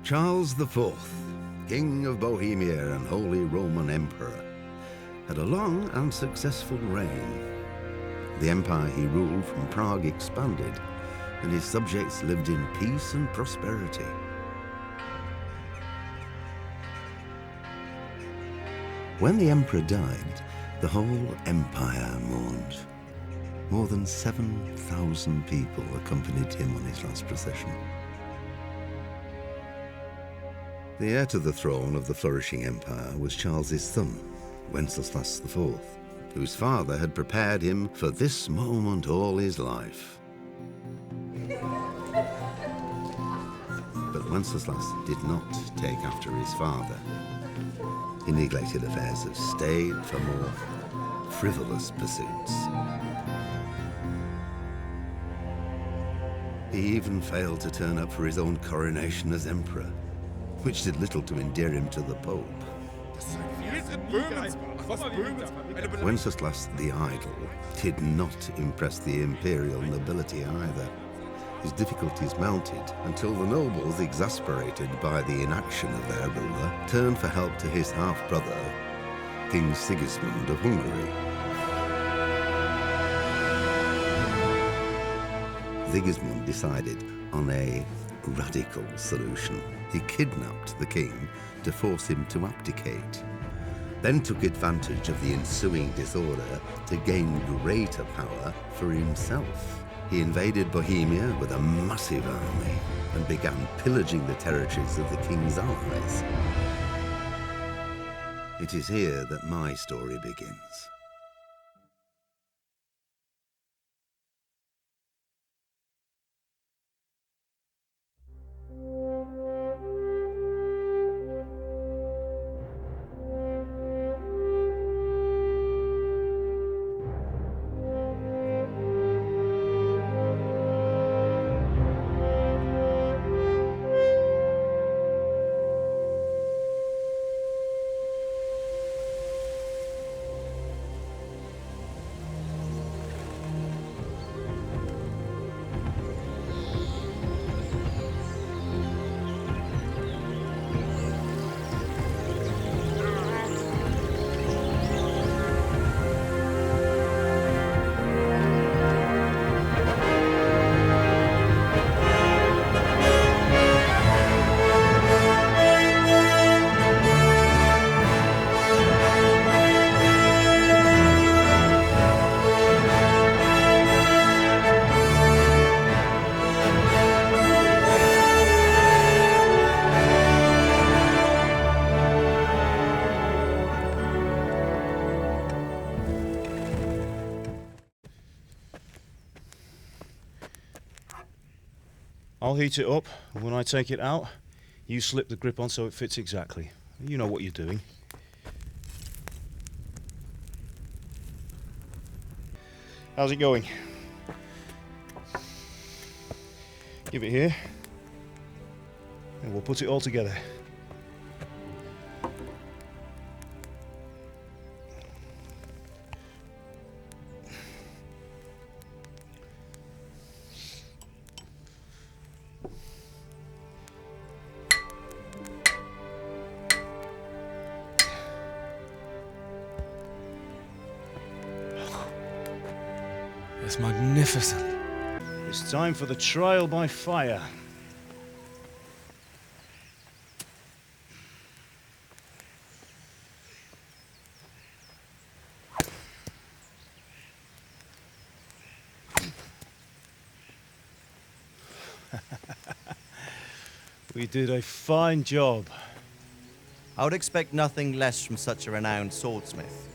Charles IV, King of Bohemia and Holy Roman Emperor, had a long and successful reign. The empire he ruled from Prague expanded, and his subjects lived in peace and prosperity. When the emperor died, the whole empire mourned. More than 7,000 people accompanied him on his last procession. The heir to the throne of the flourishing empire was Charles's son, Wenceslao IV, whose father had prepared him for this moment all his life. But Wenceslao did not take after his father. He neglected affairs of state for more frivolous pursuits. He even failed to turn up for his own coronation as emperor, which did little to endear him to the Pope. Wenceslas the Idle did not impress the imperial nobility either. His difficulties mounted until the nobles, exasperated by the inaction of their ruler, turned for help to his half-brother, King Segismundo of Hungary. Sigismund decided on a radical solution. He kidnapped the king to force him to abdicate, then took advantage of the ensuing disorder to gain greater power for himself. He invaded Bohemia with a massive army and began pillaging the territories of the king's allies. It is here that my story begins. I'll heat it up, and when I take it out, you slip the grip on so it fits exactly. You know what you're doing. How's it going? Give it here, and we'll put it all together. It's magnificent. It's time for the trial by fire. We did a fine job. I would expect nothing less from such a renowned swordsmith.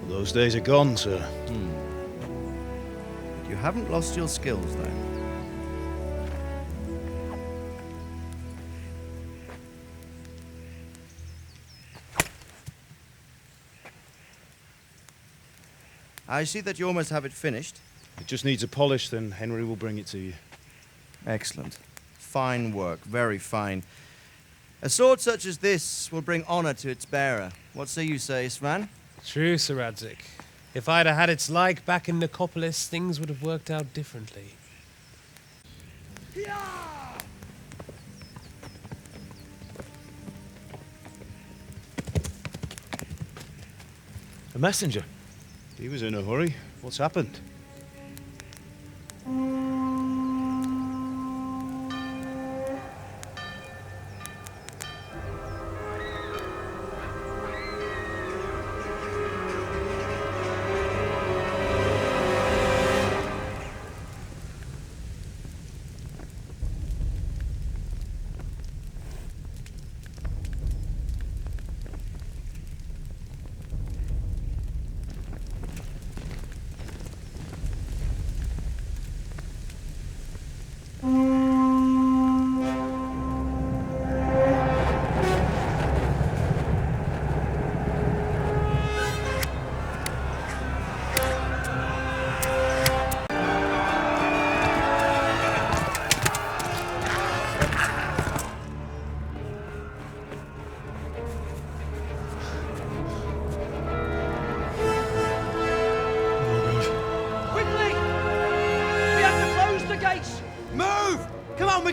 Those days are gone, sir. You haven't lost your skills, though. I see that you almost have it finished. It just needs a polish, then Henry will bring it to you. Excellent. Fine work, very fine. A sword such as this will bring honor to its bearer. What say you, Sir Istvan? True, Sir Radzig. If I'd have had its like back in Nicopolis, things would have worked out differently. A messenger? He was in a hurry. What's happened?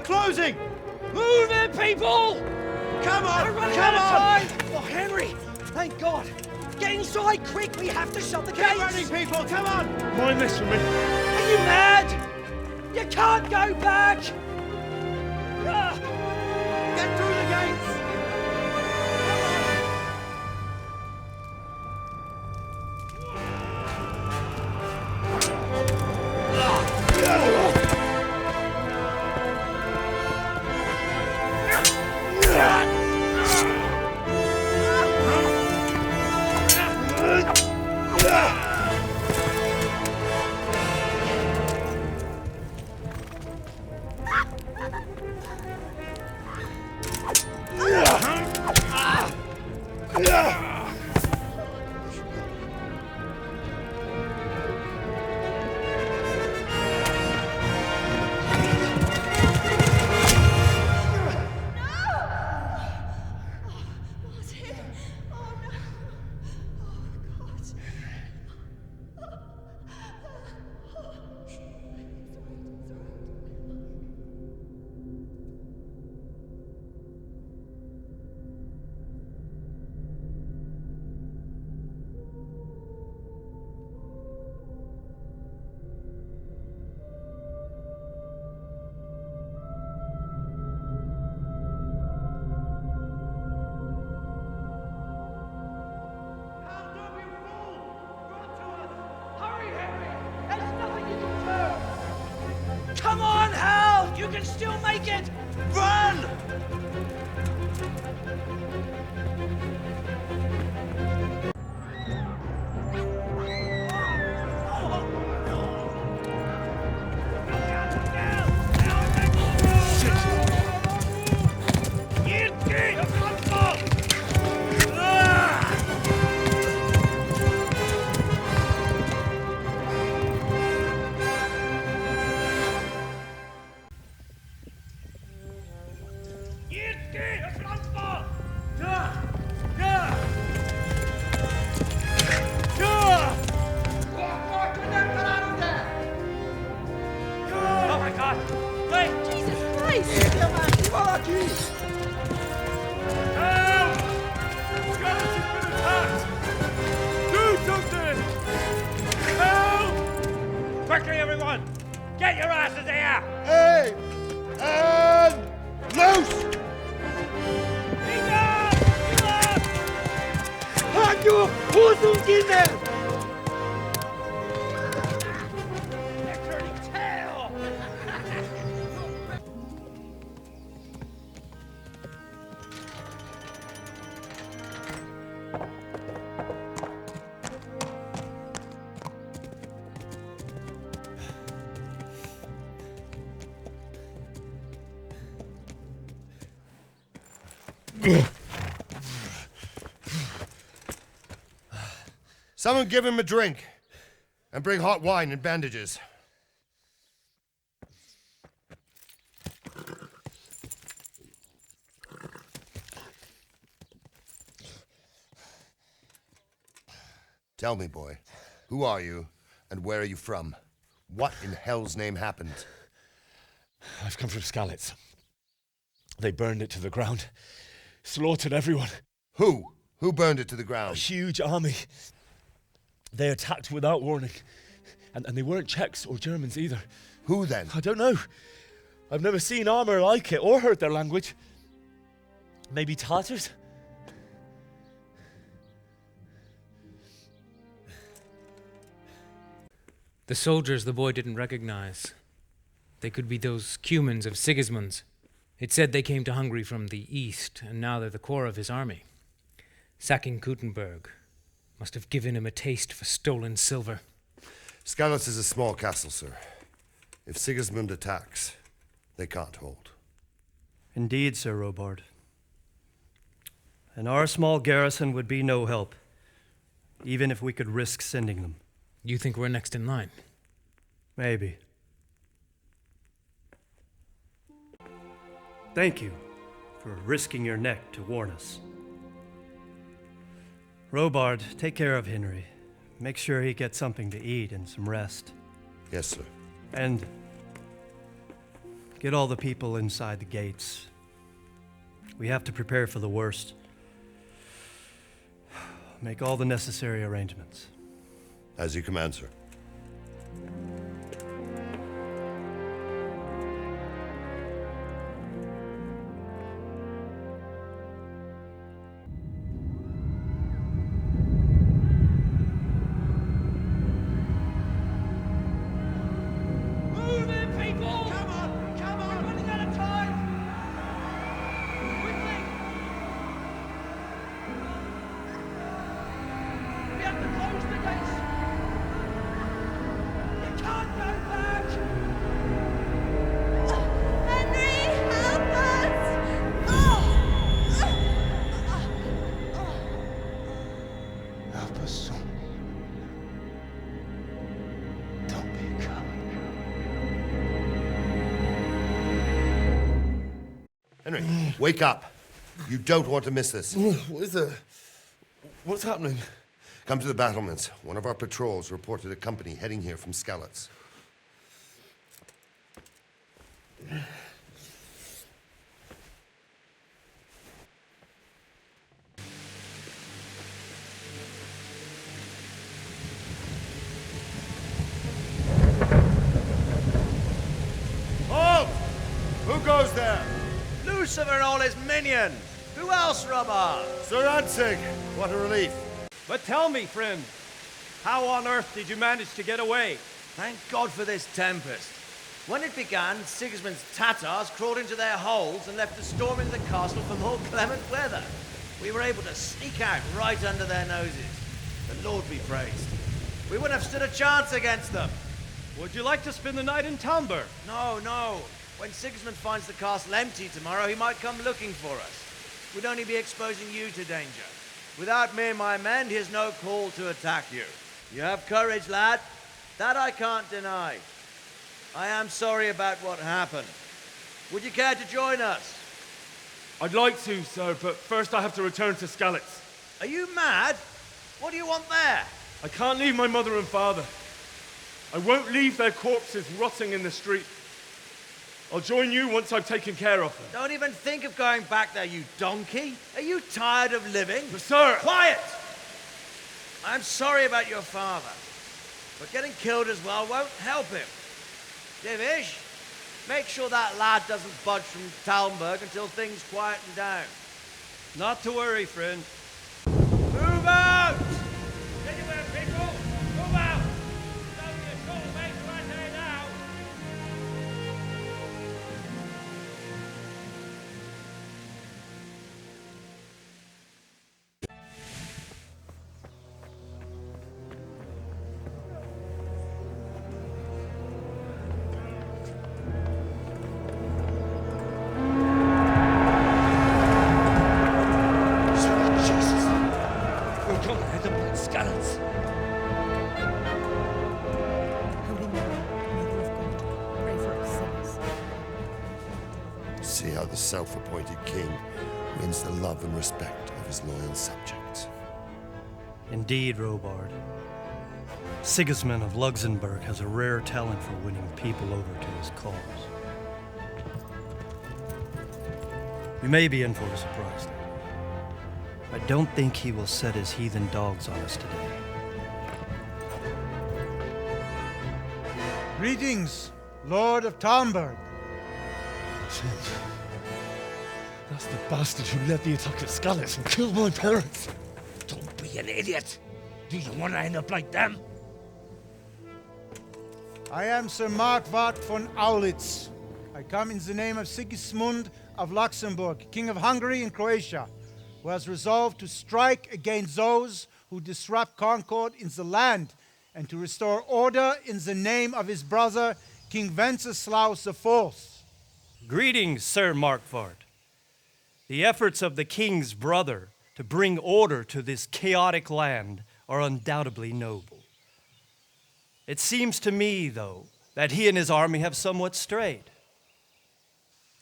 Closing! Move it, people! Come on! We're running Come out of on! time! Oh, Henry! Thank God! Get inside, quick! We have to shut the gates! Keep running, people! Come on! Mind this for me. Are you mad? You can't go back! Ah. Get through the gates! Come on, Hal! You can still make it! Run! Oh my God! Wait! Jesus Christ! Skalitz has been attacked! Do something! Help! Quickly, everyone! Get your asses here! Hey! And loose! Hanyo! Hosungine! They're turning tail! Someone give him a drink. And bring hot wine and bandages. Tell me, boy, who are you and where are you from? What in hell's name happened? I've come from Skalitz. They burned it to the ground. Slaughtered everyone. Who? Who burned it to the A ground? huge army. They attacked without warning. And they weren't Czechs or Germans either. Who then? I don't know. I've never seen armor like it or heard their language. Maybe Tatars? The soldiers the boy didn't recognize. They could be those Cumans of Sigismund's. It said they came to Hungary from the east, and now they're the core of his army. Sacking Kuttenberg must have given him a taste for stolen silver. Skalitz is a small castle, sir. If Sigismund attacks, they can't hold. Indeed, Sir Robard. And our small garrison would be no help, even if we could risk sending them. You think we're next in line? Maybe. Thank you for risking your neck to warn us. Robard, take care of Henry. Make sure he gets something to eat and some rest. Yes, sir. And get all the people inside the gates. We have to prepare for the worst. Make all the necessary arrangements. As you command, sir. Move in, people! Come on! Come on! We're running out of time! Quickly! We have to close the gates! You can't go back! Henry, help us! Help us, son. Don't be a coward. Henry, wake up. You don't want to miss this. What is it? What's happening? Come to the battlements. One of our patrols reported a company heading here from Skalitz. Halt! Who goes there? Lucifer and all his minions! Who else, Robard? Sir Ansig! What a relief. But tell me, friend, how on earth did you manage to get away? Thank God for this tempest. When it began, Sigismund's Tatars crawled into their holes and left a storm into the castle for more clement weather. We were able to sneak out right under their noses. The Lord be praised. We wouldn't have stood a chance against them. Would you like to spend the night in Talmberg? No, no. When Sigismund finds the castle empty tomorrow, he might come looking for us. We'd only be exposing you to danger. Without me and my men, he has no call to attack you. You have courage, lad. That I can't deny. I am sorry about what happened. Would you care to join us? I'd like to, sir, but first I have to return to Skalitz. Are you mad? What do you want there? I can't leave my mother and father. I won't leave their corpses rotting in the street. I'll join you once I've taken care of them. Don't even think of going back there, you donkey. Are you tired of living? But sir! Quiet! I'm sorry about your father, but getting killed as well won't help him. Divish, make sure that lad doesn't budge from Talmberg until things quieten down. Not to worry, friend. Move out! Anywhere, people! Move out! It's only a short way to right there now. See how the self-appointed king wins the love and respect of his loyal subjects. Indeed, Robard. Sigismund of Luxembourg has a rare talent for winning people over to his cause. You may be in for a surprise, though. I don't think he will set his heathen dogs on us today. Greetings, Lord of Talmberg. That's the bastard who led the attack at Skalitz and killed my parents. Don't be an idiot. Do you want to end up like them? I am Sir Markwart von Aulitz. I come in the name of Segismundo of Luxembourg, King of Hungary and Croatia, who has resolved to strike against those who disrupt concord in the land and to restore order in the name of his brother, King Wenceslao IV. Greetings, Sir Markwart. The efforts of the king's brother to bring order to this chaotic land are undoubtedly noble. It seems to me, though, that he and his army have somewhat strayed.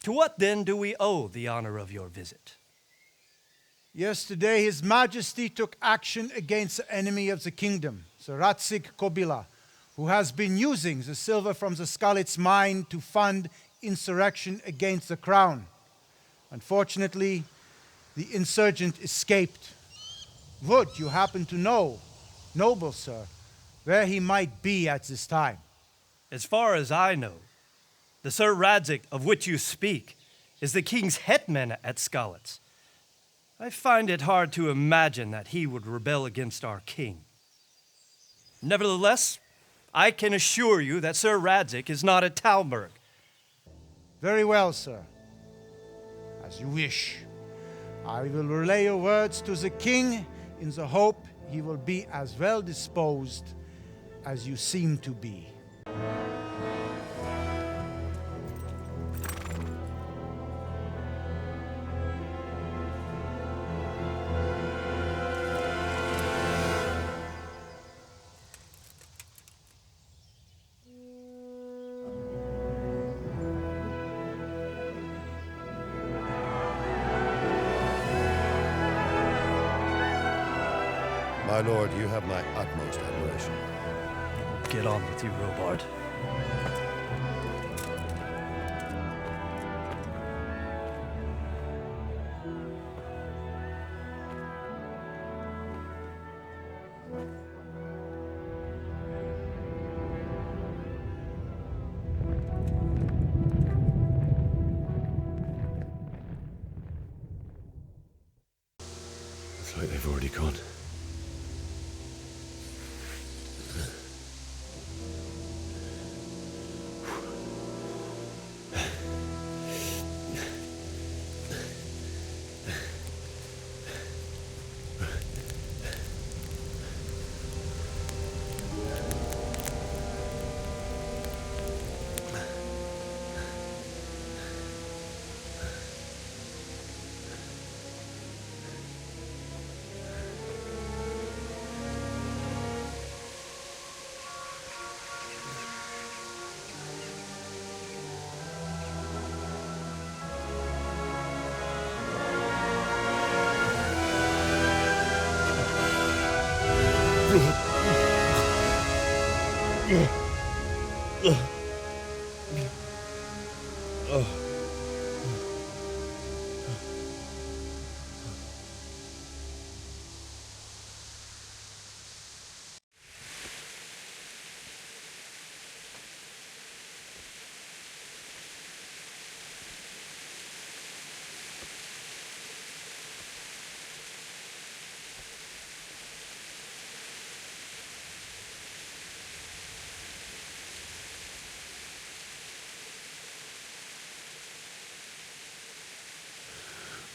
To what, then, do we owe the honor of your visit? Yesterday, His Majesty took action against the enemy of the kingdom, the Ratsig Kobila, who has been using the silver from the Skalitz mine to fund insurrection against the crown. Unfortunately, the insurgent escaped. Would you happen to know, noble sir, where he might be at this time? As far as I know, the Sir Radzik of which you speak is the king's hetman at Skalitz. I find it hard to imagine that he would rebel against our king. Nevertheless, I can assure you that Sir Radzik is not at Talmberg. Very well, sir. As you wish. I will relay your words to the king in the hope he will be as well disposed as you seem to be. My lord, you have my utmost admiration. Get on with you, Robard. It's like they've already gone.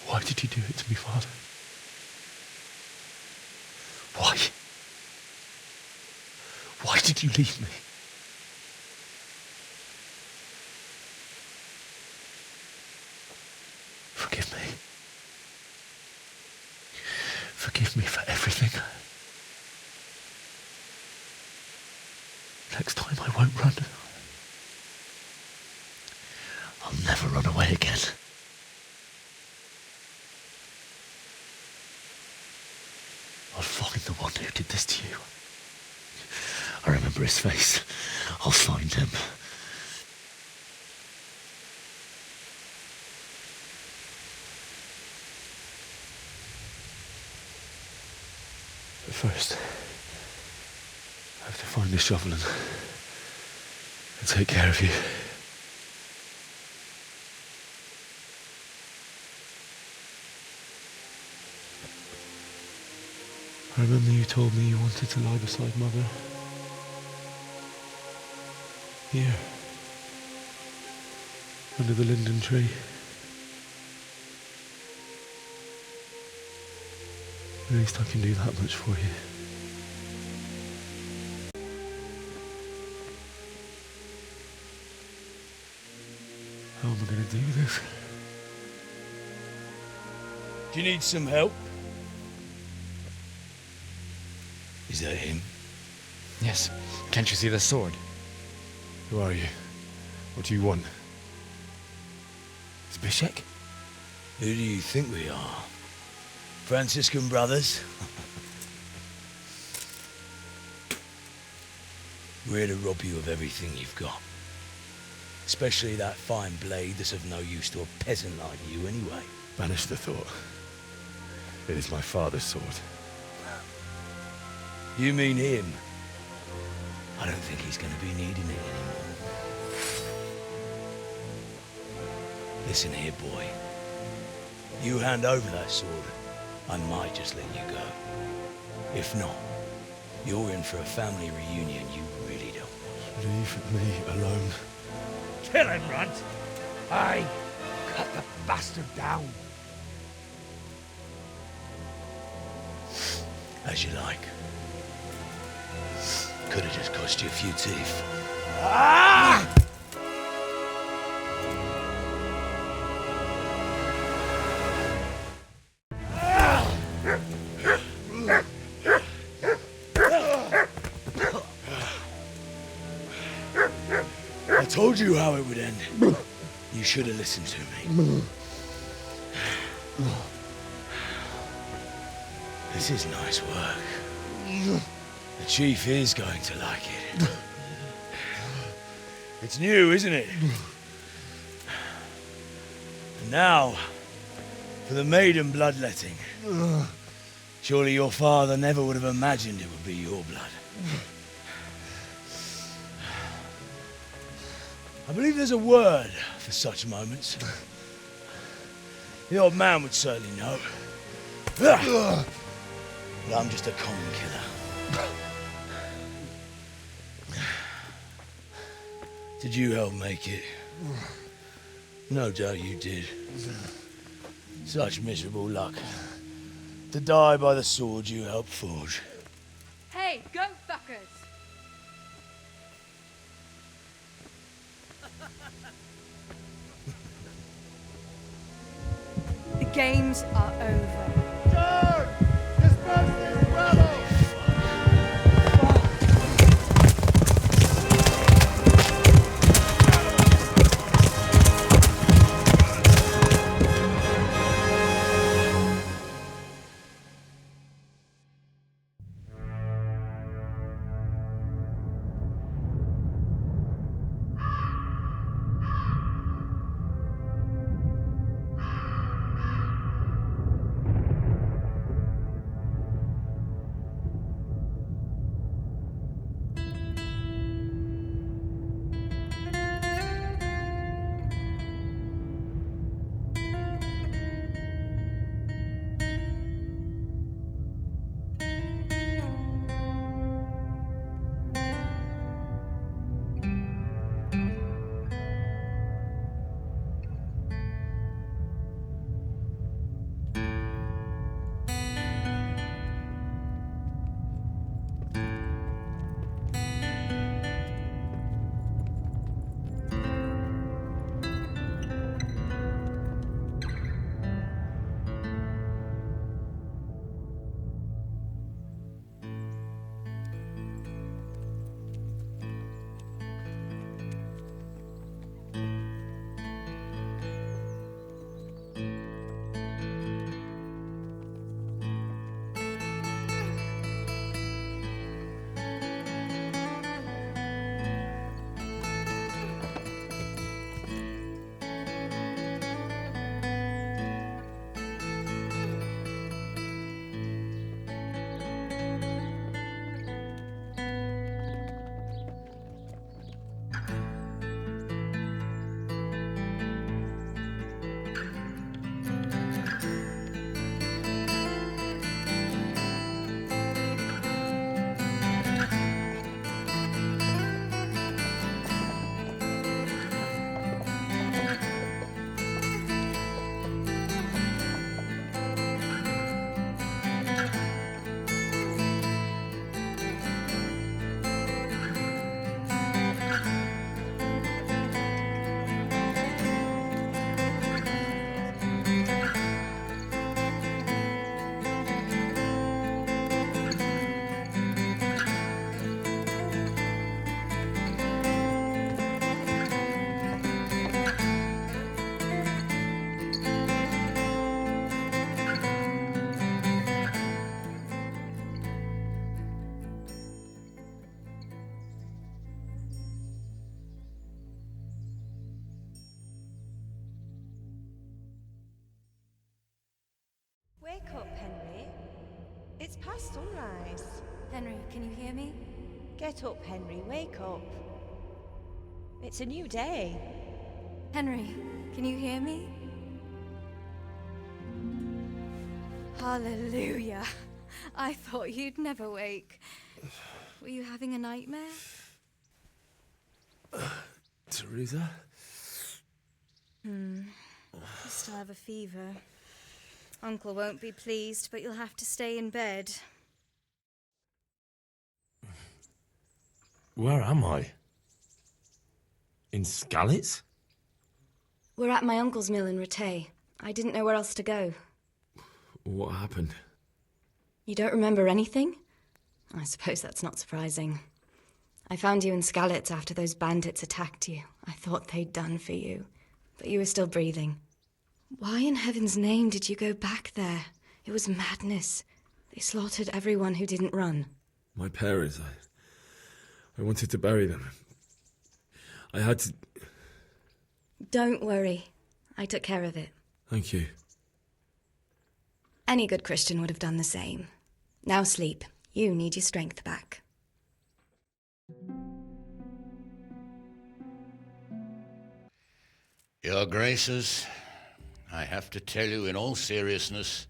Why did you do it to me, Father? Why? Why did you leave me? Forgive me. Forgive me for everything. Next time I won't run. I'll never run away again. I'll find the one who did this to you. I remember his face. I'll find him. But first, I have to find this shovel and I'll take care of you. I remember you told me you wanted to lie beside Mother. Here. Under the linden tree. At least I can do that much for you. How am I going to do this? Do you need some help? Is that him? Yes. Can't you see the sword? Who are you? What do you want? Zbyszek? Who do you think we are? Franciscan brothers? We're here to rob you of everything you've got. Especially that fine blade that's of no use to a peasant like you anyway. Banish the thought. It is my father's sword. You mean him? I don't think he's going to be needing it anymore. Listen here, boy. You hand over that sword, I might just let you go. If not, you're in for a family reunion you really don't want. Leave me alone. Kill him, Runt! Aye, cut the bastard down. As you like. Could have just cost you a few teeth. Ah! I told you how it would end. You should have listened to me. This is nice work. The chief is going to like it. It's new, isn't it? And now, for the maiden bloodletting. Surely your father never would have imagined it would be your blood. I believe there's a word for such moments. The old man would certainly know. But I'm just a common killer. Did you help make it? No doubt you did. Such miserable luck. To die by the sword you helped forge. Hey, go fuckers! The games are over. Turn! Disperse this rebel! sunrise. Henry, can you hear me? Get up, Henry, wake up. It's a new day. Henry, can you hear me? Hallelujah. I thought you'd never wake. Were you having a nightmare? Teresa? You still have a fever. Uncle won't be pleased, but you'll have to stay in bed. Where am I? In Skalitz? We're at my uncle's mill in Rattay. I didn't know where else to go. What happened? You don't remember anything? I suppose that's not surprising. I found you in Skalitz after those bandits attacked you. I thought they'd done for you, but you were still breathing. Why in heaven's name did you go back there? It was madness. They slaughtered everyone who didn't run. My parents, I wanted to bury them. I had to... Don't worry. I took care of it. Thank you. Any good Christian would have done the same. Now sleep. You need your strength back. Your Graces, I have to tell you in all seriousness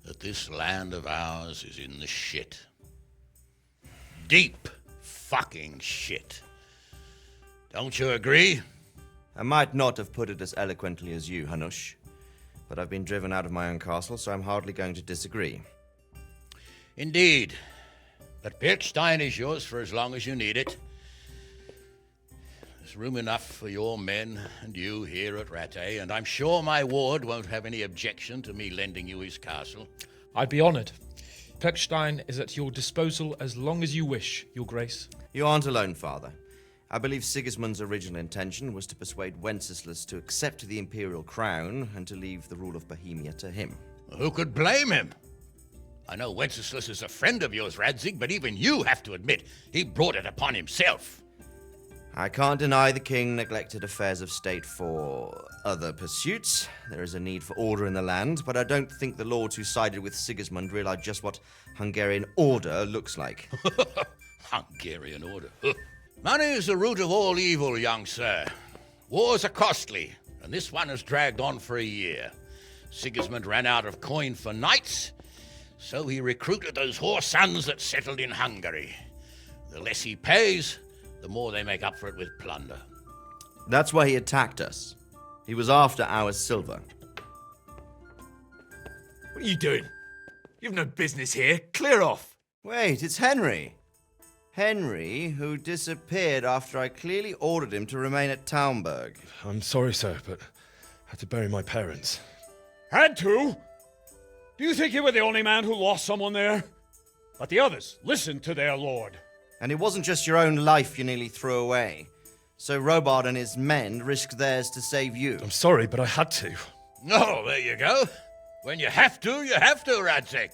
that this land of ours is in the shit. Deep fucking shit. Don't you agree? I might not have put it as eloquently as you, Hanush, but I've been driven out of my own castle, so I'm hardly going to disagree. Indeed. But Pilchstein is yours for as long as you need it. There's room enough for your men and you here at Rattay, and I'm sure my ward won't have any objection to me lending you his castle. I'd be honoured. Pilchstein is at your disposal as long as you wish, Your Grace. You aren't alone, Father. I believe Sigismund's original intention was to persuade Wenceslaus to accept the imperial crown and to leave the rule of Bohemia to him. Who could blame him? I know Wenceslaus is a friend of yours, Radzig, but even you have to admit he brought it upon himself. I can't deny the king neglected affairs of state for other pursuits. There is a need for order in the land, but I don't think the lords who sided with Sigismund realized just what Hungarian order looks like. Hungarian order? Money is the root of all evil, young sir. Wars are costly, and this one has dragged on for a year. Sigismund ran out of coin for knights, so he recruited those whore sons that settled in Hungary. The less he pays, the more they make up for it with plunder. That's why he attacked us. He was after our silver. What are you doing? You've no business here. Clear off. Wait, it's Henry. Henry, who disappeared after I clearly ordered him to remain at Taumburg. I'm sorry, sir, but I had to bury my parents. Had to? Do you think you were the only man who lost someone there? But the others listened to their lord. And it wasn't just your own life you nearly threw away. So Robard and his men risked theirs to save you. I'm sorry, but I had to. Oh, there you go. When you have to, Radzig.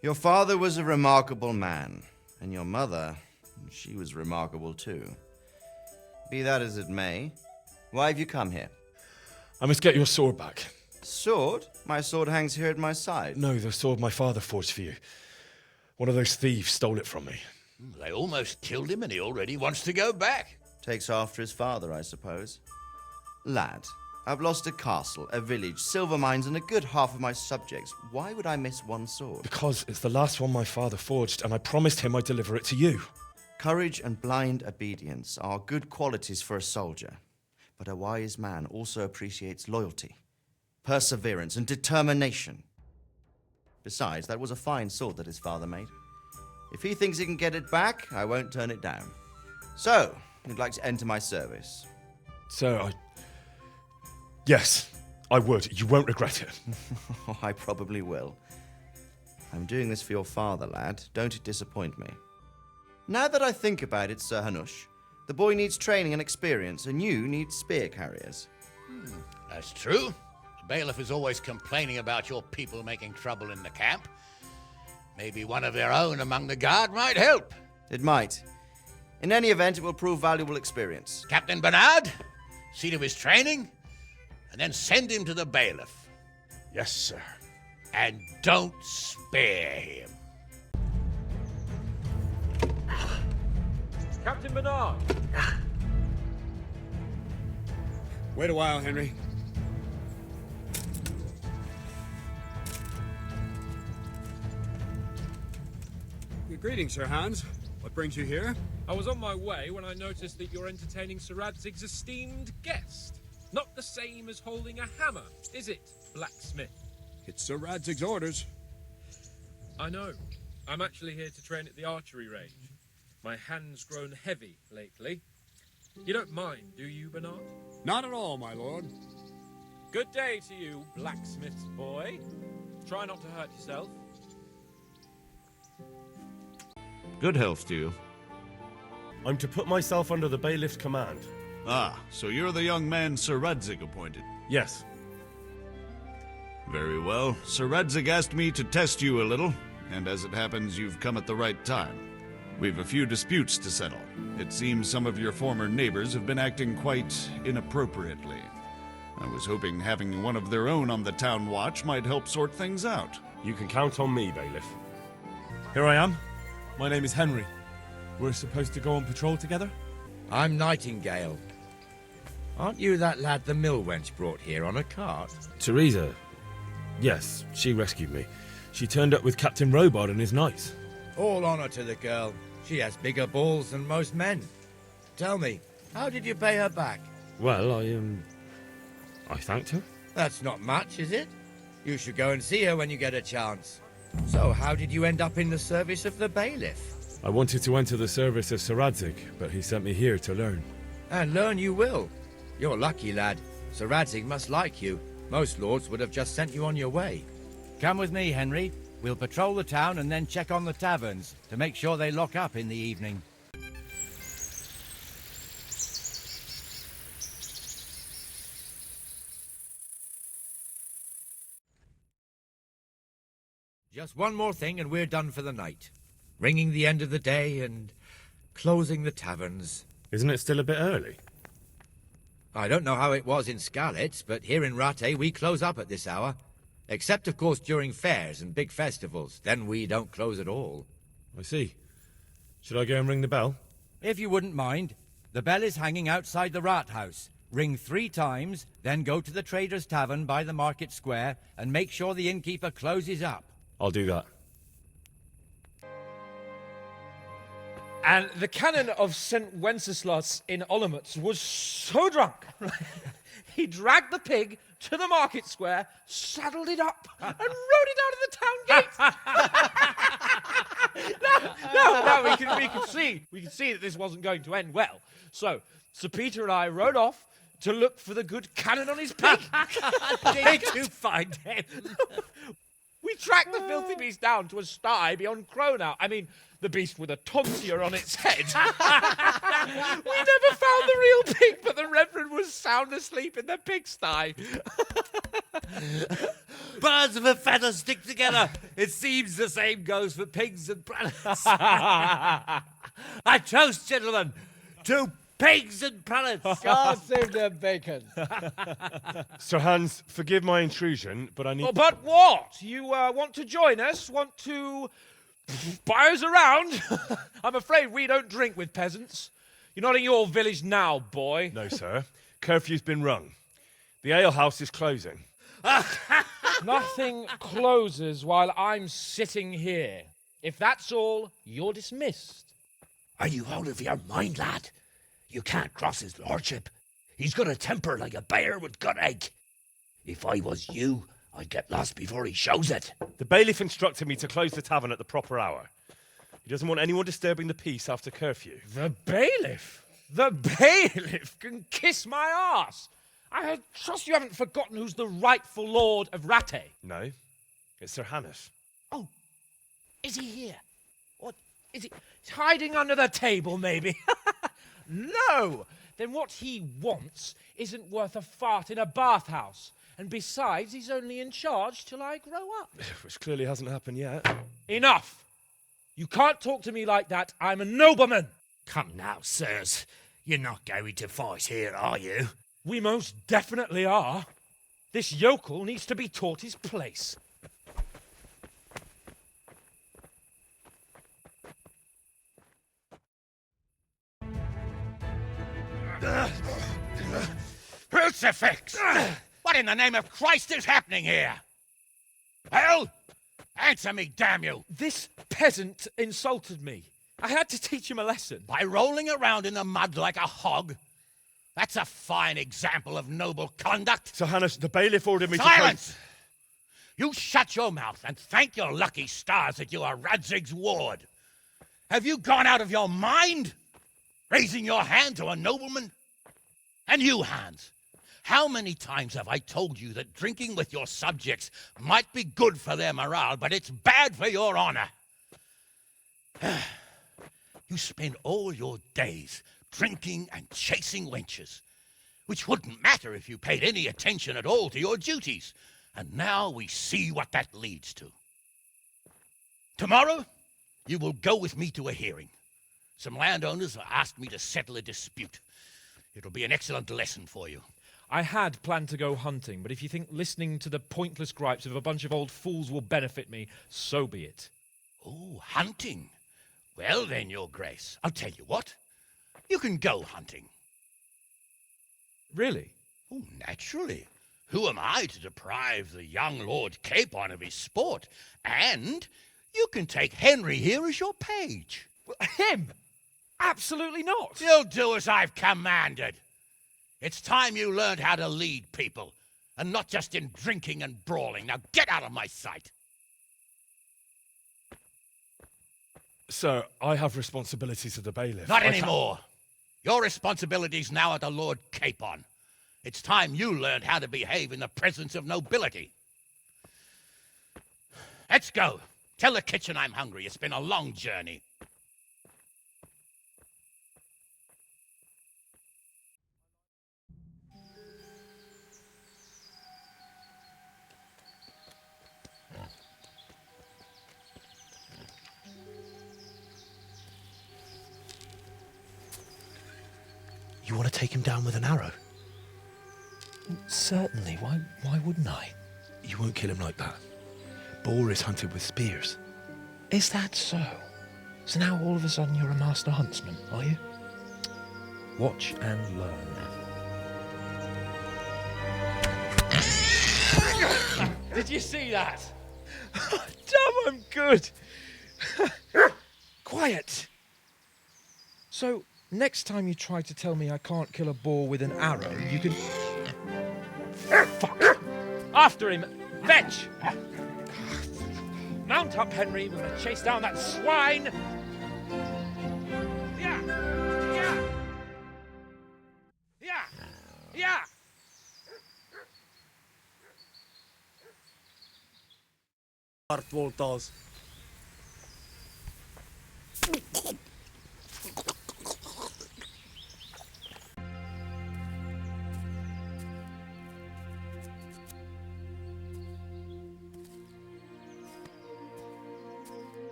Your father was a remarkable man, and your mother, she was remarkable too. Be that as it may, why have you come here? I must get your sword back. Sword? My sword hangs here at my side. No, the sword my father forged for you. One of those thieves stole it from me. They almost killed him and he already wants to go back. Takes after his father, I suppose. Lad, I've lost a castle, a village, silver mines, and a good half of my subjects. Why would I miss one sword? Because it's the last one my father forged, and I promised him I'd deliver it to you. Courage and blind obedience are good qualities for a soldier. But a wise man also appreciates loyalty, perseverance, and determination. Besides, that was a fine sword that his father made. If he thinks he can get it back, I won't turn it down. So, you'd like to enter my service? Sir, Yes, I would. You won't regret it. I probably will. I'm doing this for your father, lad. Don't disappoint me. Now that I think about it, Sir Hanush, the boy needs training and experience, and you need spear carriers. That's true. The bailiff is always complaining about your people making trouble in the camp. Maybe one of their own among the guard might help. It might. In any event, it will prove valuable experience. Captain Bernard, see to his training, and then send him to the bailiff. Yes, sir. and don't spare him. Captain Bernard! Wait a while, Henry. Greetings, Sir Hans. What brings you here? I was on my way when I noticed that you're entertaining Sir Radzig's esteemed guest. Not the same as holding a hammer, is it, blacksmith? It's Sir Radzig's orders. I know. I'm actually here to train at the archery range. My hand's grown heavy lately. You don't mind, do you, Bernard? Not at all, my lord. Good day to you, blacksmith's boy. Try not to hurt yourself. Good health to you. I'm to put myself under the bailiff's command. Ah, so you're the young man Sir Radzig appointed? Yes. Very well. Sir Radzig asked me to test you a little, and as it happens, you've come at the right time. We've a few disputes to settle. It seems some of your former neighbors have been acting quite inappropriately. I was hoping having one of their own on the town watch might help sort things out. You can count on me, bailiff. Here I am. My name is Henry. We're supposed to go on patrol together? I'm Nightingale. Aren't you that lad the mill wench brought here on a cart? Teresa. Yes, she rescued me. She turned up with Captain Robard and his knights. All honor to the girl. She has bigger balls than most men. Tell me, how did you pay her back? Well, I thanked her. That's not much, is it? You should go and see her when you get a chance. So, how did you end up in the service of the bailiff? I wanted to enter the service of Sir Radzig, but he sent me here to learn. And learn you will. You're lucky, lad. Sir Radzig must like you. Most lords would have just sent you on your way. Come with me, Henry. We'll patrol the town and then check on the taverns to make sure they lock up in the evening. Just one more thing and we're done for the night. Ringing the end of the day and closing the taverns. Isn't it still a bit early? I don't know how it was in Skalitz, but here in Rattay we close up at this hour. Except, of course, during fairs and big festivals. Then we don't close at all. I see. Should I go and ring the bell? If you wouldn't mind. The bell is hanging outside the Rathaus. Ring 3 times, then go to the Trader's Tavern by the Market Square and make sure the innkeeper closes up. I'll do that. And the canon of St. Wenceslao in Olomouc was so drunk, he dragged the pig to the market square, saddled it up, and rode it out of the town gate. No, we could see that this wasn't going to end well. So, Sir Peter and I rode off to look for the good canon on his pig. Did you find him? We tracked the filthy beast down to a sty beyond Cronau. I mean, the beast with a tonsure on its head. We never found the real pig, but the Reverend was sound asleep in the pigsty. Birds of a feather stick together. It seems the same goes for pigs and prelates. I toast, gentlemen, to pigs and prelates. God save the bacon. Sir Hans, forgive my intrusion, but I need... Oh, but what? You want to join us? Want to buy us around? I'm afraid we don't drink with peasants. You're not in your village now, boy. No, sir. Curfew's been rung. The alehouse is closing. Nothing closes while I'm sitting here. If that's all, you're dismissed. Are you out of your mind, lad? You can't cross his lordship. He's got a temper like a bear with gut ache. If I was you, I'd get lost before he shows it. The bailiff instructed me to close the tavern at the proper hour. He doesn't want anyone disturbing the peace after curfew. The bailiff? The bailiff can kiss my arse. I trust you haven't forgotten who's the rightful lord of Rattay. No, it's Sir Hannes. Oh, is he here? What, is he he's hiding under the table, maybe? No! Then what he wants isn't worth a fart in a bathhouse. And besides, he's only in charge till I grow up. Which clearly hasn't happened yet. Enough! You can't talk to me like that. I'm a nobleman. Come now, sirs. You're not going to fight here, are you? We most definitely are. This yokel needs to be taught his place. Crucifix! What in the name of Christ is happening here? Well, answer me, damn you! This peasant insulted me. I had to teach him a lesson. By rolling around in the mud like a hog? That's a fine example of noble conduct. Sir Hannes, the bailiff ordered me Silence! You shut your mouth and thank your lucky stars that you are Radzig's ward. Have you gone out of your mind? Raising your hand to a nobleman? And you, Hans, how many times have I told you that drinking with your subjects might be good for their morale, but it's bad for your honor? You spend all your days drinking and chasing wenches, which wouldn't matter if you paid any attention at all to your duties. And now we see what that leads to. Tomorrow, you will go with me to a hearing. Some landowners have asked me to settle a dispute. It'll be an excellent lesson for you. I had planned to go hunting, but if you think listening to the pointless gripes of a bunch of old fools will benefit me, so be it. Oh, hunting. Well then, Your Grace, I'll tell you what. You can go hunting. Really? Oh, naturally. Who am I to deprive the young Lord Capon of his sport? And you can take Henry here as your page. Him? Absolutely not. You'll do as I've commanded. It's time you learned how to lead people, and not just in drinking and brawling. Now get out of my sight. Sir, I have responsibilities as the bailiff. Not anymore. Your responsibilities now are the Lord Capon. It's time you learned how to behave in the presence of nobility. Let's go. Tell the kitchen I'm hungry. It's been a long journey. You want to take him down with an arrow? Certainly. Why wouldn't I? You won't kill him like that. Boar is hunted with spears. Is that so? So now all of a sudden you're a master huntsman, are you? Watch and learn. Did you see that? Damn, I'm good. Quiet. So, next time you try to tell me I can't kill a boar with an arrow, you can... Fuck! After him! Fetch! Mount up, Henry. We're gonna chase down that swine! Yeah! Yeah! Yeah! Yeah! Artvoltas.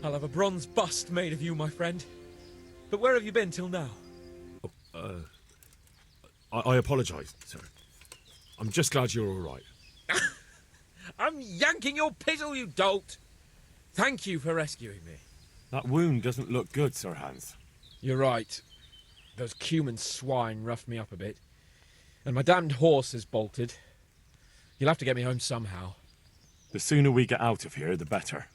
I'll have a bronze bust made of you, my friend. But where have you been till now? I apologise, sir. I'm just glad you're all right. I'm yanking your pizzle, you dolt! Thank you for rescuing me. That wound doesn't look good, Sir Hans. You're right. Those Cuman swine roughed me up a bit. And my damned horse is bolted. You'll have to get me home somehow. The sooner we get out of here, the better.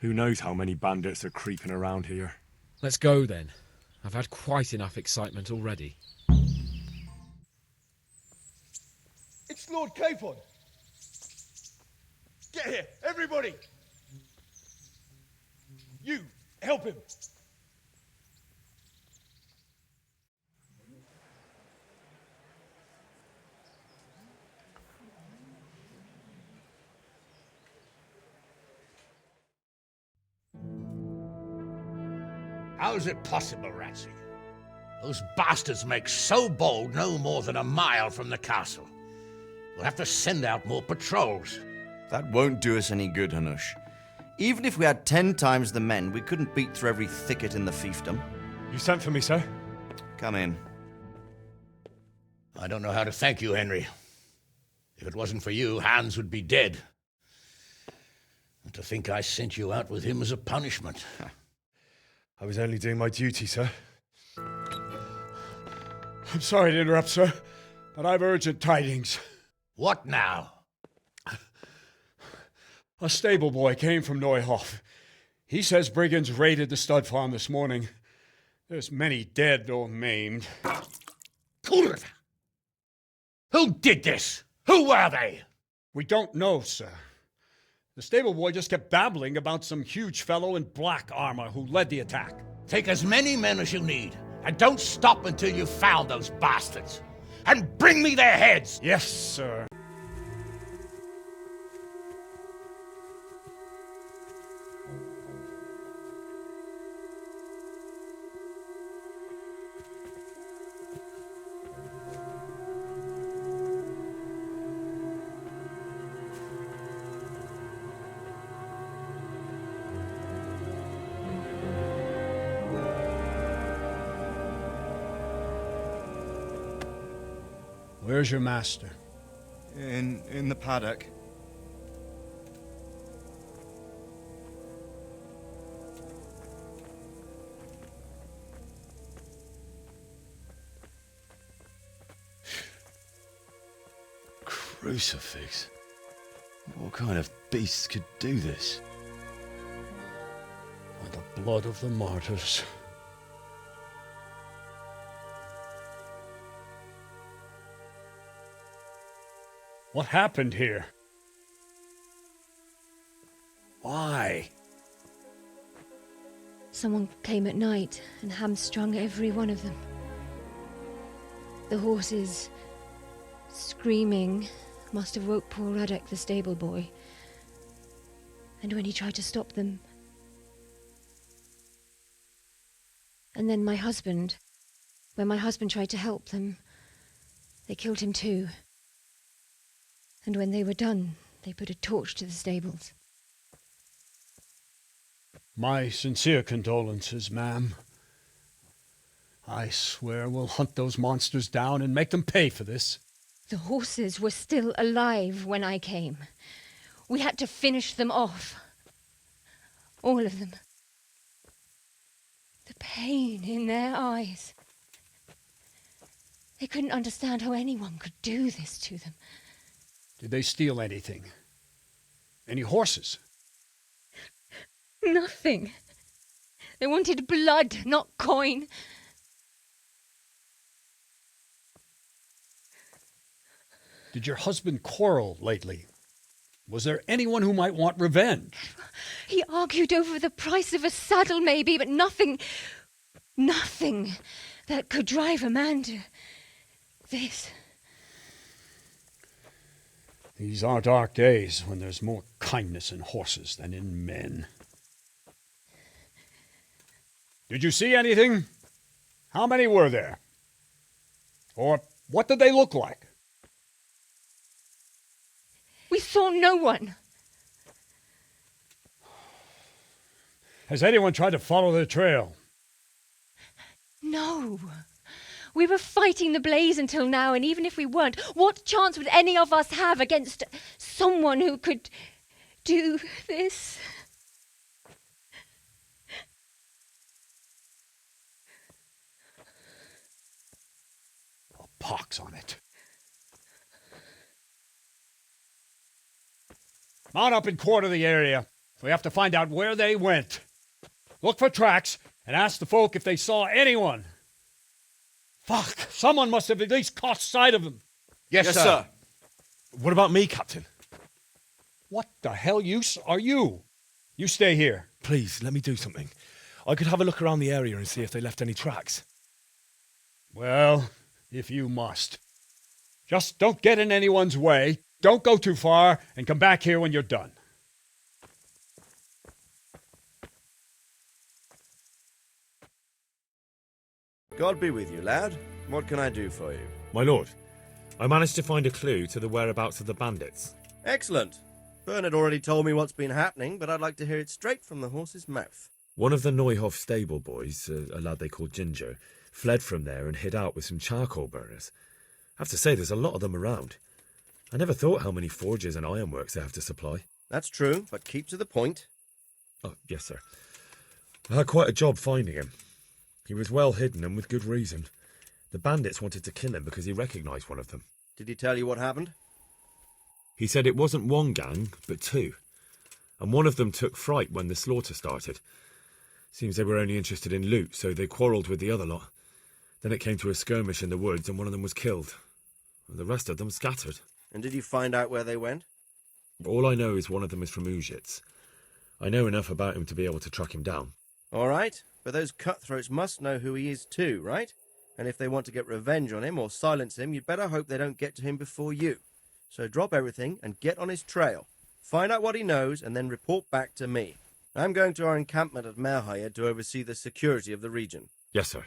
Who knows how many bandits are creeping around here. Let's go, then. I've had quite enough excitement already. It's Lord Capon. Get here, everybody! You, help him! How is it possible, Ratsy? Those bastards make so bold no more than a mile from the castle. We'll have to send out more patrols. That won't do us any good, Hanush. Even if we had 10 times the men, we couldn't beat through every thicket in the fiefdom. You sent for me, sir? Come in. I don't know how to thank you, Henry. If it wasn't for you, Hans would be dead. And to think I sent you out with him as a punishment. I was only doing my duty, sir. I'm sorry to interrupt, sir, but I've urgent tidings. What now? A stable boy came from Neuhof. He says brigands raided the stud farm this morning. There's many dead or maimed. Kurva! Who did this? Who were they? We don't know, sir. The stable boy just kept babbling about some huge fellow in black armor who led the attack. Take as many men as you need, and don't stop until you've found those bastards. And bring me their heads! Yes, sir. Where's your master? In the paddock. Crucifix? What kind of beasts could do this? By the blood of the martyrs. What happened here? Why? Someone came at night and hamstrung every one of them. The horses, screaming, must have woke poor Radek, the stable boy. And when he tried to stop them... And then my husband, when my husband tried to help them, they killed him too. And when they were done, they put a torch to the stables. My sincere condolences, ma'am. I swear we'll hunt those monsters down and make them pay for this. The horses were still alive when I came. We had to finish them off. All of them. The pain in their eyes. They couldn't understand how anyone could do this to them. Did they steal anything? Any horses? Nothing. They wanted blood, not coin. Did your husband quarrel lately? Was there anyone who might want revenge? He argued over the price of a saddle, maybe, but nothing that could drive a man to this. These are dark days when there's more kindness in horses than in men. Did you see anything? How many were there? Or what did they look like? We saw no one. Has anyone tried to follow the trail? No. We were fighting the blaze until now, and even if we weren't, what chance would any of us have against someone who could do this? A pox on it. Mount up and quarter the area. We have to find out where they went. Look for tracks and ask the folk if they saw anyone. Fuck! Someone must have at least caught sight of them. Yes, sir. What about me, Captain? What the hell use are you? You stay here. Please, let me do something. I could have a look around the area and see if they left any tracks. Well, if you must. Just don't get in anyone's way, don't go too far, and come back here when you're done. God be with you, lad. What can I do for you? My lord, I managed to find a clue to the whereabouts of the bandits. Excellent. Bern had already told me what's been happening, but I'd like to hear it straight from the horse's mouth. One of the Neuhof stable boys, a lad they called Ginger, fled from there and hid out with some charcoal burners. I have to say, there's a lot of them around. I never thought how many forges and ironworks they have to supply. That's true, but keep to the point. Oh, yes, sir. I had quite a job finding him. He was well hidden and with good reason. The bandits wanted to kill him because he recognised one of them. Did he tell you what happened? He said it wasn't one gang, but two. And one of them took fright when the slaughter started. Seems they were only interested in loot, so they quarrelled with the other lot. Then it came to a skirmish in the woods and one of them was killed. The rest of them scattered. And did you find out where they went? All I know is one of them is from Ujits. I know enough about him to be able to track him down. All right, but those cutthroats must know who he is too, right? And if they want to get revenge on him or silence him, you'd better hope they don't get to him before you. So drop everything and get on his trail. Find out what he knows and then report back to me. I'm going to our encampment at Merhayed to oversee the security of the region. Yes, sir.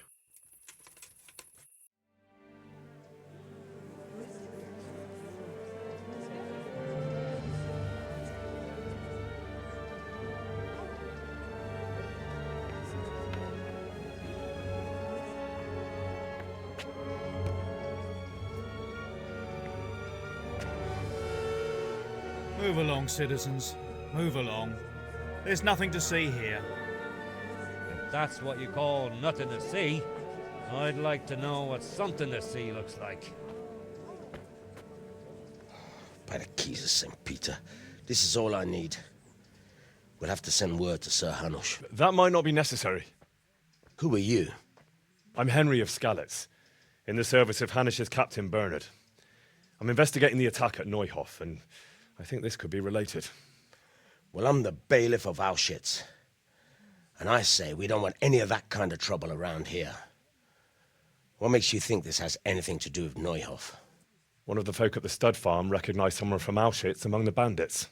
Move along, citizens. Move along. There's nothing to see here. If that's what you call nothing to see, I'd like to know what something to see looks like. By the keys of St. Peter, this is all I need. We'll have to send word to Sir Hanush. That might not be necessary. Who are you? I'm Henry of Skalitz, in the service of Hanush's Captain Bernard. I'm investigating the attack at Neuhof, and I think this could be related. Well, I'm the bailiff of Auschwitz. And I say we don't want any of that kind of trouble around here. What makes you think this has anything to do with Neuhof? One of the folk at the stud farm recognized someone from Auschwitz among the bandits.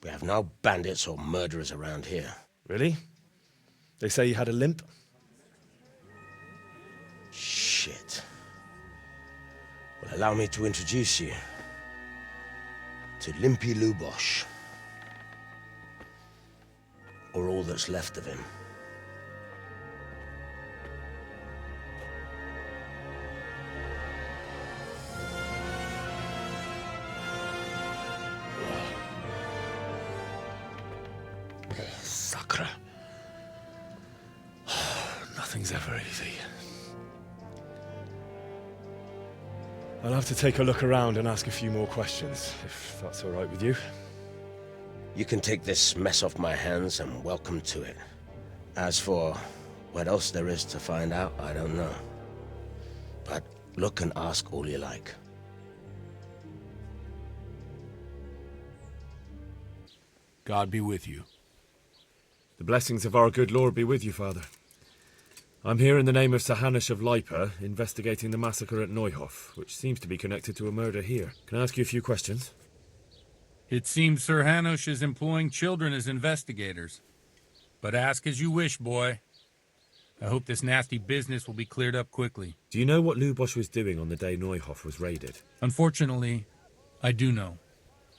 We have no bandits or murderers around here. Really? They say he had a limp? Shit. Well, allow me to introduce you to Limpy Lubosh. Or all that's left of him. Sakra. Nothing's ever easy. I'll have to take a look around and ask a few more questions, if that's all right with you. You can take this mess off my hands and welcome to it. As for what else there is to find out, I don't know. But look and ask all you like. God be with you. The blessings of our good Lord be with you, Father. I'm here in the name of Sir Hanush of Lipa, investigating the massacre at Neuhof, which seems to be connected to a murder here. Can I ask you a few questions? It seems Sir Hanush is employing children as investigators. But ask as you wish, boy. I hope this nasty business will be cleared up quickly. Do you know what Lubosh was doing on the day Neuhof was raided? Unfortunately, I do know.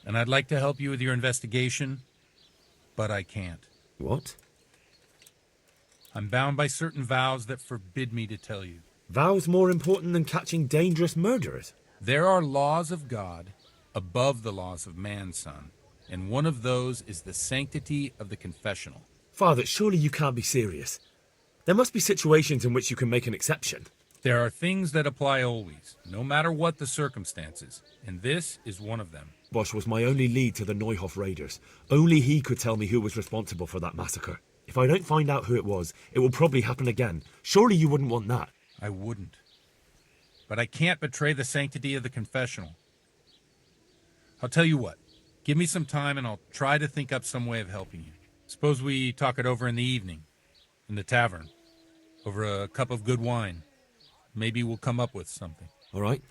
And I'd like to help you with your investigation, but I can't. What? I'm bound by certain vows that forbid me to tell you. Vows more important than catching dangerous murderers? There are laws of God above the laws of man, son. And one of those is the sanctity of the confessional. Father, surely you can't be serious. There must be situations in which you can make an exception. There are things that apply always, no matter what the circumstances. And this is one of them. Bosch was my only lead to the Neuhof raiders. Only he could tell me who was responsible for that massacre. If I don't find out who it was, it will probably happen again. Surely you wouldn't want that. I wouldn't. But I can't betray the sanctity of the confessional. I'll tell you what. Give me some time and I'll try to think up some way of helping you. Suppose we talk it over in the evening, in the tavern, over a cup of good wine. Maybe we'll come up with something. All right.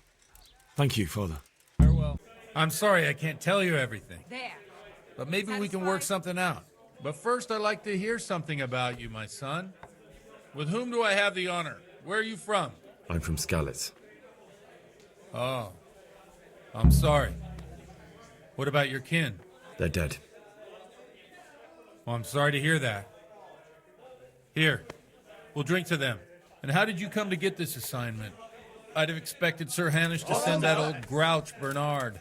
Thank you, Father. Farewell. I'm sorry I can't tell you everything. There. But maybe we can work something out. But first I'd like to hear something about you, my son. With whom do I have the honor? Where are you from? I'm from Skalitz. Oh. I'm sorry. What about your kin? They're dead. Well, I'm sorry to hear that. Here, we'll drink to them. And how did you come to get this assignment? I'd have expected Sir Hanush to send that old grouch, Bernard.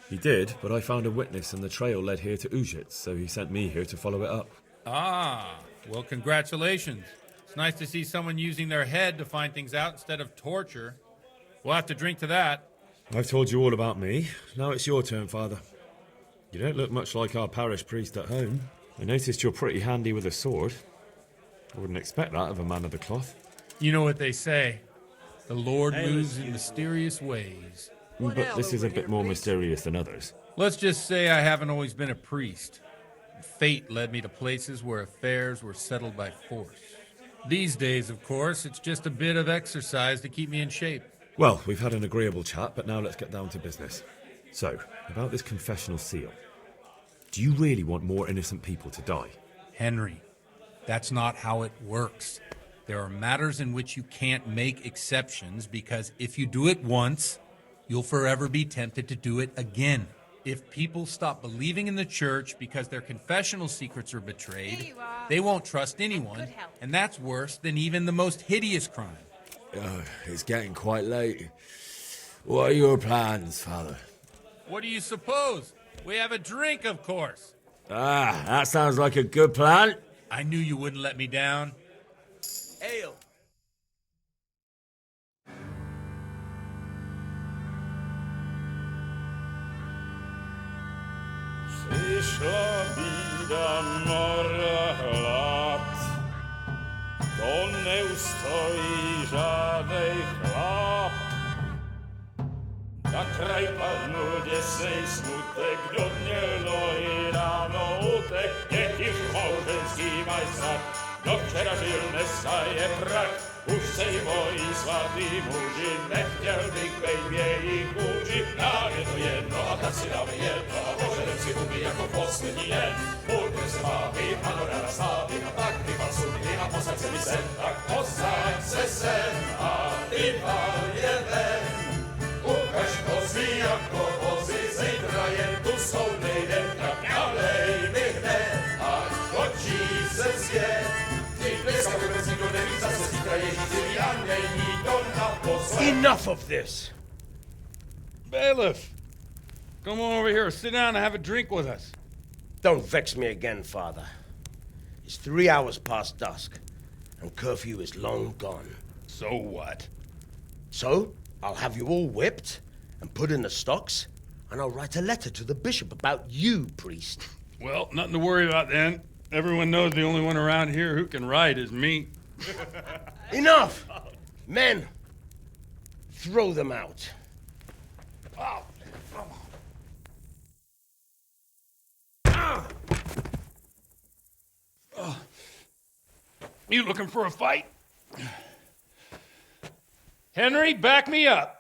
He did, but I found a witness and the trail led here to Ujits, so he sent me here to follow it up. Ah, well, congratulations. It's nice to see someone using their head to find things out instead of torture. We'll have to drink to that. I've told you all about me. Now it's your turn, Father. You don't look much like our parish priest at home. I noticed you're pretty handy with a sword. I wouldn't expect that of a man of the cloth. You know what they say. The Lord moves in mysterious ways. But this is a bit more mysterious than others. Let's just say I haven't always been a priest. Fate led me to places where affairs were settled by force. These days, of course, it's just a bit of exercise to keep me in shape. Well, we've had an agreeable chat, but now let's get down to business. So, about this confessional seal. Do you really want more innocent people to die? Henry, that's not how it works. There are matters in which you can't make exceptions because if you do it once, you'll forever be tempted to do it again. If people stop believing in the church because their confessional secrets are betrayed, they won't trust anyone, and that's worse than even the most hideous crime. It's getting quite late. What are your plans, Father? What do you suppose? We have a drink, of course. Ah, that sounds like a good plan. I knew you wouldn't let me down. Ale. Przyszła bida mora lat, to nie ustoi żadnej chlap. Na kraj padł dziesięć smutek, do mnie i rano utek, niech ich małżeński majstrat, do wczera żylne staje brak. Už sejmoj svatý muži, nechtěl bych bejbě jich muži. Nám je to jedno a tak si dáme jedno a požadem si huby jako poslední den. Půjďme se bavit a do rána slávit a tak vypal sudy a posaď se mi sem. Tak posaď se sem a vypal je ven. Ukaž kozy jako vozy, zítra jen tu jsou nejdem, tak nalej mi hned, ať točí se svět. Enough of this! Bailiff! Come on over here, sit down and have a drink with us. Don't vex me again, Father. It's 3 hours past dusk, and curfew is long gone. So what? So, I'll have you all whipped and put in the stocks, and I'll write a letter to the bishop about you, priest. Well, nothing to worry about then. Everyone knows the only one around here who can ride is me. Enough! Men, throw them out. Oh. You looking for a fight? Henry, back me up.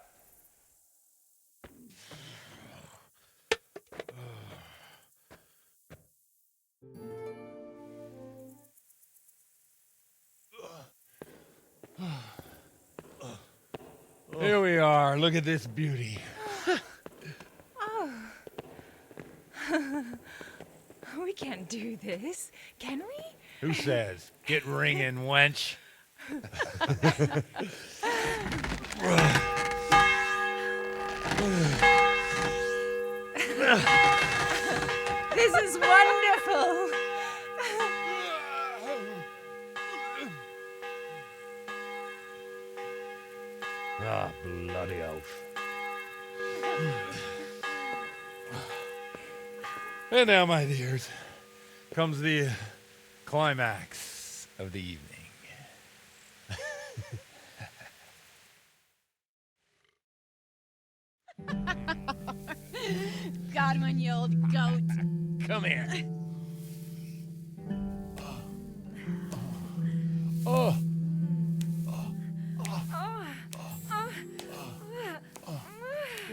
Here we are. Look at this beauty. Oh. We can't do this, can we? Who says? Get ringing, wench. This is wonderful. Ah, bloody oath. And now, my dears, comes the climax of the evening. Got him on you old goat. Come here. Oh.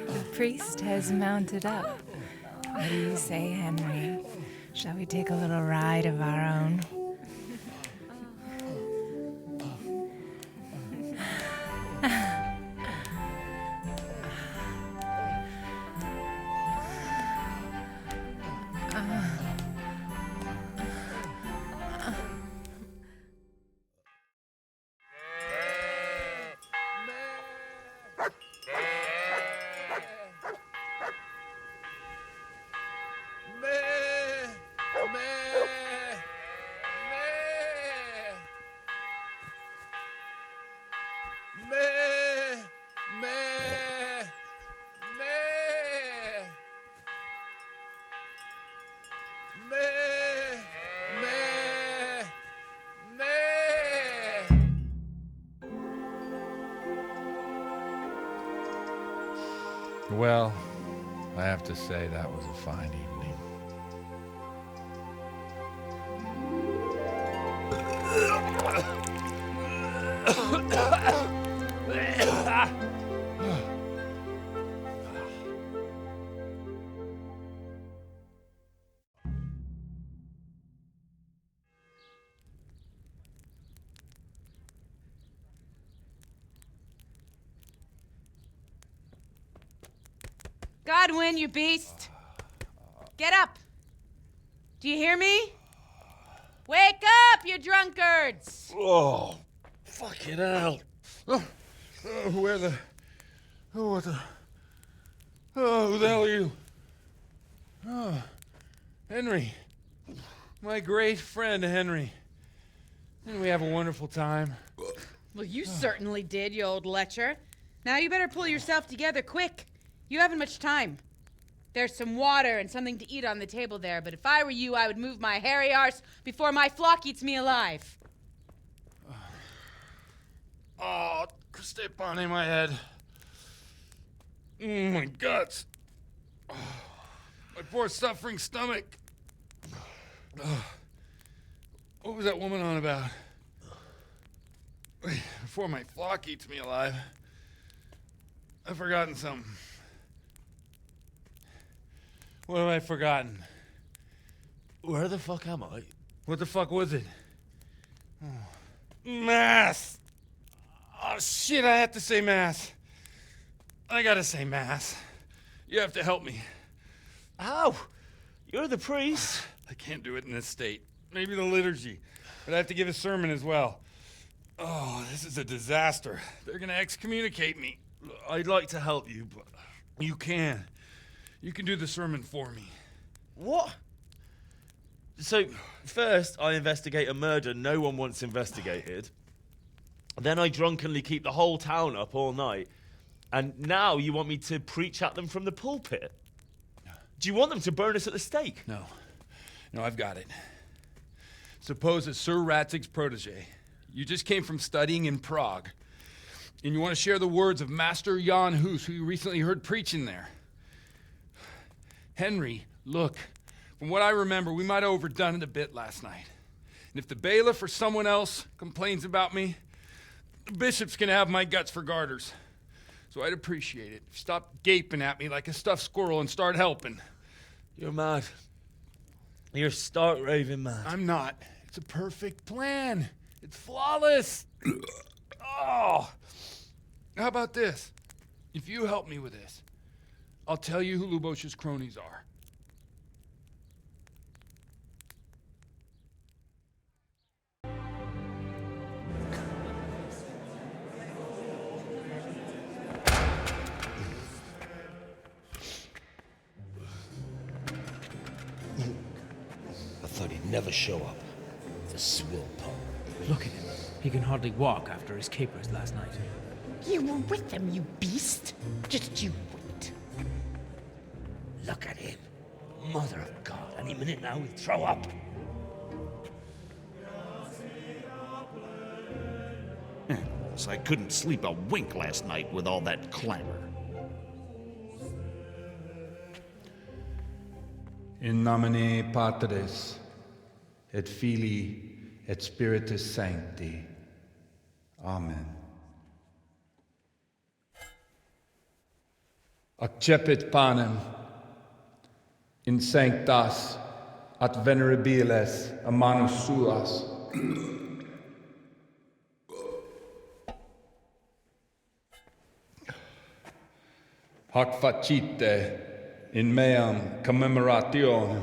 The priest has mounted up. What do you say, Henry? Shall we take a little ride of our own? Well, I have to say that was a fine evening. Godwin, you beast! Get up! Do you hear me? Wake up, you drunkards! Oh, fucking hell. Who the hell are you? Oh, Henry. My great friend, Henry. Didn't we have a wonderful time? Well, you certainly did, you old lecher. Now you better pull yourself together quick. You haven't much time. There's some water and something to eat on the table there, but if I were you, I would move my hairy arse before my flock eats me alive. Oh, step on in my head. My guts. Oh, my poor suffering stomach. What was that woman on about? Before my flock eats me alive. I've forgotten something. What have I forgotten? Where the fuck am I? What the fuck was it? Mass! Oh, shit, I have to say mass. I gotta say mass. You have to help me. How? You're the priest. I can't do it in this state. Maybe the liturgy. But I have to give a sermon as well. Oh, this is a disaster. They're gonna excommunicate me. I'd like to help you, but... You can. You can do the sermon for me. What? So, first I investigate a murder no one wants investigated. Then I drunkenly keep the whole town up all night. And now you want me to preach at them from the pulpit? Do you want them to burn us at the stake? No. No, I've got it. Suppose as Sir Ratzig's protege, you just came from studying in Prague, and you want to share the words of Master Jan Hus, who you recently heard preaching there. Henry, look, from what I remember, we might have overdone it a bit last night. And if the bailiff or someone else complains about me, the bishop's gonna have my guts for garters. So I'd appreciate it if you stopped gaping at me like a stuffed squirrel and start helping. You're mad. You're stark raving mad. I'm not. It's a perfect plan. It's flawless. Oh. How about this? If you help me with this, I'll tell you who Lubosh's cronies are. I thought he'd never show up. The swill pump. Look at him. He can hardly walk after his capers last night. You were with them, you beast. Just you wait. Look at him. Mother of God, any minute now he'll throw up. So I couldn't sleep a wink last night with all that clamor. In nomine Patris, et Filii, et Spiritus Sancti. Amen. Accepit panem in sanctas at venerabiles a manus suas. Hac facite in meam commemorationem.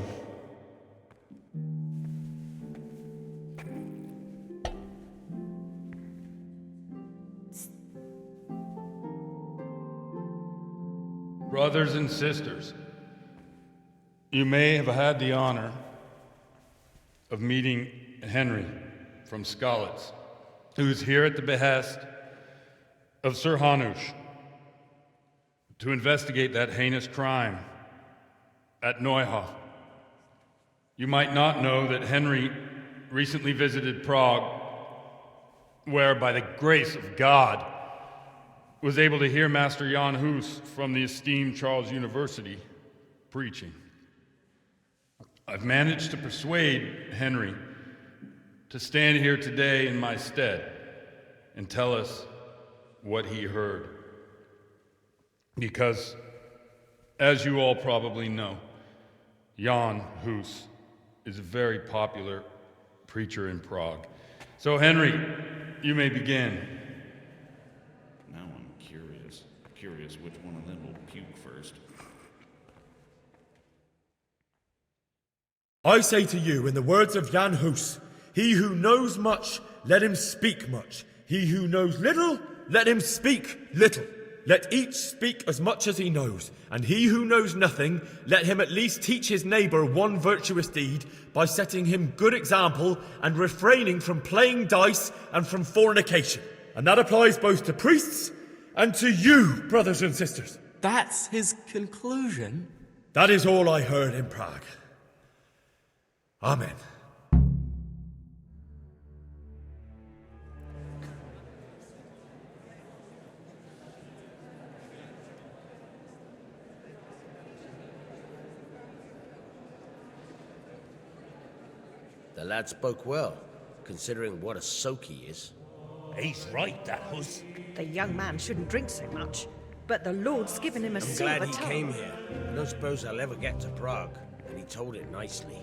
Brothers and sisters, you may have had the honor of meeting Henry from Skalitz, who is here at the behest of Sir Hanush to investigate that heinous crime at Neuhof. You might not know that Henry recently visited Prague, where, by the grace of God, was able to hear Master Jan Hus from the esteemed Charles University preaching. I've managed to persuade Henry to stand here today in my stead and tell us what he heard. Because, as you all probably know, Jan Hus is a very popular preacher in Prague. So, Henry, you may begin. Now I'm curious which one of them will puke first. I say to you, in the words of Jan Hus, he who knows much, let him speak much. He who knows little, let him speak little. Let each speak as much as he knows, and he who knows nothing, let him at least teach his neighbour one virtuous deed by setting him good example and refraining from playing dice and from fornication. And that applies both to priests and to you, brothers and sisters. That's his conclusion? That is all I heard in Prague. Amen. The lad spoke well, considering what a soak he is. He's right, that Hus. The young man shouldn't drink so much, but the Lord's given him a I'm silver glad he tongue. came here. I don't suppose I'll ever get to Prague, and he told it nicely.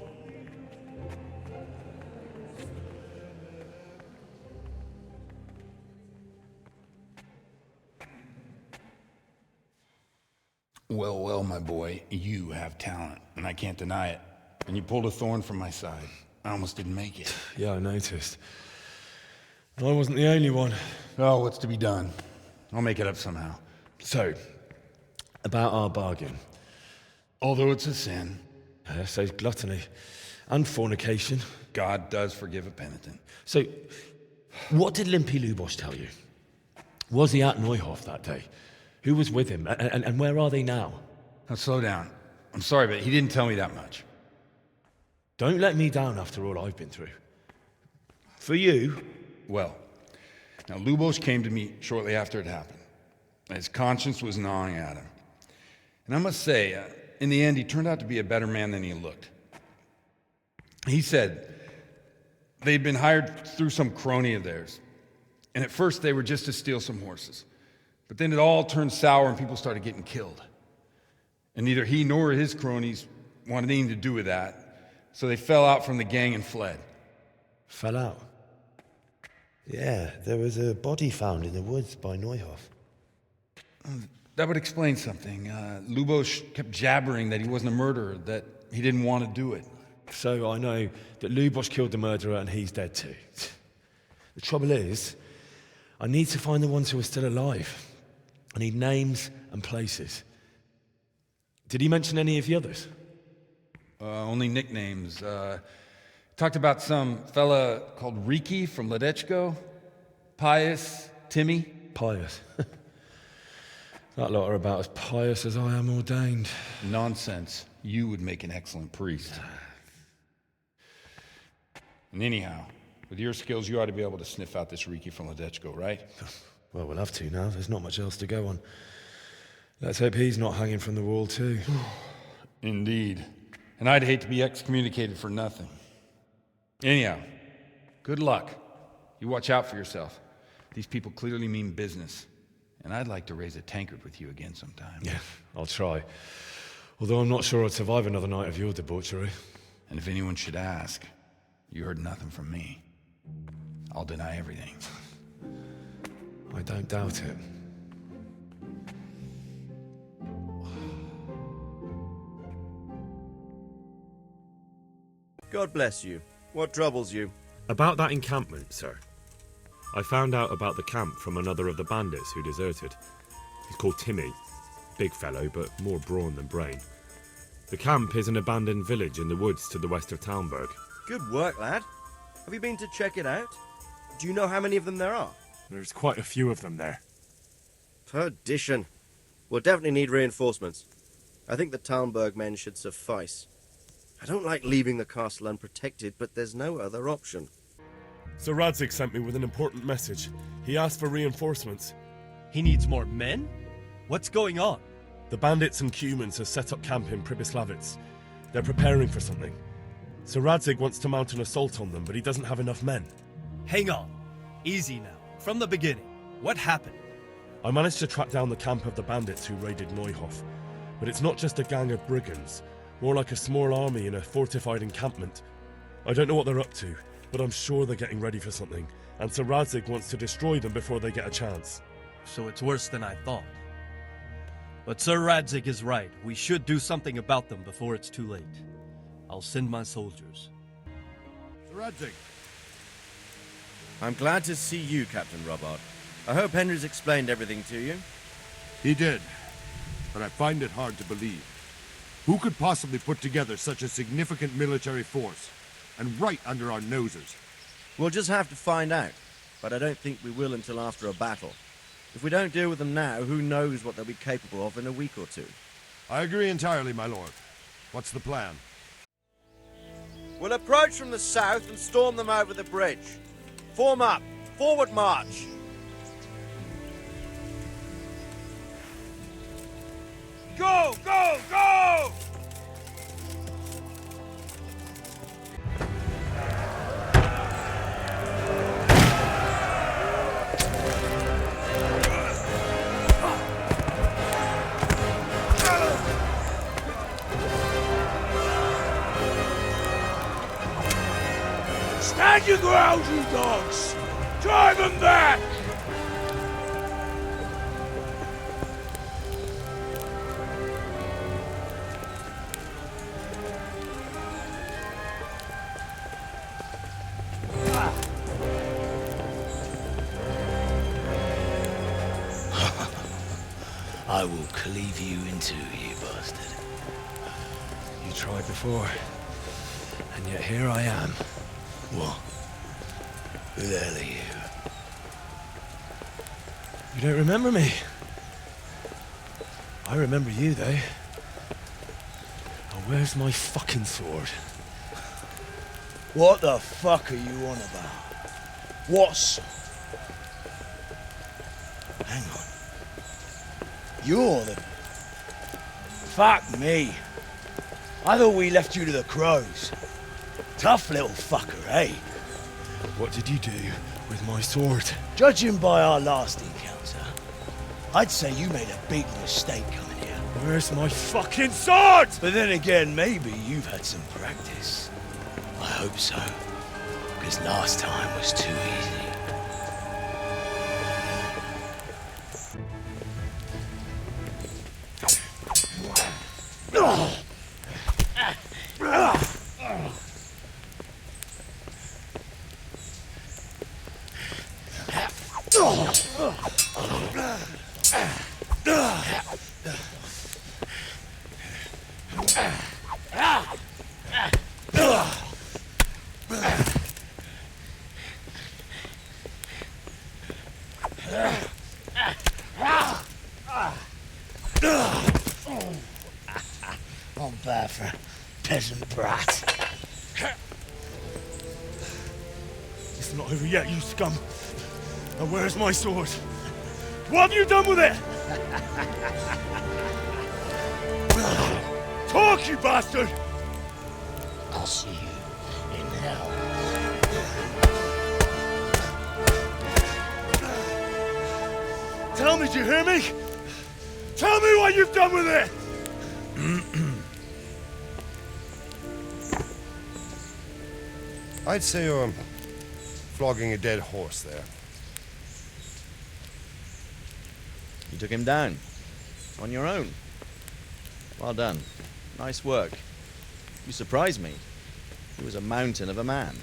Well, well, my boy, you have talent, and I can't deny it. And you pulled a thorn from my side. I almost didn't make it. Yeah, I noticed. I wasn't the only one. Oh, what's to be done? I'll make it up somehow. So, about our bargain. Although it's a sin. So gluttony and fornication. God does forgive a penitent. So, what did Limpy Lubosh tell you? Was he at Neuhof that day? Who was with him? And where are they now? Now, slow down. I'm sorry, but he didn't tell me that much. Don't let me down after all I've been through. For you... Well, now Lubosh came to me shortly after it happened. His conscience was gnawing at him. And I must say, in the end, he turned out to be a better man than he looked. He said they'd been hired through some crony of theirs. And at first they were just to steal some horses. But then it all turned sour and people started getting killed. And neither he nor his cronies wanted anything to do with that. So they fell out from the gang and fled. Fell out? Yeah, there was a body found in the woods by Neuhof. That would explain something. Lubosh kept jabbering that he wasn't a murderer, that he didn't want to do it. So I know that Lubosh killed the murderer and he's dead too. The trouble is, I need to find the ones who are still alive. I need names and places. Did he mention any of the others? Only nicknames. Talked about some fella called Riki from Ledechko, Pius, Timmy. Pius. That lot are about as pious as I am ordained. Nonsense. You would make an excellent priest. And anyhow, with your skills, you ought to be able to sniff out this Riki from Ledechko, right? Well, we'll have to now. There's not much else to go on. Let's hope he's not hanging from the wall too. Indeed. And I'd hate to be excommunicated for nothing. Anyhow, good luck. You watch out for yourself. These people clearly mean business. And I'd like to raise a tankard with you again sometime. Yeah, I'll try. Although I'm not sure I'd survive another night of your debauchery. And if anyone should ask, you heard nothing from me. I'll deny everything. I don't doubt it. God bless you. What troubles you? About that encampment, sir. I found out about the camp from another of the bandits who deserted. He's called Timmy. Big fellow, but more brawn than brain. The camp is an abandoned village in the woods to the west of Talmberg. Good work, lad. Have you been to check it out? Do you know how many of them there are? There's quite a few of them there. Perdition. We'll definitely need reinforcements. I think the Talmberg men should suffice. I don't like leaving the castle unprotected, but there's no other option. Sir Radzig sent me with an important message. He asked for reinforcements. He needs more men? What's going on? The bandits and Cumans have set up camp in Pribyslavitz. They're preparing for something. Sir Radzig wants to mount an assault on them, but he doesn't have enough men. Hang on. Easy now. From the beginning. What happened? I managed to track down the camp of the bandits who raided Neuhof. But it's not just a gang of brigands, more like a small army in a fortified encampment. I don't know what they're up to, but I'm sure they're getting ready for something, and Sir Radzig wants to destroy them before they get a chance. So it's worse than I thought. But Sir Radzig is right. We should do something about them before it's too late. I'll send my soldiers. Sir Radzig. I'm glad to see you, Captain Robart. I hope Henry's explained everything to you. He did, but I find it hard to believe. Who could possibly put together such a significant military force, and right under our noses? We'll just have to find out, but I don't think we will until after a battle. If we don't deal with them now, who knows what they'll be capable of in a week or two. I agree entirely, my lord. What's the plan? We'll approach from the south and storm them over the bridge. Form up. Forward march. Go! Go! Go! Stand your ground, you dogs! Drive them back! I will cleave you in two, you bastard. You tried before, and yet here I am. What? Who the hell are you? You don't remember me? I remember you, though. Oh, where's my fucking sword? What the fuck are you on about? What's... Hang on. You're the... Fuck me. I thought we left you to the crows. Tough little fucker, eh? What did you do with my sword? Judging by our last encounter, I'd say you made a big mistake coming here. Where's my fucking sword? But then again, maybe you've had some practice. I hope so. Because last time was too easy. On bad for a peasant brat. It's not over yet, you scum. Now where's my sword? What have you done with it? Talk, you bastard! I'll see you in hell. Tell me, do you hear me? Tell me what you've done with it! I'd say you're flogging a dead horse there. You took him down. On your own. Well done. Nice work. You surprised me. He was a mountain of a man.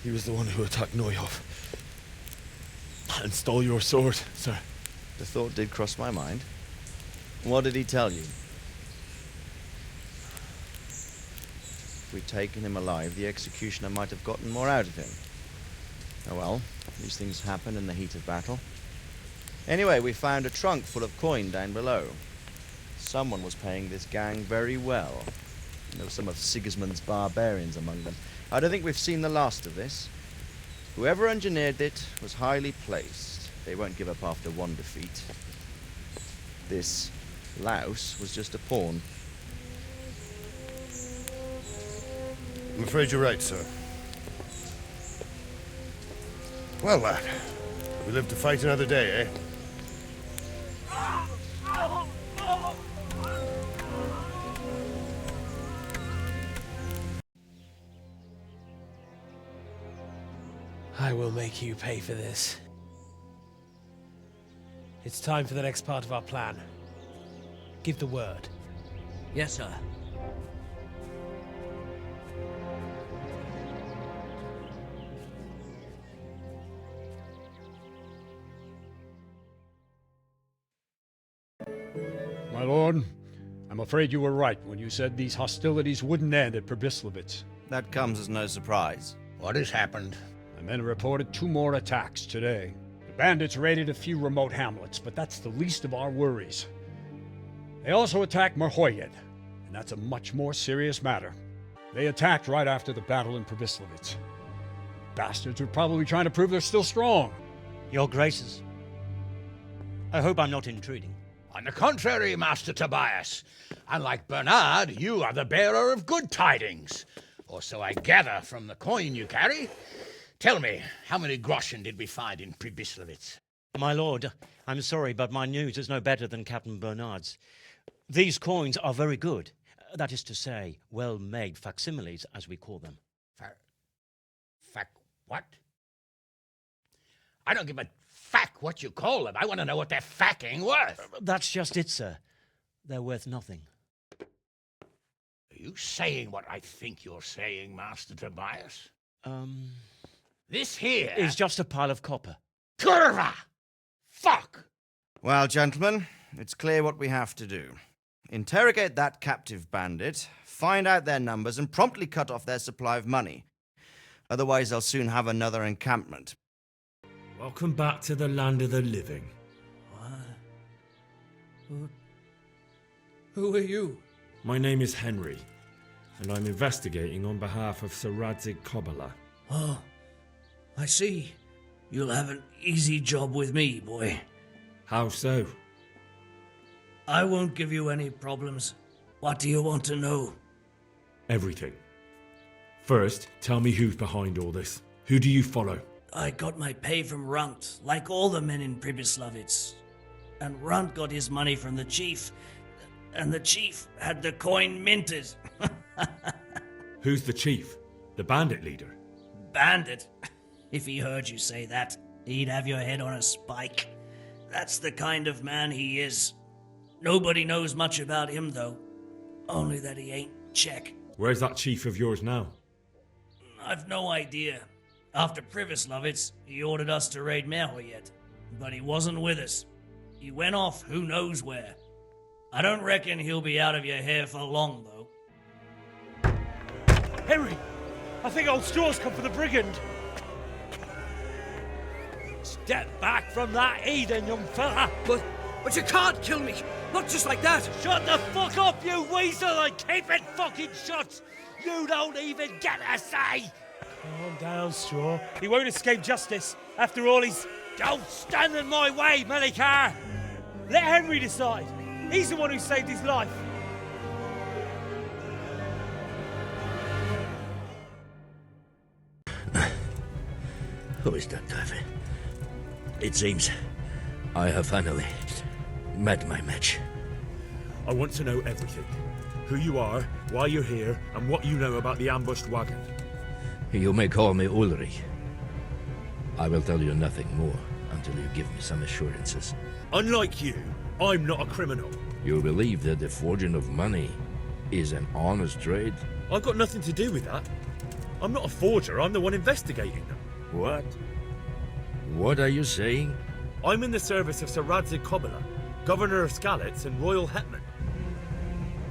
He was the one who attacked Neuhof. And stole your sword, sir. The thought did cross my mind. What did he tell you? If we'd taken him alive, the executioner might have gotten more out of him. Oh well, these things happen in the heat of battle. Anyway, we found a trunk full of coin down below. Someone was paying this gang very well. There were some of Sigismund's barbarians among them. I don't think we've seen the last of this. Whoever engineered it was highly placed. They won't give up after one defeat. This louse was just a pawn. I'm afraid you're right, sir. Well, lad, we live to fight another day, eh? I will make you pay for this. It's time for the next part of our plan. Give the word. Yes, sir. My lord, I'm afraid you were right when you said these hostilities wouldn't end at Przemyslowice. That comes as no surprise. What has happened? The men reported 2 more attacks today. The bandits raided a few remote hamlets, but that's the least of our worries. They also attacked Merhojed, and that's a much more serious matter. They attacked right after the battle in Przemyslowice. Bastards were probably trying to prove they're still strong. Your Graces, I hope I'm not intruding. On the contrary, Master Tobias. Unlike Bernard, you are the bearer of good tidings. Or so I gather from the coin you carry. Tell me, how many groschen did we find in Przemyslowice? My lord, I'm sorry, but my news is no better than Captain Bernard's. These coins are very good. That is to say, well-made facsimiles, as we call them. What? I don't give a what you call them. I want to know what they're facking worth. That's just it, sir. They're worth nothing. Are you saying what I think you're saying, Master Tobias? This here is just a pile of copper. Kurva! Fuck! Well, gentlemen, it's clear what we have to do. Interrogate that captive bandit, find out their numbers, and promptly cut off their supply of money. Otherwise, they'll soon have another encampment. Welcome back to the land of the living. Who are you? My name is Henry, and I'm investigating on behalf of Sir Radzig Kobyla. Oh, I see. You'll have an easy job with me, boy. How so? I won't give you any problems. What do you want to know? Everything. First, tell me who's behind all this. Who do you follow? I got my pay from Runt, like all the men in Przemyslowice. And Runt got his money from the chief. And the chief had the coin minted. Who's the chief? The bandit leader? Bandit? If he heard you say that, he'd have your head on a spike. That's the kind of man he is. Nobody knows much about him, though. Only that he ain't Czech. Where's that chief of yours now? I've no idea. After Przemyslowice, he ordered us to raid Merhojed, but he wasn't with us. He went off who knows where. I don't reckon he'll be out of your hair for long, though. Henry! I think old Straw's come for the brigand! Step back from that Eden, young fella! But you can't kill me! Not just like that! Shut the fuck up, you weasel, and keep it fucking shut! You don't even get a say! Calm down, Straw. He won't escape justice. After all, he's... Don't stand in my way, Melikar! Let Henry decide. He's the one who saved his life. Who is that, Davy? It seems I have finally met my match. I want to know everything. Who you are, why you're here, and what you know about the ambushed wagon. You may call me Ulrich. I will tell you nothing more until you give me some assurances. Unlike you, I'm not a criminal. You believe that the forging of money is an honest trade? I've got nothing to do with that. I'm not a forger, I'm the one investigating them. What? What are you saying? I'm in the service of Sir Radzig Kobyla, Governor of Skalitz and Royal Hetman.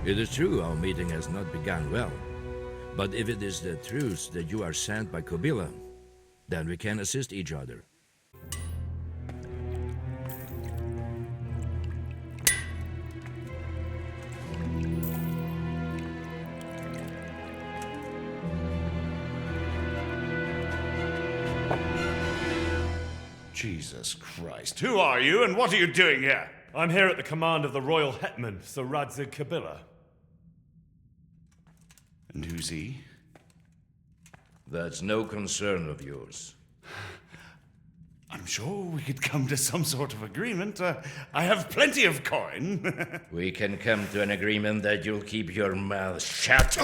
It is true our meeting has not begun well. But if it is the truth that you are sent by Kobyla, then we can assist each other. Jesus Christ. Who are you, and what are you doing here? I'm here at the command of the royal hetman, Sir Radzig Kabila. And who's he? That's no concern of yours. I'm sure we could come to some sort of agreement. I have plenty of coin. We can come to an agreement that you'll keep your mouth shut.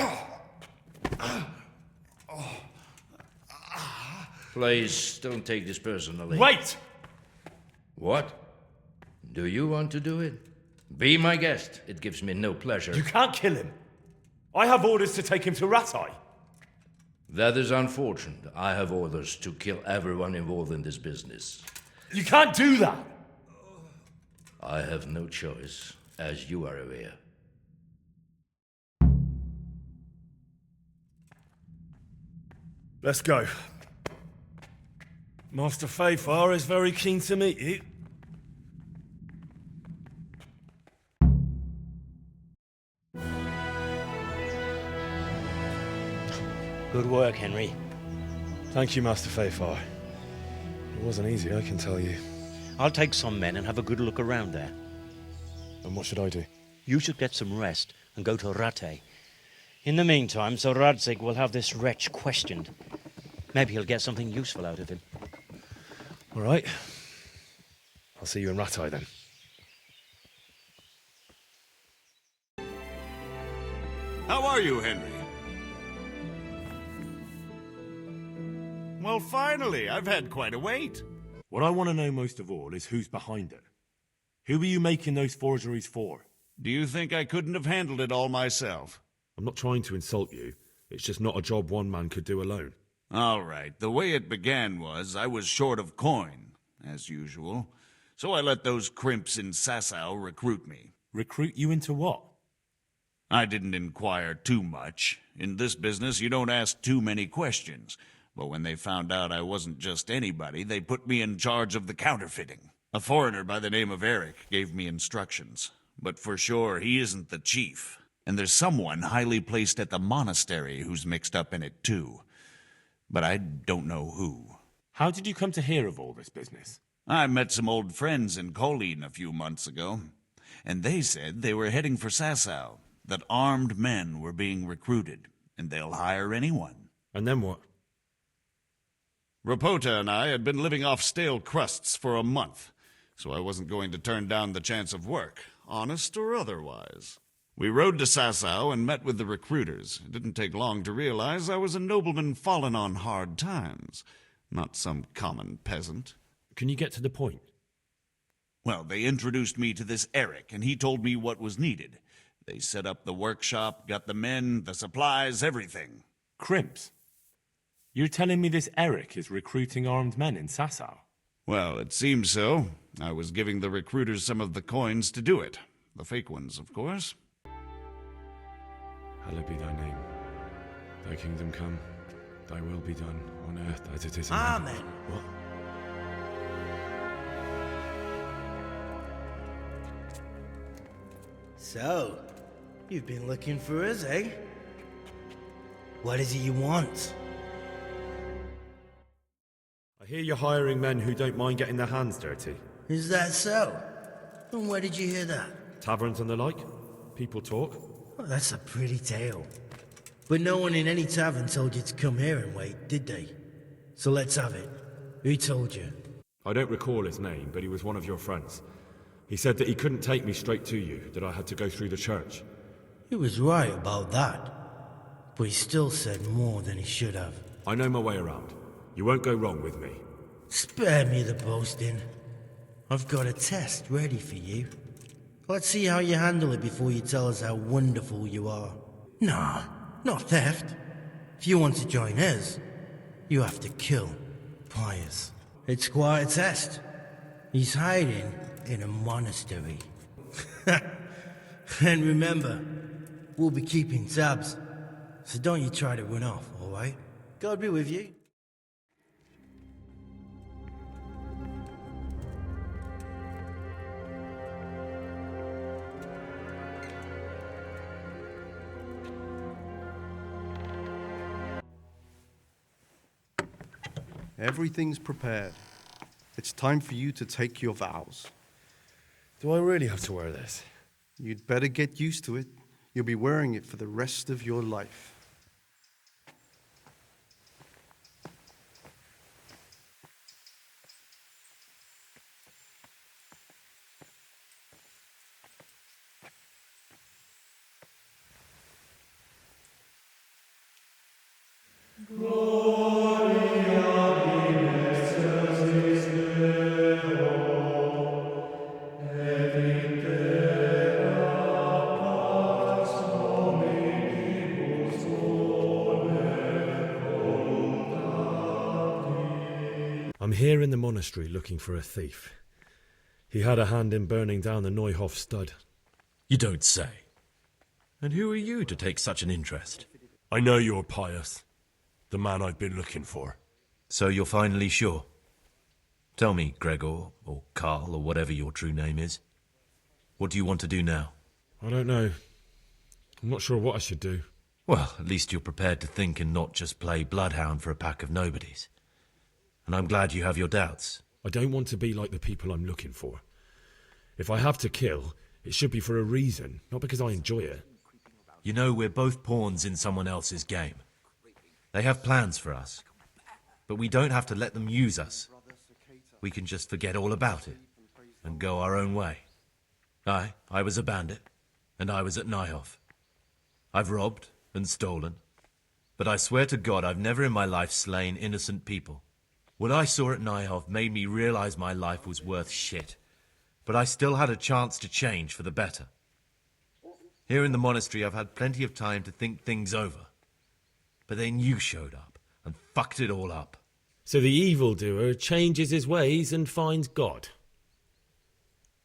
Please, don't take this personally. Wait! What? Do you want to do it? Be my guest. It gives me no pleasure. You can't kill him. I have orders to take him to Rattay. That is unfortunate. I have orders to kill everyone involved in this business. You can't do that! I have no choice, as you are aware. Let's go. Master Fafar is very keen to meet you. Good work, Henry. Thank you, Master Fafar. It wasn't easy, I can tell you. I'll take some men and have a good look around there. And what should I do? You should get some rest and go to Rattay. In the meantime, Sir Radzig will have this wretch questioned. Maybe he'll get something useful out of him. All right. I'll see you in Rattay then. How are you, Henry? Well, finally, I've had quite a wait. What I want to know most of all is who's behind it. Who are you making those forgeries for? Do you think I couldn't have handled it all myself? I'm not trying to insult you. It's just not a job one man could do alone. All right, the way it began was I was short of coin, as usual. So I let those crimps in Sasau recruit me. Recruit you into what? I didn't inquire too much. In this business, you don't ask too many questions. But when they found out I wasn't just anybody, they put me in charge of the counterfeiting. A foreigner by the name of Eric gave me instructions. But for sure, he isn't the chief. And there's someone highly placed at the monastery who's mixed up in it too. But I don't know who. How did you come to hear of all this business? I met some old friends in Colleen a few months ago. And they said they were heading for Sasau, that armed men were being recruited, and they'll hire anyone. And then what? Rapota and I had been living off stale crusts for a month, so I wasn't going to turn down the chance of work, honest or otherwise. We rode to Sasau and met with the recruiters. It didn't take long to realize I was a nobleman fallen on hard times, not some common peasant. Can you get to the point? Well, they introduced me to this Eric, and he told me what was needed. They set up the workshop, got the men, the supplies, everything. Crimps? You're telling me this Eric is recruiting armed men in Sasau? Well, it seems so. I was giving the recruiters some of the coins to do it. The fake ones, of course. Hallowed be thy name. Thy kingdom come. Thy will be done on earth as it is in Amen. heaven. What? So, you've been looking for us, eh? What is it you want? I hear you're hiring men who don't mind getting their hands dirty. Is that so? And where did you hear that? Taverns and the like? People talk. Well, that's a pretty tale. But no one in any tavern told you to come here and wait, did they? So let's have it. Who told you? I don't recall his name, but he was one of your friends. He said that he couldn't take me straight to you, that I had to go through the church. He was right about that. But he still said more than he should have. I know my way around. You won't go wrong with me. Spare me the boasting. I've got a test ready for you. Let's see how you handle it before you tell us how wonderful you are. Nah, not theft. If you want to join us, you have to kill Pius. It's quite a test. He's hiding in a monastery. And remember, we'll be keeping tabs. So don't you try to run off, alright? God be with you. Everything's prepared. It's time for you to take your vows. Do I really have to wear this? You'd better get used to it. You'll be wearing it for the rest of your life. I'm here in the monastery looking for a thief. He had a hand in burning down the Neuhof stud. You don't say. And who are you to take such an interest? I know you're pious. The man I've been looking for. So you're finally sure? Tell me, Gregor, or Karl, or whatever your true name is. What do you want to do now? I don't know. I'm not sure what I should do. Well, at least you're prepared to think and not just play bloodhound for a pack of nobodies. And I'm glad you have your doubts. I don't want to be like the people I'm looking for. If I have to kill, it should be for a reason, not because I enjoy it. You know, we're both pawns in someone else's game. They have plans for us, but we don't have to let them use us. We can just forget all about it and go our own way. I was a bandit, and I was at Neuhof. I've robbed and stolen, but I swear to God I've never in my life slain innocent people. What I saw at Neuhof made me realize my life was worth shit, but I still had a chance to change for the better. Here in the monastery I've had plenty of time to think things over, but then you showed up and fucked it all up. So the evildoer changes his ways and finds God.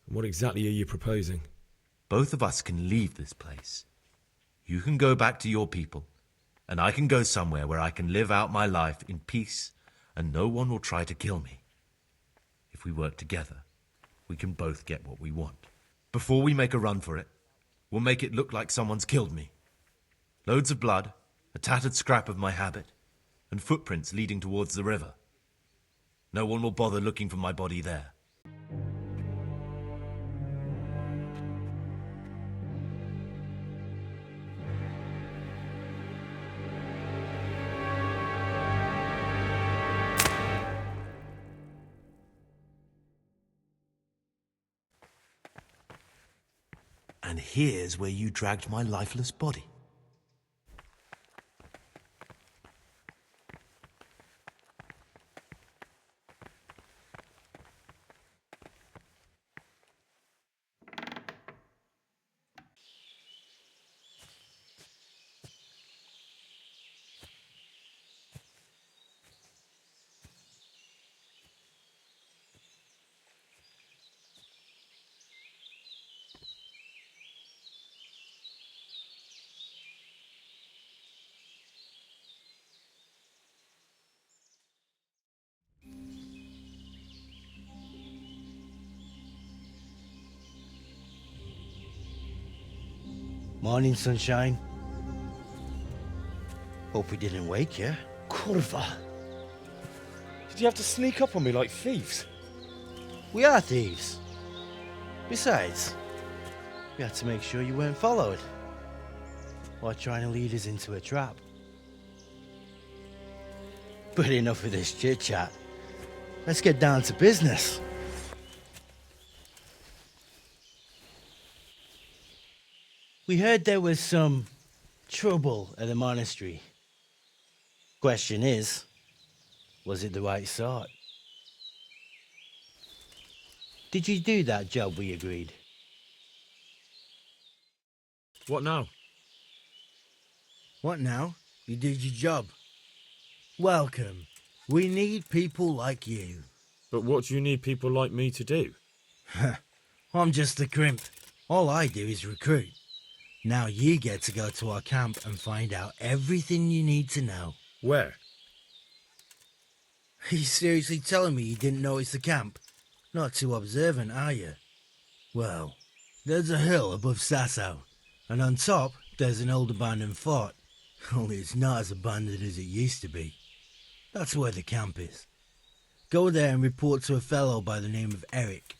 What exactly are you proposing? Both of us can leave this place. You can go back to your people, and I can go somewhere where I can live out my life in peace and no one will try to kill me. If we work together, we can both get what we want. Before we make a run for it, we'll make it look like someone's killed me. Loads of blood, a tattered scrap of my habit, and footprints leading towards the river. No one will bother looking for my body there. And here's where you dragged my lifeless body. Morning, sunshine. Hope we didn't wake you. Kurva! Did you have to sneak up on me like thieves? We are thieves. Besides, we had to make sure you weren't followed. Or trying to lead us into a trap. But enough of this chit-chat. Let's get down to business. We heard there was some trouble at the monastery. Question is, was it the right sort? Did you do that job we agreed? What now? What now? You did your job. Welcome. We need people like you. But what do you need people like me to do? I'm just a crimp. All I do is recruit. Now you get to go to our camp and find out everything you need to know. Where? Are you seriously telling me you didn't notice the camp? Not too observant, are you? Well, there's a hill above Sasau, and on top there's an old abandoned fort. Only it's not as abandoned as it used to be. That's where the camp is. Go there and report to a fellow by the name of Eric.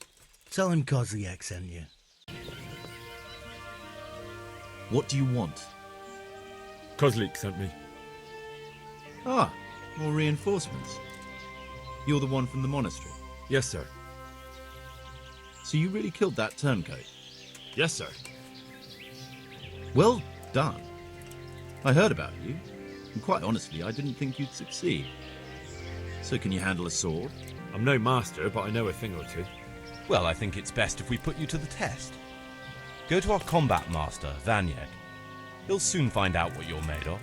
Tell him Kozliak sent you. What do you want? Kozlik sent me. Ah, more reinforcements. You're the one from the monastery? Yes, sir. So you really killed that turncoat? Yes, sir. Well done. I heard about you, and quite honestly, I didn't think you'd succeed. So can you handle a sword? I'm no master, but I know a thing or two. Well, I think it's best if we put you to the test. Go to our combat master, Vanyek. He'll soon find out what you're made of.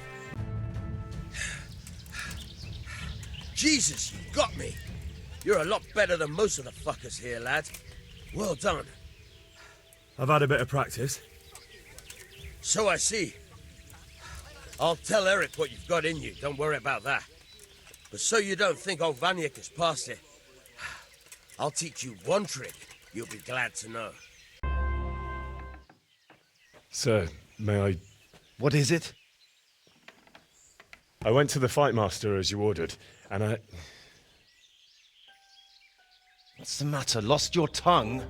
Jesus, you got me. You're a lot better than most of the fuckers here, lad. Well done. I've had a bit of practice. So I see. I'll tell Eric what you've got in you, don't worry about that. But so you don't think old Vanyek has passed it, I'll teach you one trick you'll be glad to know. Sir, may I... What is it? I went to the fight master as you ordered, and I... What's the matter? Lost your tongue?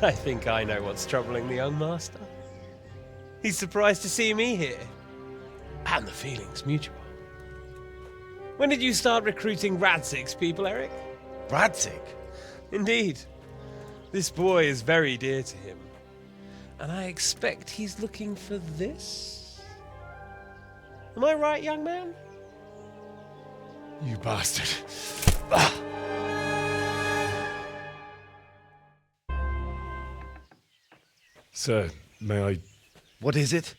I think I know what's troubling the young master. He's surprised to see me here. And the feeling's mutual. When did you start recruiting Radzig's people, Eric? Radzig? Indeed. This boy is very dear to him. And I expect he's looking for this? Am I right, young man? You bastard. Sir, may I... What is it?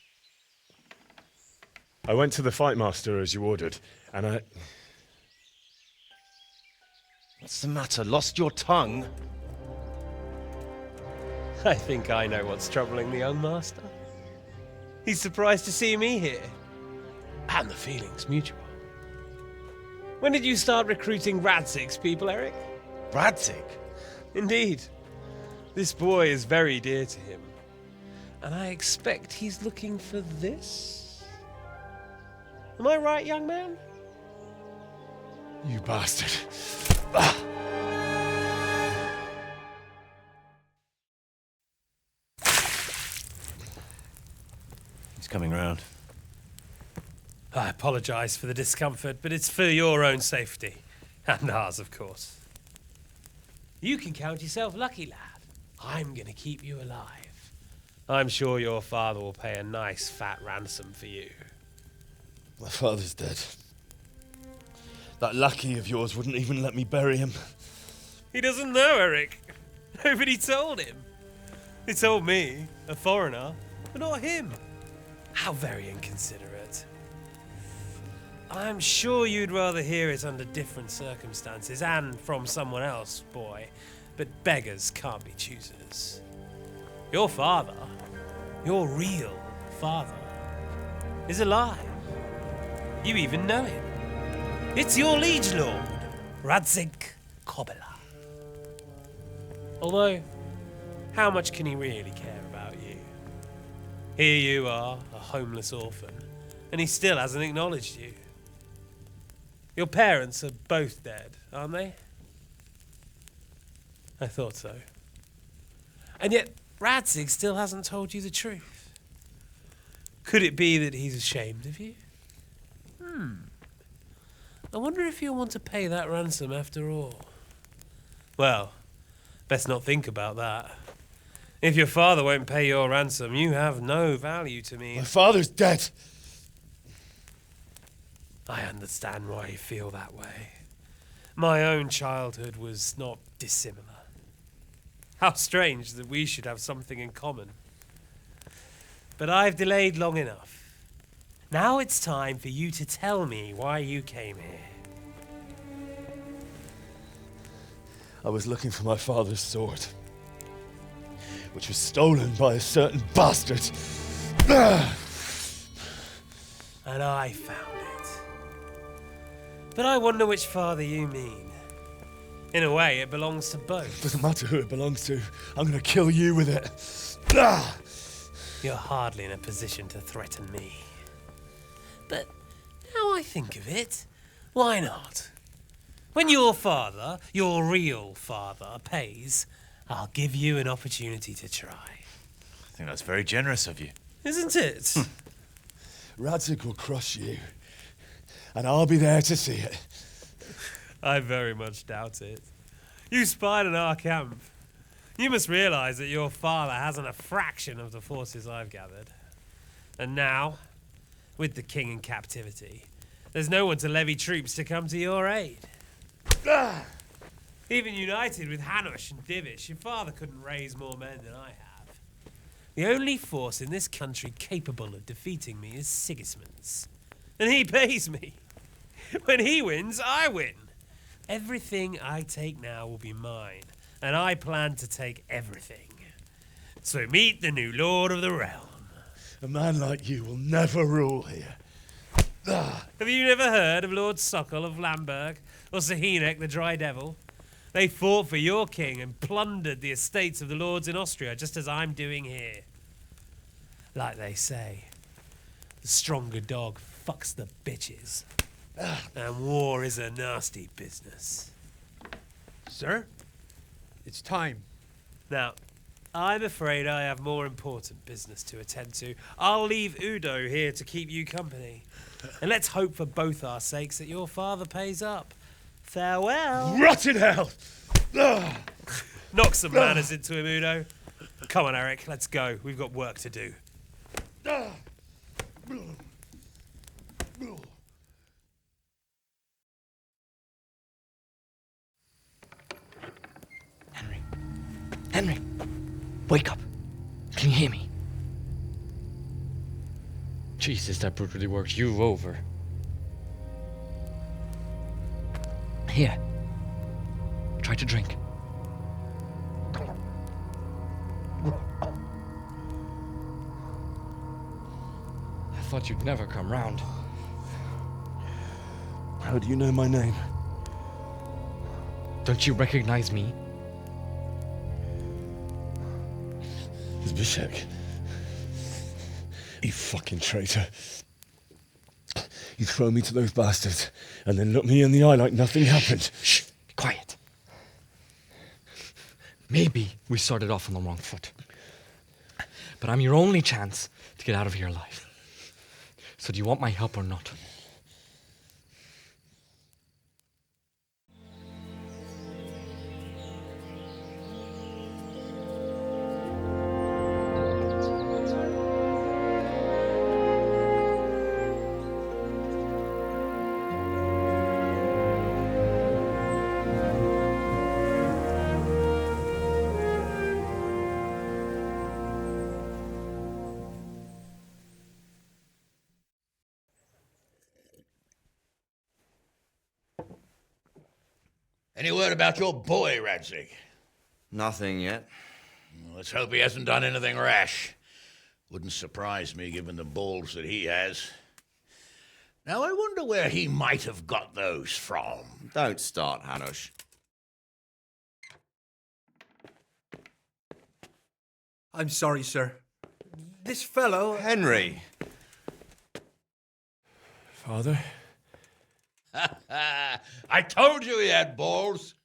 I went to the fight master as you ordered, and I... What's the matter? Lost your tongue? I think I know what's troubling the young master. He's surprised to see me here. And the feeling's mutual. When did you start recruiting Radzig's people, Eric? Radzig? Indeed. This boy is very dear to him. And I expect he's looking for this? Am I right, young man? You bastard. He's coming round. I apologise for the discomfort, but it's for your own safety. And ours, of course. You can count yourself lucky, lad. I'm going to keep you alive. I'm sure your father will pay a nice fat ransom for you. My father's dead. That lackey of yours wouldn't even let me bury him. He doesn't know, Eric. Nobody told him. They told me, a foreigner, but not him. How very inconsiderate. I'm sure you'd rather hear it under different circumstances and from someone else, boy. But beggars can't be choosers. Your father, your real father, is alive. You even know him. It's your liege lord, Radzig Kobyla. Although, how much can he really care about you? Here you are, a homeless orphan, and he still hasn't acknowledged you. Your parents are both dead, aren't they? I thought so. And yet, Radzig still hasn't told you the truth. Could it be that he's ashamed of you? I wonder if you'll want to pay that ransom after all. Well, best not think about that. If your father won't pay your ransom, you have no value to me. My father's dead. I understand why you feel that way. My own childhood was not dissimilar. How strange that we should have something in common. But I've delayed long enough. Now it's time for you to tell me why you came here. I was looking for my father's sword, which was stolen by a certain bastard. And I found it. But I wonder which father you mean. In a way, it belongs to both. Doesn't matter who it belongs to. I'm gonna kill you with it. You're hardly in a position to threaten me. But now I think of it, why not? When your father, your real father, pays, I'll give you an opportunity to try. I think that's very generous of you. Isn't it? Radzig will crush you, and I'll be there to see it. I very much doubt it. You spied on our camp. You must realise that your father hasn't a fraction of the forces I've gathered. And now, with the king in captivity, there's no one to levy troops to come to your aid. Even united with Hanush and Divish, your father couldn't raise more men than I have. The only force in this country capable of defeating me is Sigismund's. And he pays me. When he wins, I win. Everything I take now will be mine, and I plan to take everything. So meet the new lord of the realm. A man like you will never rule here. Have you never heard of Lord Sokol of Lamberg, or Sahinek the Dry Devil? They fought for your king and plundered the estates of the lords in Austria, just as I'm doing here. Like they say, the stronger dog fucks the bitches. And war is a nasty business. Sir, it's time. Now, I'm afraid I have more important business to attend to. I'll leave Udo here to keep you company. And let's hope for both our sakes that your father pays up. Farewell. Rotted hell! Knock some manners into him, Udo. Come on, Eric, let's go. We've got work to do. Henry, wake up. Can you hear me? Jesus, that brutally worked you over. Here. Try to drink. I thought you'd never come round. How do you know my name? Don't you recognize me? Zbyszek. You fucking traitor. You throw me to those bastards and then look me in the eye like nothing happened. Shh, be quiet. Maybe we started off on the wrong foot. But I'm your only chance to get out of here alive. So do you want my help or not? Any word about your boy, Radzig? Nothing yet. Let's hope he hasn't done anything rash. Wouldn't surprise me given the balls that he has. Now, I wonder where he might have got those from. Don't start, Hanush. I'm sorry, sir. This fellow... Henry! Father? I told you he had balls.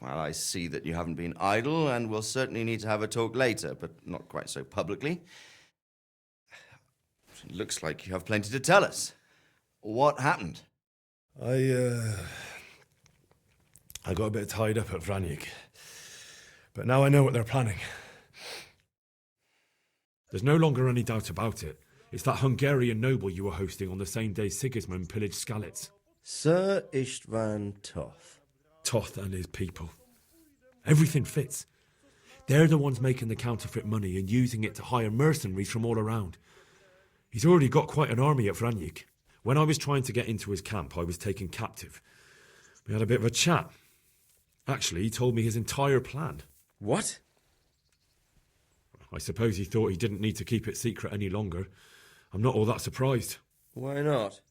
Well, I see that you haven't been idle, and we'll certainly need to have a talk later, but not quite so publicly. It looks like you have plenty to tell us. What happened? I got a bit tied up at Vranyig. But now I know what they're planning. There's no longer any doubt about it. It's that Hungarian noble you were hosting on the same day Sigismund pillaged Skalitz. Sir Istvan Toth. Toth and his people. Everything fits. They're the ones making the counterfeit money and using it to hire mercenaries from all around. He's already got quite an army at Vranyig. When I was trying to get into his camp, I was taken captive. We had a bit of a chat. Actually, he told me his entire plan. What? I suppose he thought he didn't need to keep it secret any longer. I'm not all that surprised. Why not?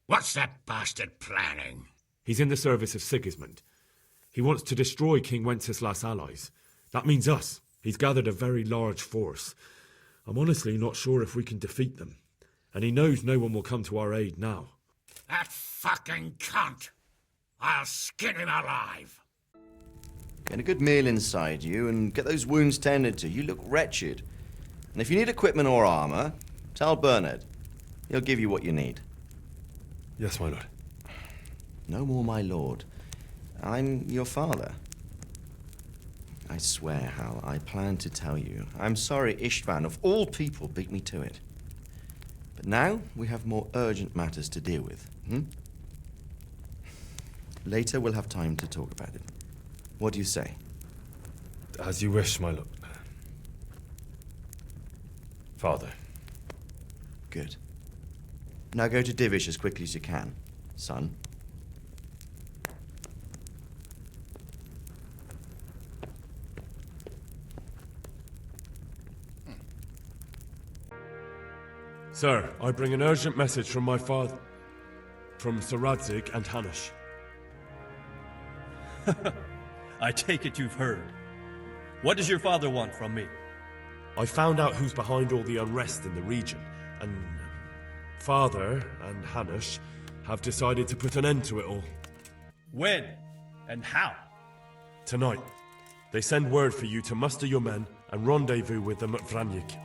What's that bastard planning? He's in the service of Sigismund. He wants to destroy King Wenceslaus' allies. That means us. He's gathered a very large force. I'm honestly not sure if we can defeat them. And he knows no one will come to our aid now. That fucking cunt! I'll skin him alive. Get a good meal inside you and get those wounds tended to. You look wretched. And if you need equipment or armor, tell Bernard. He'll give you what you need. Yes, my lord. No more, my lord. I'm your father. I swear, Hal, I plan to tell you. I'm sorry Istvan, of all people, beat me to it. But now we have more urgent matters to deal with. Later we'll have time to talk about it. What do you say? As you wish, my lord. Father. Good. Now go to Divish as quickly as you can, son. Sir, I bring an urgent message from my father. From Sir Radzig and Hanush. I take it you've heard. What does your father want from me? I found out who's behind all the unrest in the region, and Father and Hanush have decided to put an end to it all. When? And how? Tonight. They send word for you to muster your men and rendezvous with them at Vranyik.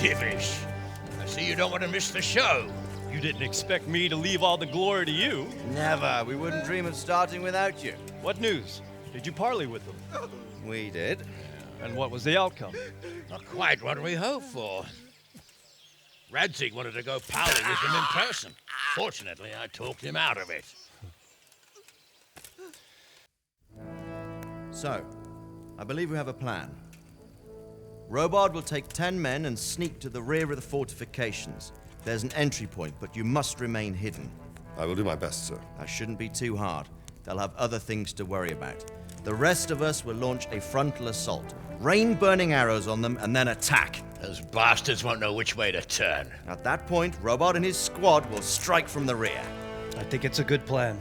Divish. I see you don't want to miss the show. You didn't expect me to leave all the glory to you. Never. We wouldn't dream of starting without you. What news? Did you parley with them? We did. And what was the outcome? Not quite what we hoped for. Radzig wanted to go parley with him in person. Fortunately, I talked him out of it. So, I believe we have a plan. Robard will take 10 men and sneak to the rear of the fortifications. There's an entry point, but you must remain hidden. I will do my best, sir. That shouldn't be too hard. They'll have other things to worry about. The rest of us will launch a frontal assault. Rain burning arrows on them and then attack. Those bastards won't know which way to turn. At that point, Robard and his squad will strike from the rear. I think it's a good plan.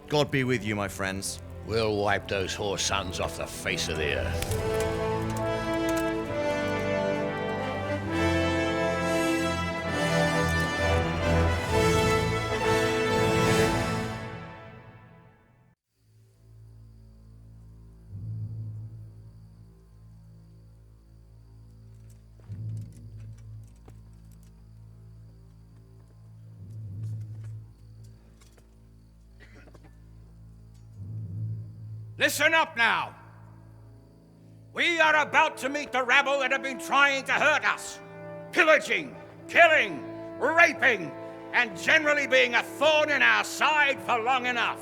God be with you, my friends. We'll wipe those whore sons off the face of the earth. Listen up now. We are about to meet the rabble that have been trying to hurt us. Pillaging, killing, raping, and generally being a thorn in our side for long enough.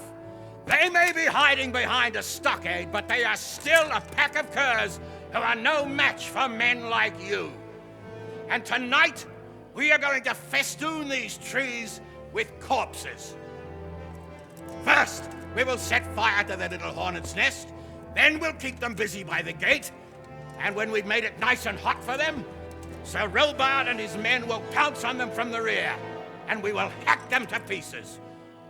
They may be hiding behind a stockade, but they are still a pack of curs who are no match for men like you. And tonight, we are going to festoon these trees with corpses. First, we will set fire to their little hornet's nest. Then we'll keep them busy by the gate. And when we've made it nice and hot for them, Sir Robard and his men will pounce on them from the rear. And we will hack them to pieces.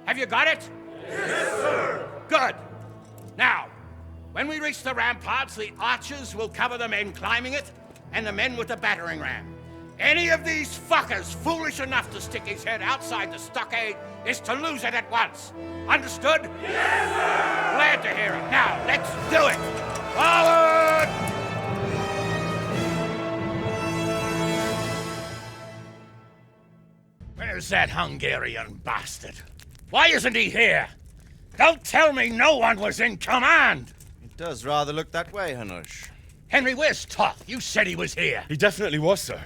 Have you got it? Yes, sir. Good. Now, when we reach the ramparts, the archers will cover the men climbing it and the men with the battering ram. Any of these fuckers foolish enough to stick his head outside the stockade is to lose it at once. Understood? Yes, sir! Glad to hear it. Now, let's do it! Forward! Where's that Hungarian bastard? Why isn't he here? Don't tell me no one was in command! It does rather look that way, Hanush. Henry, where's Toth? You said he was here. He definitely was, sir.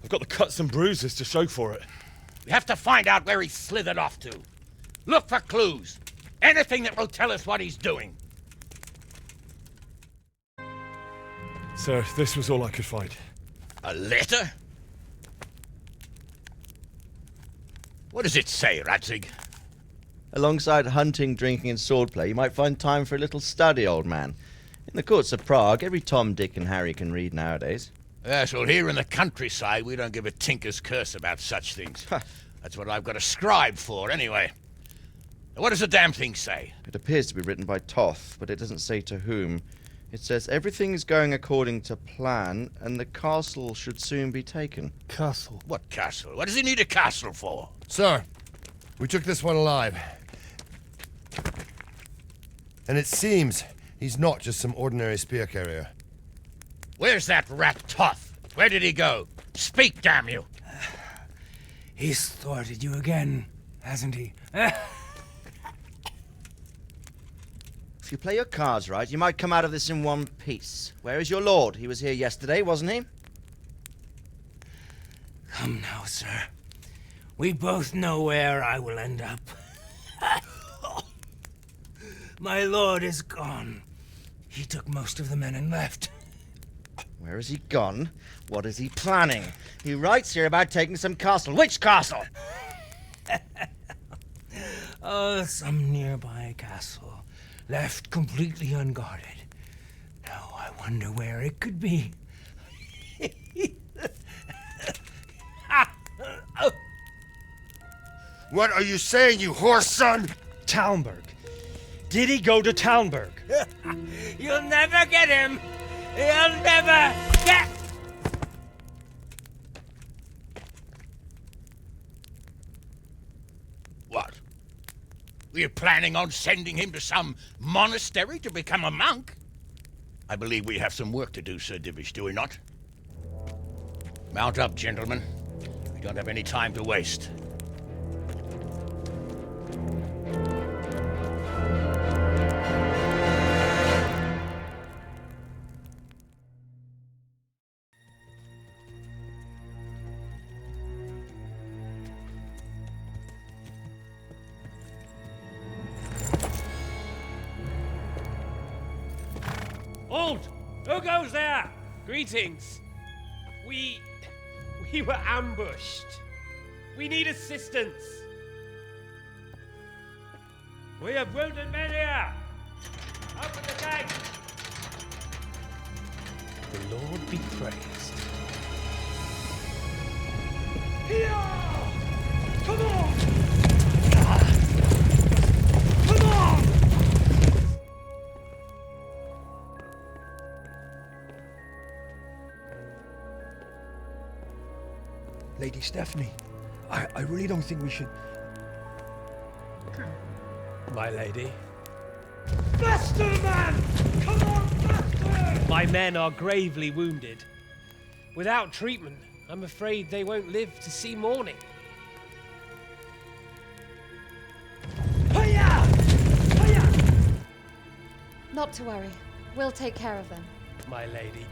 I've got the cuts and bruises to show for it. We have to find out where he slithered off to. Look for clues. Anything that will tell us what he's doing. Sir, this was all I could find. A letter? What does it say, Radzig? Alongside hunting, drinking, and swordplay, you might find time for a little study, old man. In the courts of Prague, every Tom, Dick, and Harry can read nowadays. Yes, well, here in the countryside, we don't give a tinker's curse about such things. That's what I've got a scribe for, anyway. What does the damn thing say? It appears to be written by Toth, but it doesn't say to whom. It says everything's going according to plan, and the castle should soon be taken. Castle? What castle? What does he need a castle for? Sir, we took this one alive. And it seems he's not just some ordinary spear carrier. Where's that rat Toth? Where did he go? Speak, damn you! He's thwarted you again, hasn't he? If you play your cards right, you might come out of this in one piece. Where is your lord? He was here yesterday, wasn't he? Come now, sir. We both know where I will end up. My lord is gone. He took most of the men and left. Where has he gone? What is he planning? He writes here about taking some castle. Which castle? Oh, some nearby castle, left completely unguarded. Now I wonder where it could be. What are you saying, you horse son? Talmberg. Did he go to Talmberg? You'll never get him! You'll never get... What? We're planning on sending him to some monastery to become a monk? I believe we have some work to do, Sir Divish, do we not? Mount up, gentlemen. We don't have any time to waste. Halt! Who goes there? Greetings. We were ambushed. We need assistance. We have wounded men here. Open the gate. The Lord be praised. Here! Come on! Come on! Lady Stephanie, I really don't think we should... My lady. Faster, man! Come on, faster! My men are gravely wounded. Without treatment, I'm afraid they won't live to see morning. Hiya! Hiya! Not to worry. We'll take care of them. My lady,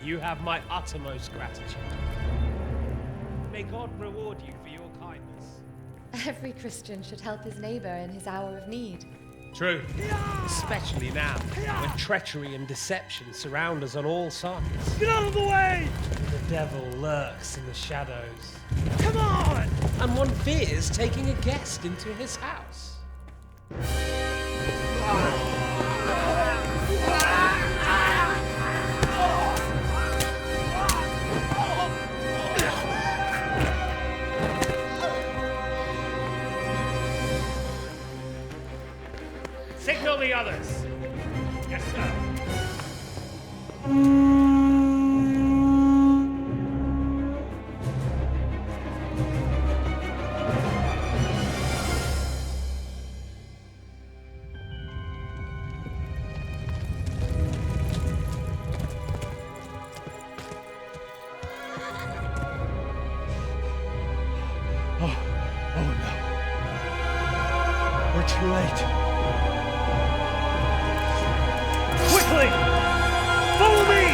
you have my uttermost gratitude. May God reward you for your kindness. Every Christian should help his neighbor in his hour of need. True. Especially now, when treachery and deception surround us on all sides. Get out of the way! The devil lurks in the shadows. Come on! And one fears taking a guest into his house. Signal the others. Yes, sir. too late. Quickly! Follow me!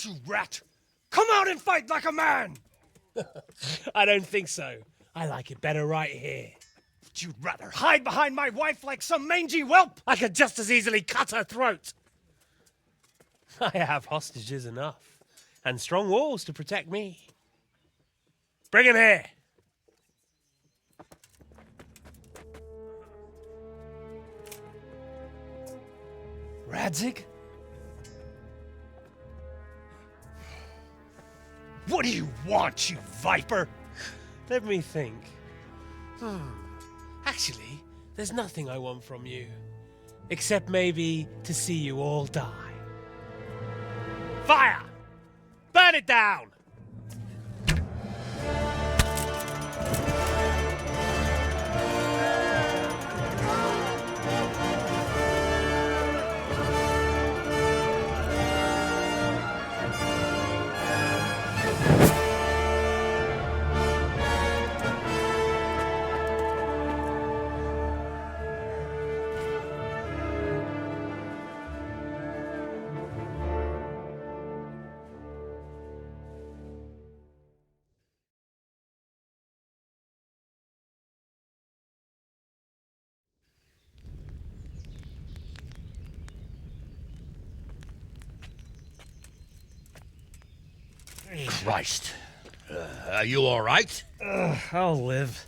You rat! Come out and fight like a man! I don't think so. I like it better right here. Would you rather hide behind my wife like some mangy whelp? I could just as easily cut her throat. I have hostages enough, and strong walls to protect me. Bring him here. Radzig? What do you want, you viper? Let me think. Actually, there's nothing I want from you. Except maybe to see you all die. Fire! Burn it down! Christ. Are you all right? I'll live.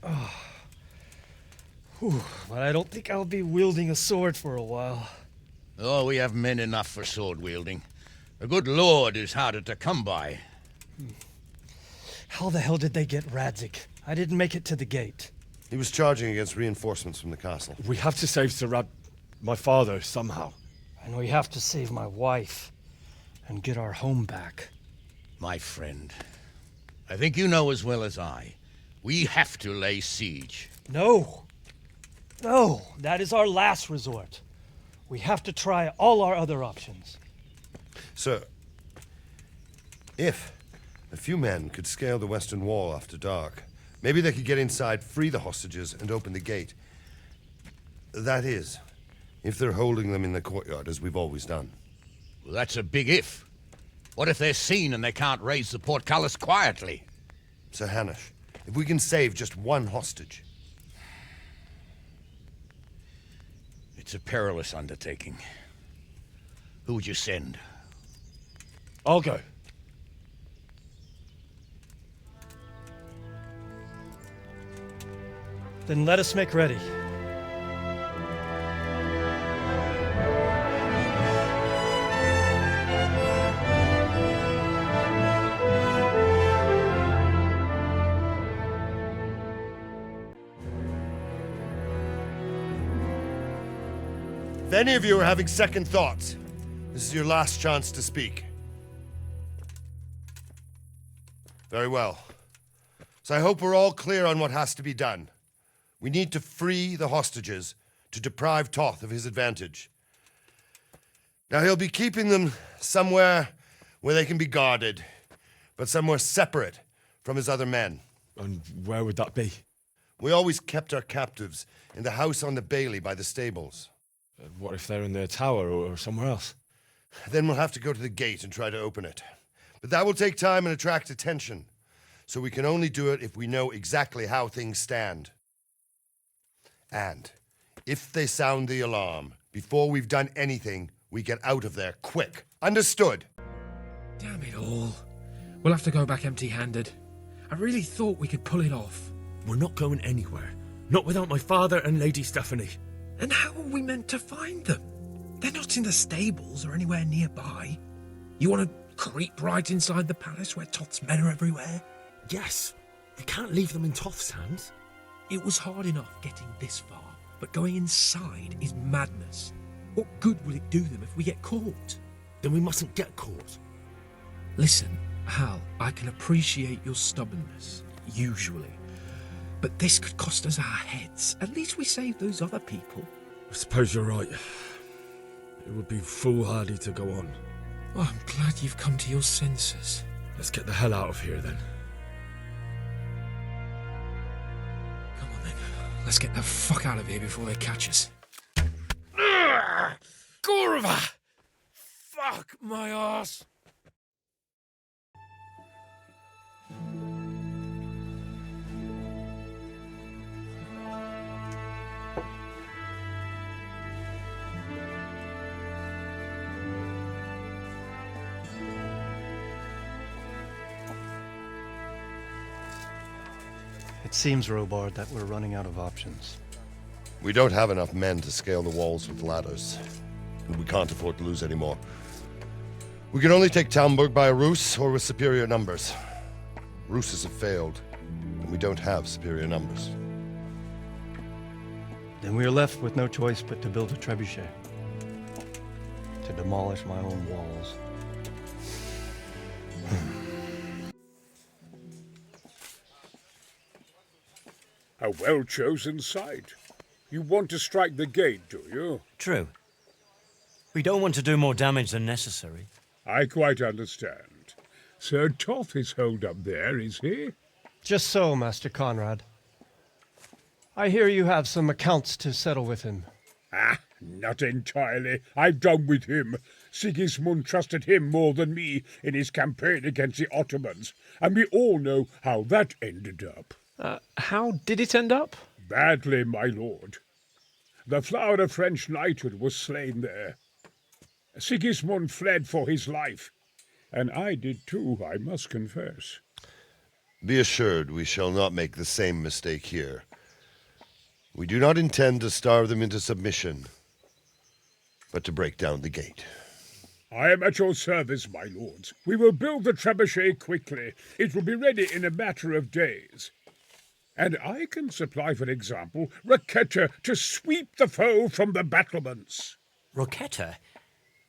But I don't think I'll be wielding a sword for a while. Oh, we have men enough for sword wielding. The good Lord is harder to come by. How the hell did they get Radzig? I didn't make it to the gate. He was charging against reinforcements from the castle. We have to save Sir my father, somehow. And we have to save my wife and get our home back. My friend, I think you know as well as I. We have to lay siege. No. No, that is our last resort. We have to try all our other options. Sir, if a few men could scale the western wall after dark, maybe they could get inside, free the hostages, and open the gate. That is, if they're holding them in the courtyard, as we've always done. Well, that's a big if. What if they're seen and they can't raise the portcullis quietly? Sir Hanush, if we can save just one hostage. It's a perilous undertaking. Who would you send? I'll go. Then let us make ready. If any of you are having second thoughts, this is your last chance to speak. Very well. So I hope we're all clear on what has to be done. We need to free the hostages to deprive Toth of his advantage. Now he'll be keeping them somewhere where they can be guarded, but somewhere separate from his other men. And where would that be? We always kept our captives in the house on the bailey by the stables. What if they're in their tower or somewhere else? Then we'll have to go to the gate and try to open it. But that will take time and attract attention. so we can only do it if we know exactly how things stand. And if they sound the alarm, before we've done anything, we get out of there quick. Understood? Damn it all. We'll have to go back empty-handed. I really thought we could pull it off. We're not going anywhere. Not without my father and Lady Stephanie. And how are we meant to find them? They're not in the stables or anywhere nearby. You want to creep right inside the palace where Toth's men are everywhere? Yes. We can't leave them in Toth's hands. It was hard enough getting this far, but going inside is madness. What good will it do them if we get caught? Then we mustn't get caught. Listen, Hal, I can appreciate your stubbornness, usually. But this could cost us our heads. At least we saved those other people. I suppose you're right. It would be foolhardy to go on. Oh, I'm glad you've come to your senses. Let's get the hell out of here, then. Come on, then. Let's get the fuck out of here before they catch us. Gorva! Fuck my arse! It seems, Robard, that we're running out of options. We don't have enough men to scale the walls with ladders, and we can't afford to lose any more. We can only take Talmberg by a ruse or with superior numbers. Ruses have failed, and we don't have superior numbers. Then we are left with no choice but to build a trebuchet. To demolish my own walls. A well-chosen site. You want to strike the gate, do you? True. We don't want to do more damage than necessary. I quite understand. Sir Toth is holed up there, is he? Just so, Master Conrad. I hear you have some accounts to settle with him. Ah, not entirely. I've done with him. Sigismund trusted him more than me in his campaign against the Ottomans, and we all know how that ended up. How did it end up? Badly, my lord. The flower of French knighthood was slain there. Sigismund fled for his life, and I did too, I must confess. Be assured we shall not make the same mistake here. We do not intend to starve them into submission, but to break down the gate. I am at your service, my lords. We will build the trebuchet quickly. It will be ready in a matter of days. And I can supply, for example, Roquetta to sweep the foe from the battlements. Roquetta?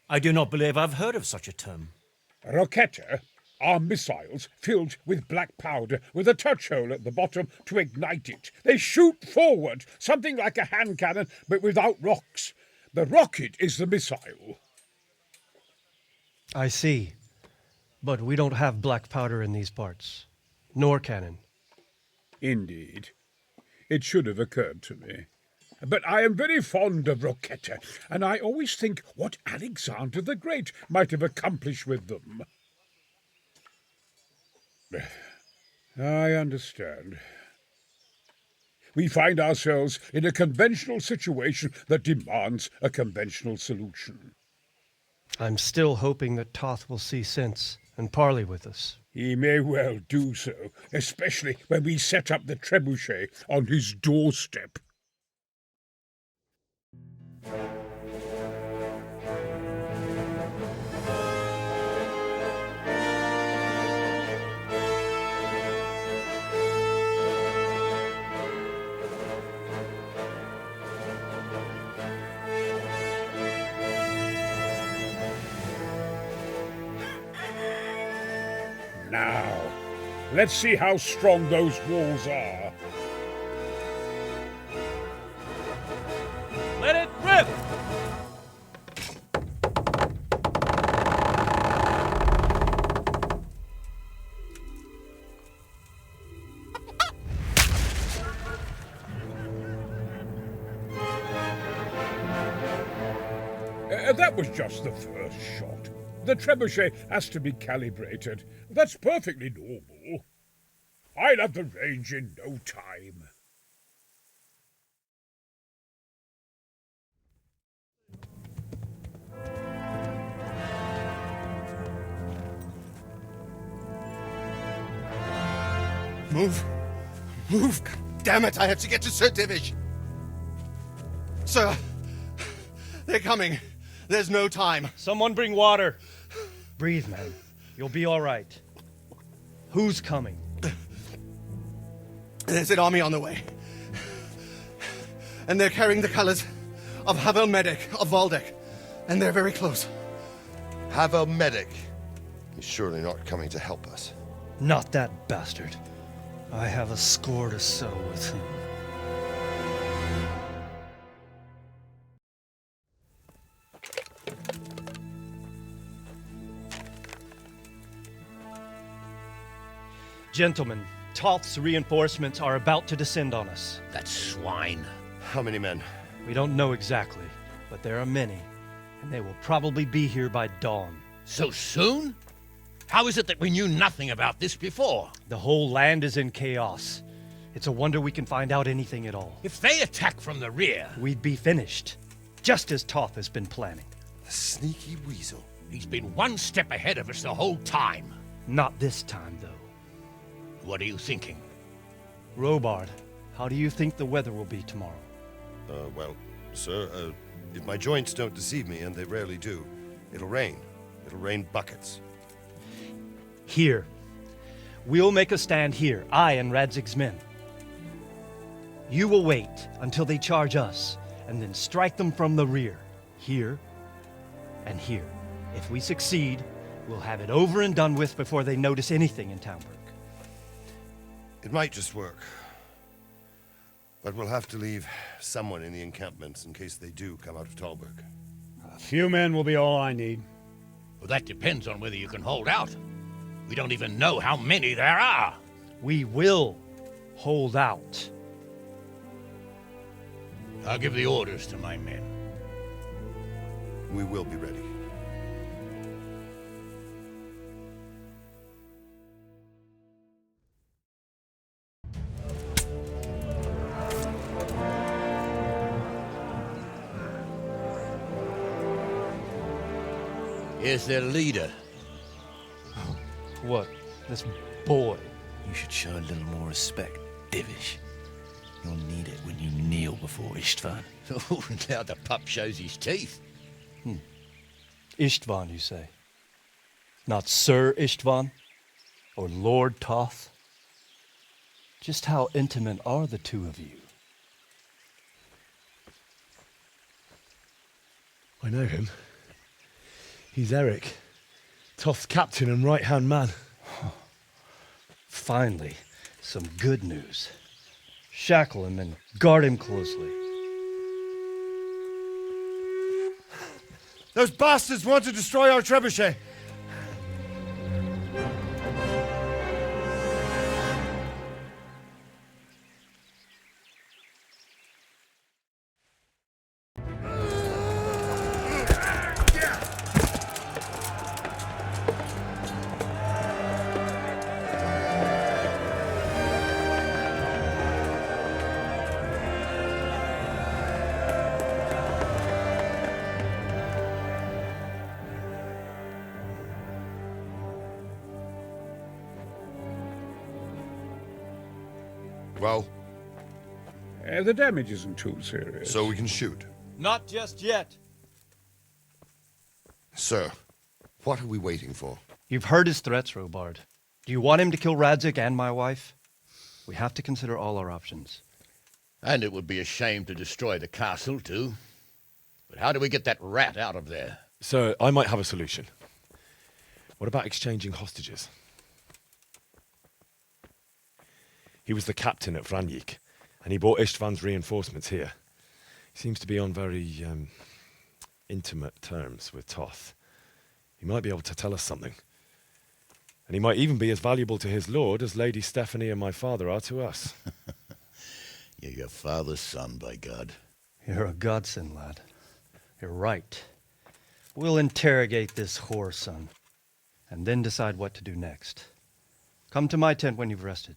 I do not believe I've heard of such a term. Roquetta are missiles filled with black powder with a touch hole at the bottom to ignite it. They shoot forward, something like a hand cannon, but without rocks. The rocket is the missile. I see. But we don't have black powder in these parts. Nor cannon. Indeed. It should have occurred to me. But I am very fond of Roquetta, and I always think what Alexander the Great might have accomplished with them. I understand. We find ourselves in a conventional situation that demands a conventional solution. I'm still hoping that Toth will see sense and parley with us. He may well do so, especially when we set up the trebuchet on his doorstep. Now, let's see how strong those walls are. Let it rip! That was just the first shot. The trebuchet has to be calibrated. That's perfectly normal. I'll have the range in no time. Move. Move. God damn it, I have to get to Sir Divish. Sir, they're coming. There's no time. Someone bring water. Breathe, man. You'll be all right. Who's coming? There's an army on the way. And they're carrying the colors of Havel Medic of Valdek. And they're very close. Havel Medic? He's surely not coming to help us. Not that bastard. I have a score to settle with him. Gentlemen, Toth's reinforcements are about to descend on us. That swine. How many men? We don't know exactly, but there are many, and they will probably be here by dawn. So soon? How is it that we knew nothing about this before? The whole land is in chaos. It's a wonder we can find out anything at all. If they attack from the rear... we'd be finished, just as Toth has been planning. The sneaky weasel. He's been one step ahead of us the whole time. Not this time, though. What are you thinking? Robard, how do you think the weather will be tomorrow? Well, sir, if my joints don't deceive me, and they rarely do, it'll rain. It'll rain buckets. Here. We'll make a stand here, I and Radzig's men. You will wait until they charge us, and then strike them from the rear. Here and here. If we succeed, we'll have it over and done with before they notice anything in Townburg. It might just work. But we'll have to leave someone in the encampments in case they do come out of Talberg. A few men will be all I need. Well, that depends on whether you can hold out. We don't even know how many there are. We will hold out. I'll give the orders to my men. We will be ready. Here's their leader. What? This boy? You should show a little more respect, Divish. You'll need it when you kneel before Istvan. Oh, now the pup shows his teeth. Istvan, you say? Not Sir Istvan? Or Lord Toth? Just how intimate are the two of you? I know him. He's Eric, Toth's captain and right-hand man. Finally, some good news. Shackle him and guard him closely. Those bastards want to destroy our trebuchet. Well? The damage isn't too serious. So we can shoot. Not just yet. Sir, what are we waiting for? You've heard his threats, Robard. Do you want him to kill Radzik and my wife? We have to consider all our options. And it would be a shame to destroy the castle, too. But how do we get that rat out of there? Sir, I might have a solution. What about exchanging hostages? He was the captain at Vranjik, and he brought Istvan's reinforcements here. He seems to be on very, intimate terms with Toth. He might be able to tell us something. And he might even be as valuable to his lord as Lady Stephanie and my father are to us. You're your father's son, by God. You're a godsend, lad. You're right. We'll interrogate this whore, son, and then decide what to do next. Come to my tent when you've rested.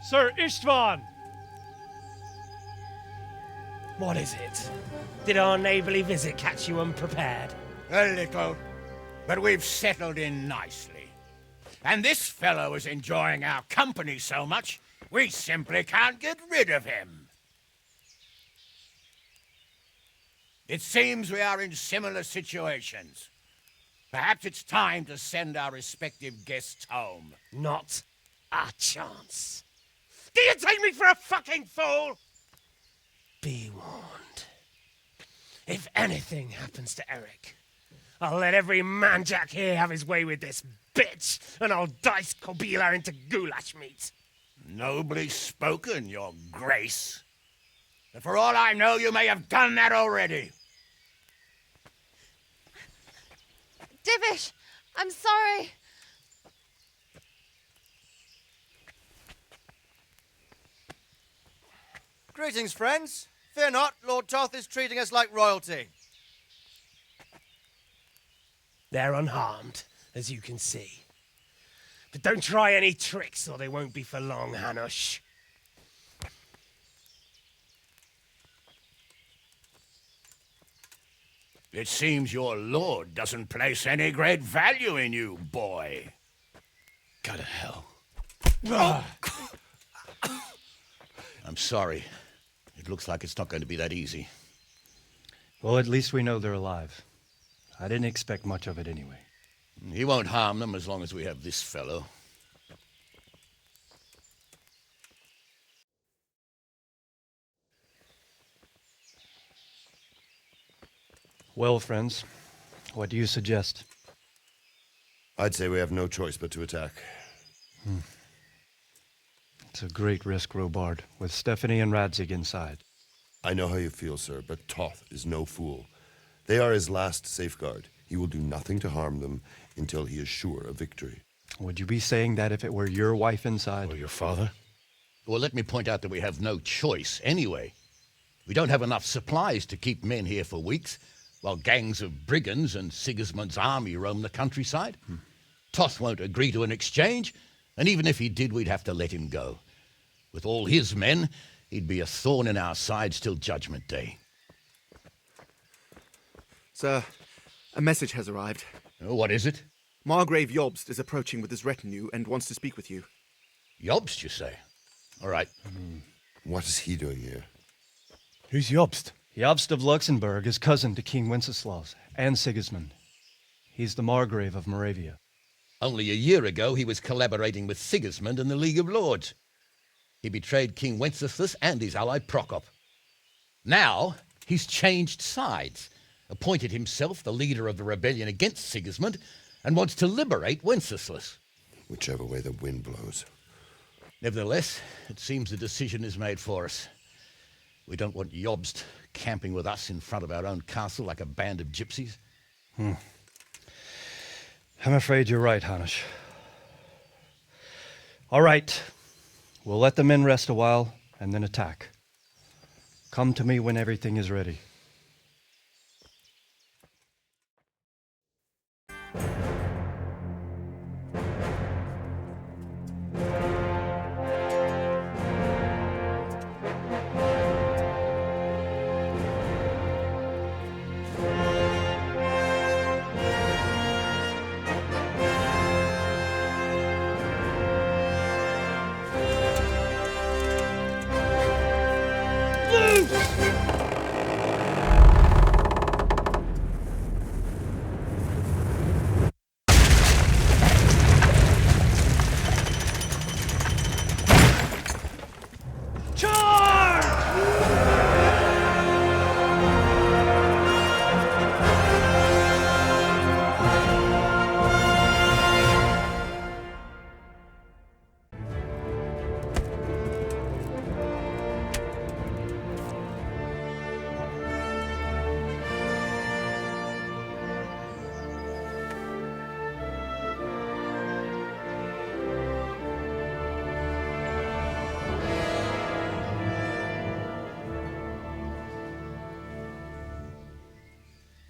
Sir Istvan! What is it? Did our neighbourly visit catch you unprepared? A little, but we've settled in nicely. And this fellow is enjoying our company so much, we simply can't get rid of him. It seems we are in similar situations. Perhaps it's time to send our respective guests home. Not a chance. Do you take me for a fucking fool? Be warned. If anything happens to Eric, I'll let every manjack here have his way with this bitch, and I'll dice Kobila into goulash meat. Nobly spoken, your grace. But for all I know, you may have done that already. Divish, I'm sorry. Greetings, friends. Fear not, Lord Toth is treating us like royalty. They're unharmed, as you can see. But don't try any tricks, or they won't be for long, Hanush. It seems your lord doesn't place any great value in you, boy. Go to hell. I'm sorry. It looks like it's not going to be that easy. Well, at least we know they're alive. I didn't expect much of it anyway. He won't harm them as long as we have this fellow. Well, friends, what do you suggest? I'd say we have no choice but to attack. It's a great risk, Robard, with Stephanie and Radzig inside. I know how you feel, sir, but Toth is no fool. They are his last safeguard. He will do nothing to harm them until he is sure of victory. Would you be saying that if it were your wife inside? Or your father? Well, let me point out that we have no choice anyway. We don't have enough supplies to keep men here for weeks, while gangs of brigands and Sigismund's army roam the countryside. Toth won't agree to an exchange, and even if he did, we'd have to let him go. With all his men, he'd be a thorn in our sides till Judgment Day. Sir, a message has arrived. What is it? Margrave Jobst is approaching with his retinue and wants to speak with you. Jobst, you say? All right. What is he doing here? Who's Jobst? Jobst of Luxembourg is cousin to King Wenceslao and Sigismund. He's the Margrave of Moravia. Only a year ago, he was collaborating with Sigismund and the League of Lords. He betrayed King Wenceslaus and his ally Prokop. Now, he's changed sides, appointed himself the leader of the rebellion against Sigismund, and wants to liberate Wenceslaus. Whichever way the wind blows. Nevertheless, it seems the decision is made for us. We don't want Jobst camping with us in front of our own castle like a band of gypsies. I'm afraid you're right, Hanush. All right. We'll let the men rest a while and then attack. Come to me when everything is ready.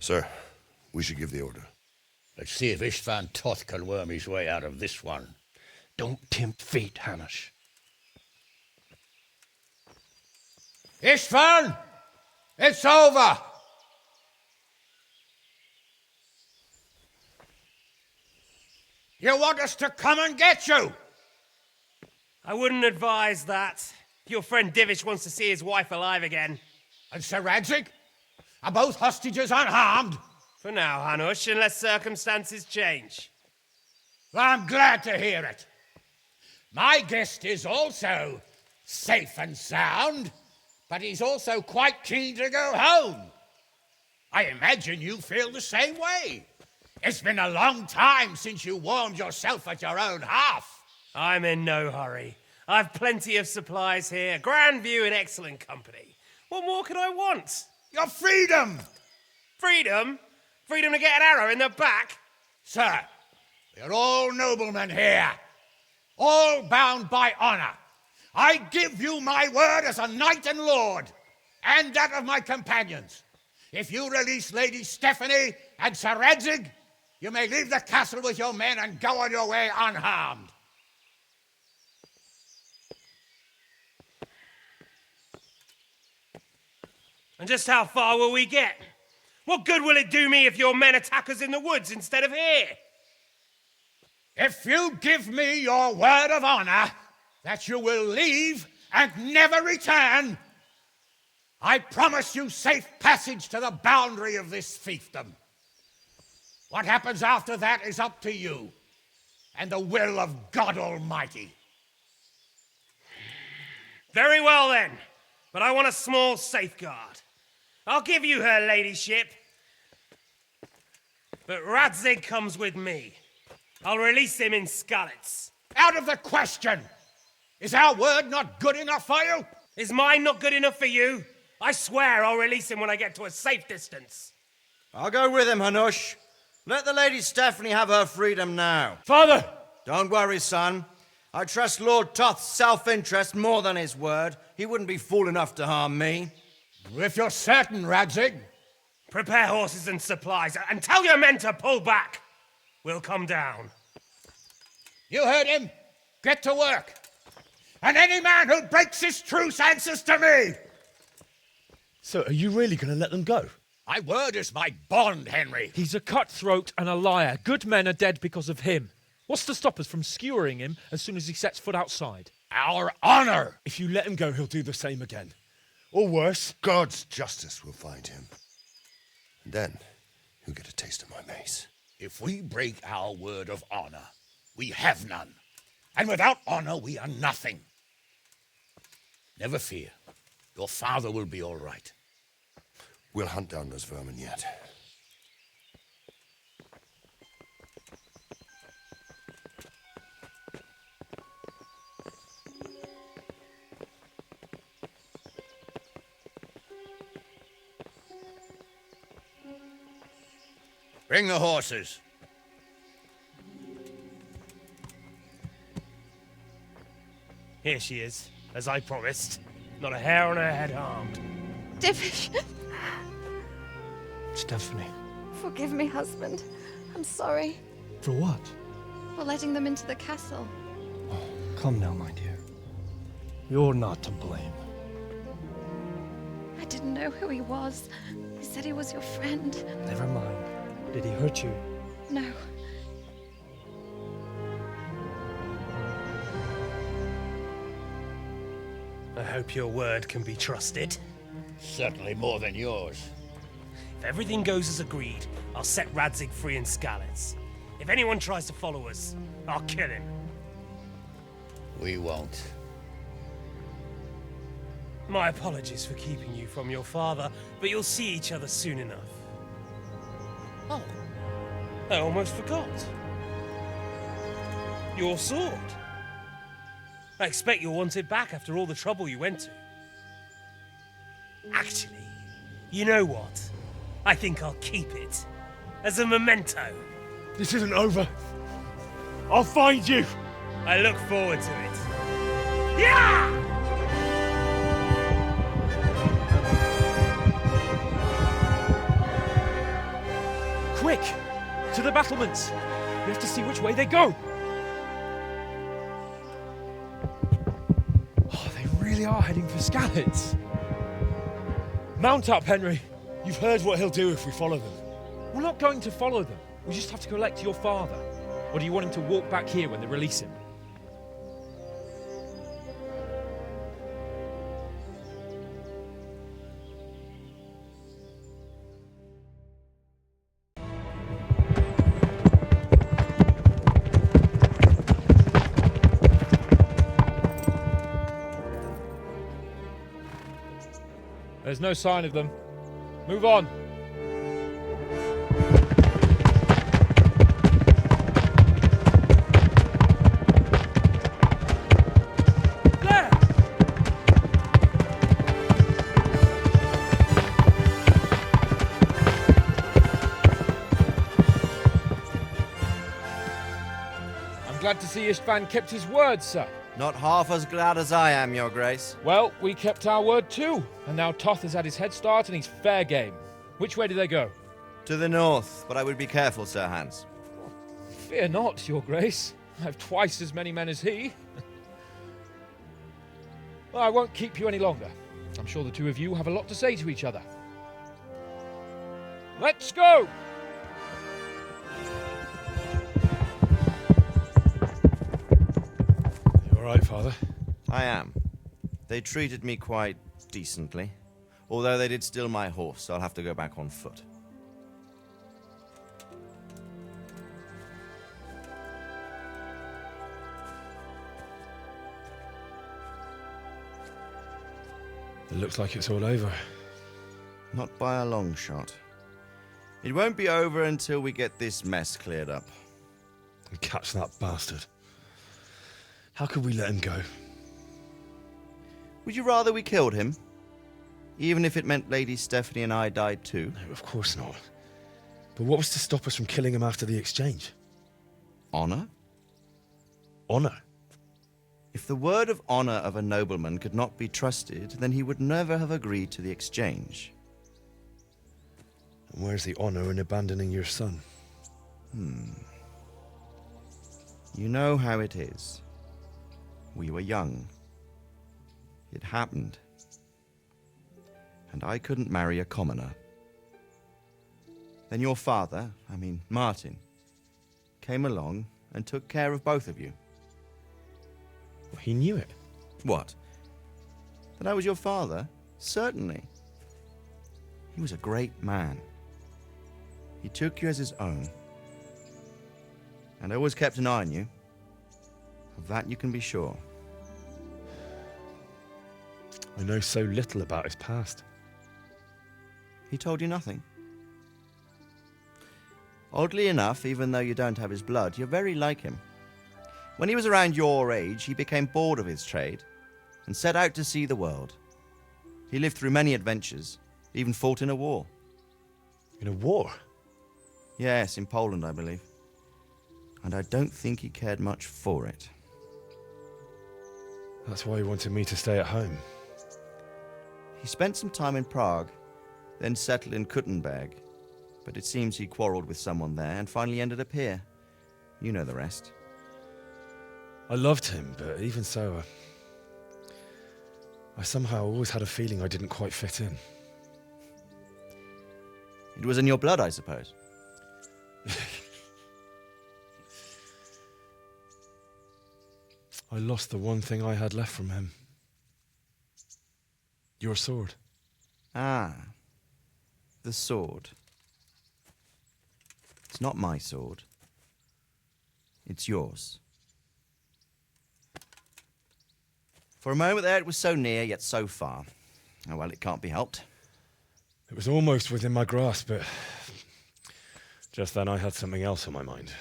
Sir, we should give the order. Let's see if Istvan Toth can worm his way out of this one. Don't tempt fate, Hanush. Istvan! It's over! You want us to come and get you? I wouldn't advise that. Your friend Divish wants to see his wife alive again. And Sir Radzig? Are both hostages unharmed? For now, Hanush, unless circumstances change. Well, I'm glad to hear it. My guest is also safe and sound, but he's also quite keen to go home. I imagine you feel the same way. It's been a long time since you warmed yourself at your own hearth. I'm in no hurry. I've plenty of supplies here, grand view and excellent company. What more could I want? Your freedom! Freedom? Freedom to get an arrow in the back? Sir, we're all noblemen here, all bound by honor. I give you my word as a knight and lord, and that of my companions. If you release Lady Stephanie and Sir Radzig, you may leave the castle with your men and go on your way unharmed. And just how far will we get? What good will it do me if your men attack us in the woods instead of here? If you give me your word of honor that you will leave and never return, I promise you safe passage to the boundary of this fiefdom. What happens after that is up to you and the will of God Almighty. Very well then, but I want a small safeguard. I'll give you her ladyship, but Radzig comes with me. I'll release him in Skalitz. Out of the question! Is our word not good enough for you? Is mine not good enough for you? I swear I'll release him when I get to a safe distance. I'll go with him, Hanush. Let the Lady Stephanie have her freedom now. Father! Don't worry, son. I trust Lord Toth's self-interest more than his word. He wouldn't be fool enough to harm me. If you're certain, Radzig. Prepare horses and supplies, and tell your men to pull back. We'll come down. You heard him. Get to work. And any man who breaks his truce answers to me. So, are you really going to let them go? My word is my bond, Henry. He's a cutthroat and a liar. Good men are dead because of him. What's to stop us from skewering him as soon as he sets foot outside? Our honor! If you let him go, he'll do the same again. Or worse. God's justice will find him. And then he'll get a taste of my mace. If we break our word of honor, we have none. And without honor, we are nothing. Never fear. Your father will be all right. We'll hunt down those vermin yet. Bring the horses. Here she is, as I promised. Not a hair on her head harmed. Divish! Stephanie. Forgive me, husband. I'm sorry For what? for letting them into the castle. Come now, my dear. You're not to blame. I didn't know who he was. He said he was your friend. Never mind. Did he hurt you? No. I hope your word can be trusted. Certainly more than yours. If everything goes as agreed, I'll set Radzig free in Skalitz. If anyone tries to follow us, I'll kill him. We won't. My apologies for keeping you from your father, but you'll see each other soon enough. Oh, I almost forgot. Your sword. I expect you'll want it back after all the trouble you went to. Actually, you know what? I think I'll keep it. As a memento. This isn't over. I'll find you. I look forward to it. Yeah! Quick! To the battlements! We have to see which way they go! Oh, they really are heading for Skalitz. Mount up, Henry. You've heard what he'll do if we follow them. We're not going to follow them. We just have to collect your father. Or do you want him to walk back here when they release him? There's no sign of them. Move on. There! I'm glad to see Istvan kept his word, sir. Not half as glad as I am, Your Grace. Well, we kept our word too. And now Toth has had his head start and he's fair game. Which way do they go? To the north, but I would be careful, Sir Hans. Fear not, Your Grace. I have twice as many men as he. Well, I won't keep you any longer. I'm sure the two of you have a lot to say to each other. Let's go! All right, Father? I am. They treated me quite decently. Although they did steal my horse, so I'll have to go back on foot. It looks like it's all over. Not by a long shot. It won't be over until we get this mess cleared up. And catch that bastard. How could we let him go? Would you rather we killed him? Even if it meant Lady Stephanie and I died too? No, of course not. But what was to stop us from killing him after the exchange? Honor? Honor? If the word of honor of a nobleman could not be trusted, then he would never have agreed to the exchange. And where's the honor in abandoning your son? You know how it is. We were young. It happened. And I couldn't marry a commoner. Then your father, Martin, came along and took care of both of you. Well, he knew it. What? That I was your father? Certainly. He was a great man. He took you as his own. And always kept an eye on you. Of that you can be sure. I know so little about his past. He told you nothing? Oddly enough, even though you don't have his blood, you're very like him. When he was around your age, he became bored of his trade and set out to see the world. He lived through many adventures, even fought in a war. In a war? Yes, in Poland, I believe. And I don't think he cared much for it. That's why he wanted me to stay at home. He spent some time in Prague, then settled in Kuttenberg. But it seems he quarreled with someone there and finally ended up here. You know the rest. I loved him, but even so, I somehow always had a feeling I didn't quite fit in. It was in your blood, I suppose. I lost the one thing I had left from him. Your sword. Ah, the sword. It's not my sword. It's yours. For a moment there it was so near, yet so far. Oh well, it can't be helped. It was almost within my grasp, but just then I had something else on my mind.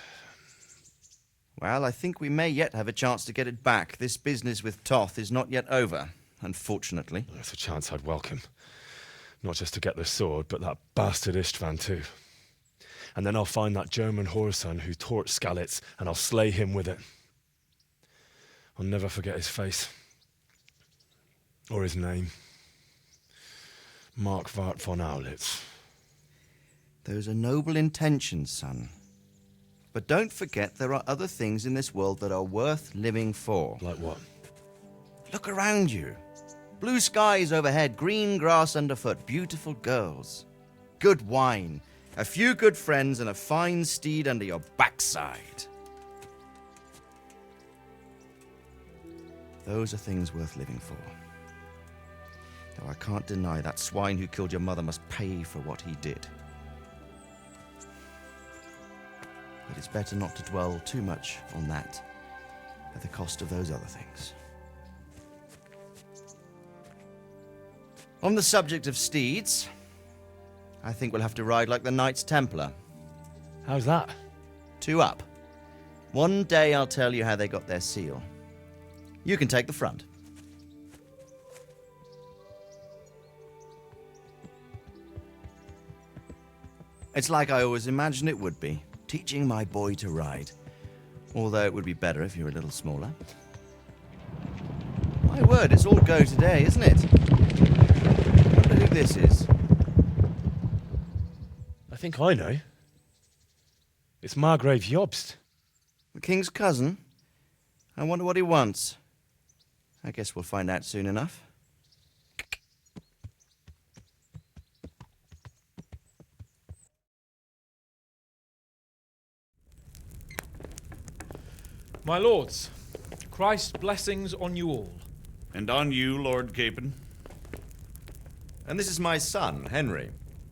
Well, I think we may yet have a chance to get it back. This business with Toth is not yet over, unfortunately. That's a chance I'd welcome. Not just to get the sword, but that bastard Istvan too. And then I'll find that German whoreson who torched Skalitz, and I'll slay him with it. I'll never forget his face. Or his name. Mark Vart von Aulitz. Those are noble intentions, son. But don't forget there are other things in this world that are worth living for. Like what? Look around you. Blue skies overhead, green grass underfoot, beautiful girls, good wine, a few good friends, and a fine steed under your backside. Those are things worth living for. Though I can't deny that swine who killed your mother must pay for what he did. But it's better not to dwell too much on that at the cost of those other things. On the subject of steeds, I think we'll have to ride like the Knights Templar. How's that? 2 up. One day I'll tell you how they got their seal. You can take the front. It's like I always imagined it would be, teaching my boy to ride. Although it would be better if you were a little smaller. My word, it's all go today, isn't it? I wonder who this is. I think I know. It's Margrave Jobst. The king's cousin? I wonder what he wants. I guess we'll find out soon enough. My lords, Christ's blessings on you all. And on you, Lord Capon. And this is my son, Henry.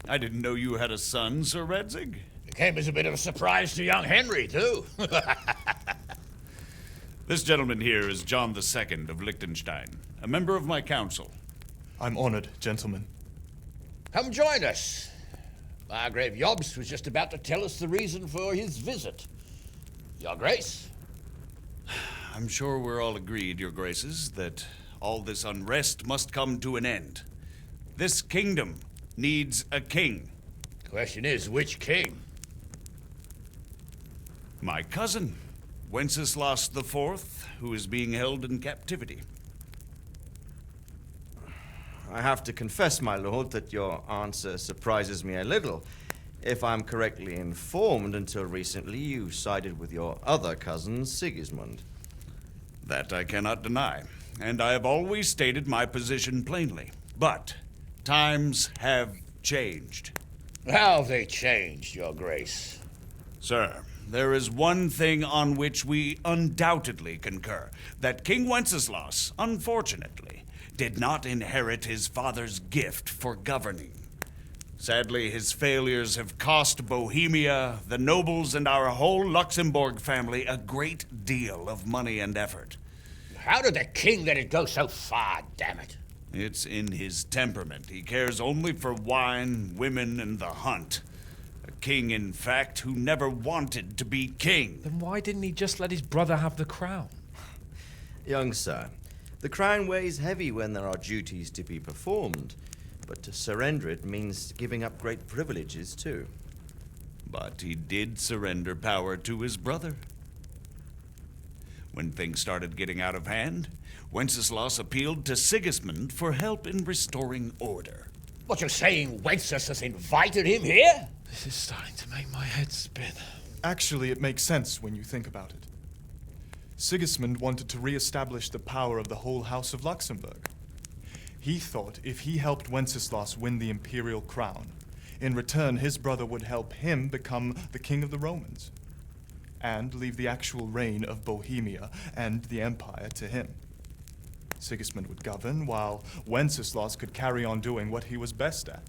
I didn't know you had a son, Sir Radzig. It came as a bit of a surprise to young Henry, too. This gentleman here is John II of Liechtenstein, a member of my council. I'm honored, gentlemen. Come join us. Margrave Jobst was just about to tell us the reason for his visit. Your Grace? I'm sure we're all agreed, Your Graces, that all this unrest must come to an end. This kingdom needs a king. Question is, which king? My cousin, Wenceslao IV, who is being held in captivity. I have to confess, my lord, that your answer surprises me a little. If I'm correctly informed, until recently you sided with your other cousin, Segismund. That I cannot deny, and I have always stated my position plainly. But times have changed. How have they changed, Your Grace? Sir, there is one thing on which we undoubtedly concur, that King Wenceslaus, unfortunately, did not inherit his father's gift for governing. Sadly, his failures have cost Bohemia, the nobles, and our whole Luxembourg family a great deal of money and effort. How did the king let it go so far, damn it? It's in his temperament. He cares only for wine, women, and the hunt. A king, in fact, who never wanted to be king. Then why didn't he just let his brother have the crown? Young sir, the crown weighs heavy when there are duties to be performed, but to surrender it means giving up great privileges too. But he did surrender power to his brother. When things started getting out of hand, Wenceslaus appealed to Sigismund for help in restoring order. What, you're saying Wenceslas has invited him here? This is starting to make my head spin. Actually, it makes sense when you think about it. Sigismund wanted to re-establish the power of the whole House of Luxembourg. He thought if he helped Wenceslaus win the imperial crown, in return his brother would help him become the king of the Romans, and leave the actual reign of Bohemia and the empire to him. Sigismund would govern, while Wenceslaus could carry on doing what he was best at,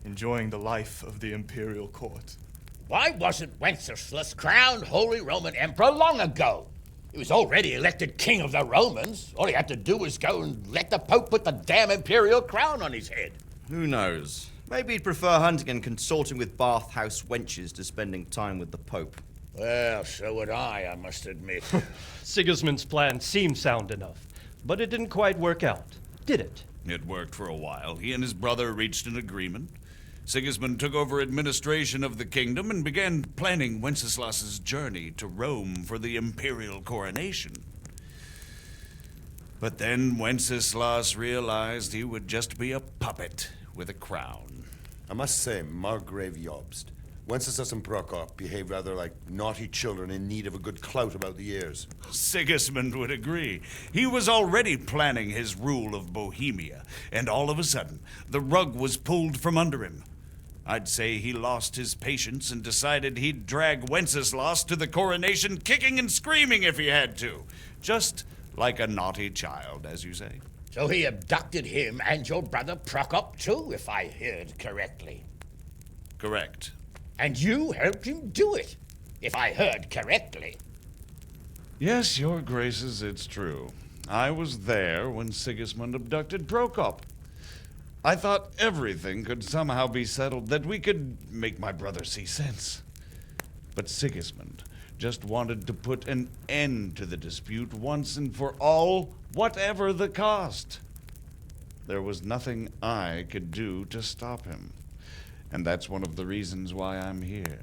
enjoying the life of the imperial court. Why wasn't Wenceslas crowned Holy Roman Emperor long ago? He was already elected king of the Romans. All he had to do was go and let the Pope put the damn imperial crown on his head. Who knows? Maybe he'd prefer hunting and consorting with bathhouse wenches to spending time with the Pope. Well, so would I must admit. Sigismund's plan seemed sound enough, but it didn't quite work out, did it? It worked for a while. He and his brother reached an agreement. Sigismund took over administration of the kingdom and began planning Wenceslaus's journey to Rome for the imperial coronation. But then Wenceslaus realized he would just be a puppet with a crown. I must say, Margrave Jobst, Wenceslas and Prokop behave rather like naughty children in need of a good clout about the ears. Sigismund would agree. He was already planning his rule of Bohemia, and all of a sudden, the rug was pulled from under him. I'd say he lost his patience and decided he'd drag Wenceslaus to the coronation kicking and screaming if he had to. Just like a naughty child, as you say. So he abducted him and your brother Prokop too, if I heard correctly. Correct. And you helped him do it, if I heard correctly. Yes, your graces, it's true. I was there when Sigismund abducted Prokop. I thought everything could somehow be settled, that we could make my brother see sense. But Sigismund just wanted to put an end to the dispute once and for all, whatever the cost. There was nothing I could do to stop him. And that's one of the reasons why I'm here.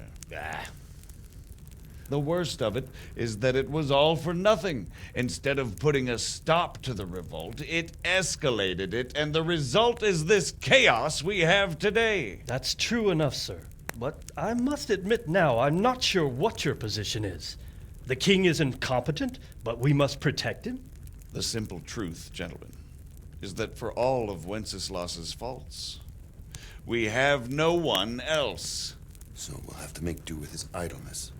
The worst of it is that it was all for nothing. Instead of putting a stop to the revolt, it escalated it, and the result is this chaos we have today. That's true enough, sir. But I must admit now, I'm not sure what your position is. The king is incompetent, but we must protect him? The simple truth, gentlemen, is that for all of Wenceslaus's faults, we have no one else. So we'll have to make do with his idleness.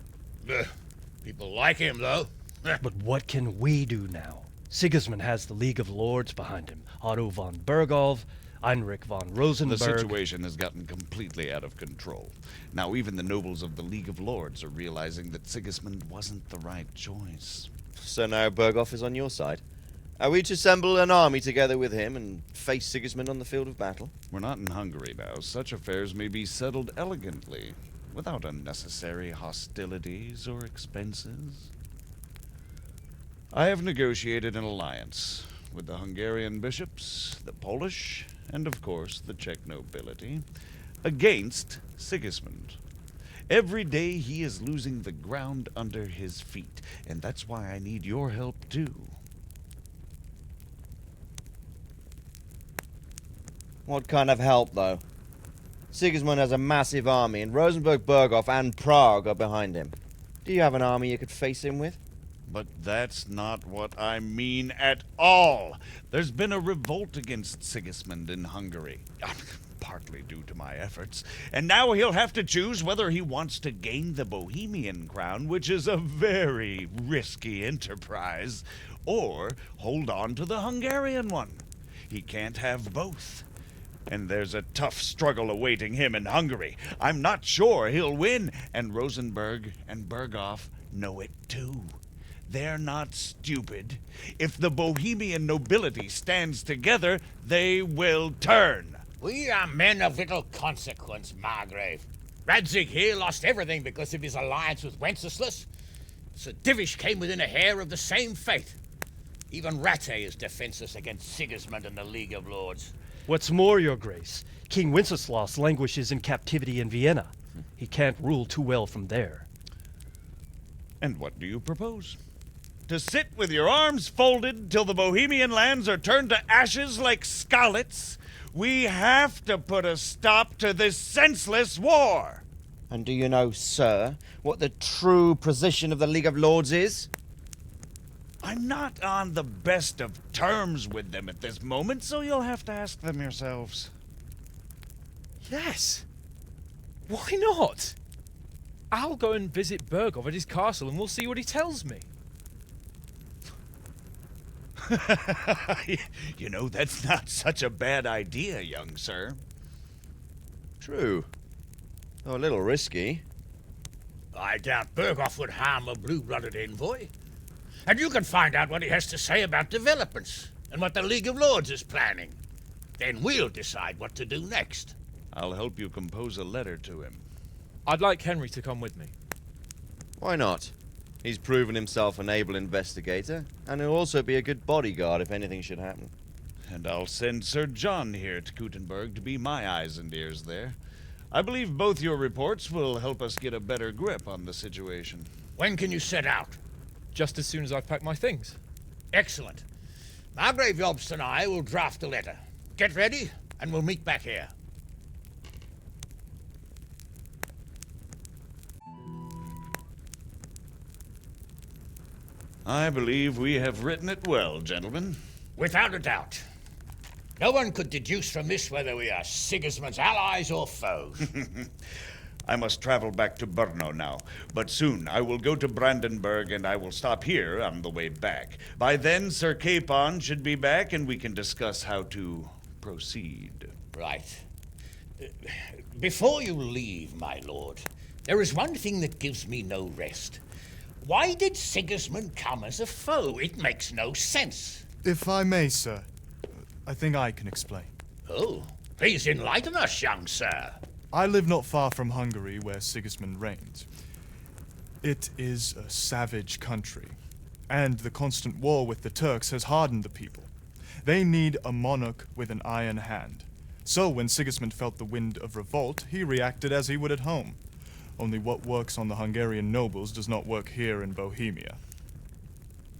People like him, though. But what can we do now? Sigismund has the League of Lords behind him. Otto von Bergholf, Heinrich von Rosenberg. The situation has gotten completely out of control. Now even the nobles of the League of Lords are realizing that Sigismund wasn't the right choice. So now Bergholf is on your side? Are we to assemble an army together with him and face Sigismund on the field of battle? We're not in Hungary now. Such affairs may be settled elegantly, without unnecessary hostilities or expenses. I have negotiated an alliance with the Hungarian bishops, the Polish, and of course the Czech nobility, against Sigismund. Every day he is losing the ground under his feet, and that's why I need your help too. What kind of help, though? Sigismund has a massive army, and Rosenberg, Berghof, and Prague are behind him. Do you have an army you could face him with? But that's not what I mean at all. There's been a revolt against Sigismund in Hungary, partly due to my efforts, and now he'll have to choose whether he wants to gain the Bohemian crown, which is a very risky enterprise, or hold on to the Hungarian one. He can't have both. And there's a tough struggle awaiting him in Hungary. I'm not sure he'll win, and Rosenberg and Berghof know it too. They're not stupid. If the Bohemian nobility stands together, they will turn. We are men of little consequence, Margrave. Radzig here lost everything because of his alliance with Wenceslas. Sir Divish came within a hair of the same fate. Even Rattay is defenseless against Sigismund and the League of Lords. What's more, your grace, King Wenceslaus languishes in captivity in Vienna. He can't rule too well from there. And what do you propose? To sit with your arms folded till the Bohemian lands are turned to ashes like Skalitz? We have to put a stop to this senseless war. And do you know, sir, what the true position of the League of Lords is? I'm not on the best of terms with them at this moment, so you'll have to ask them yourselves. Yes. Why not? I'll go and visit Berghof at his castle and we'll see what he tells me. You know, that's not such a bad idea, young sir. True. Though a little risky. I doubt Berghof would harm a blue-blooded envoy. And you can find out what he has to say about developments and what the League of Lords is planning. Then we'll decide what to do next. I'll help you compose a letter to him. I'd like Henry to come with me. Why not? He's proven himself an able investigator, and he'll also be a good bodyguard if anything should happen. And I'll send Sir John here to Kuttenberg to be my eyes and ears there. I believe both your reports will help us get a better grip on the situation. When can you set out? Just as soon as I've packed my things. Excellent. Margrave Jobst and I will draft a letter. Get ready, and we'll meet back here. I believe we have written it well, gentlemen. Without a doubt. No one could deduce from this whether we are Sigismund's allies or foes. I must travel back to Brno now, but soon I will go to Brandenburg and I will stop here on the way back. By then, Sir Capon should be back and we can discuss how to proceed. Right. Before you leave, my lord, there is one thing that gives me no rest. Why did Sigismund come as a foe? It makes no sense. If I may, sir, I think I can explain. Oh, please enlighten us, young sir. I live not far from Hungary, where Sigismund reigns. It is a savage country, and the constant war with the Turks has hardened the people. They need a monarch with an iron hand. So when Sigismund felt the wind of revolt, he reacted as he would at home. Only what works on the Hungarian nobles does not work here in Bohemia.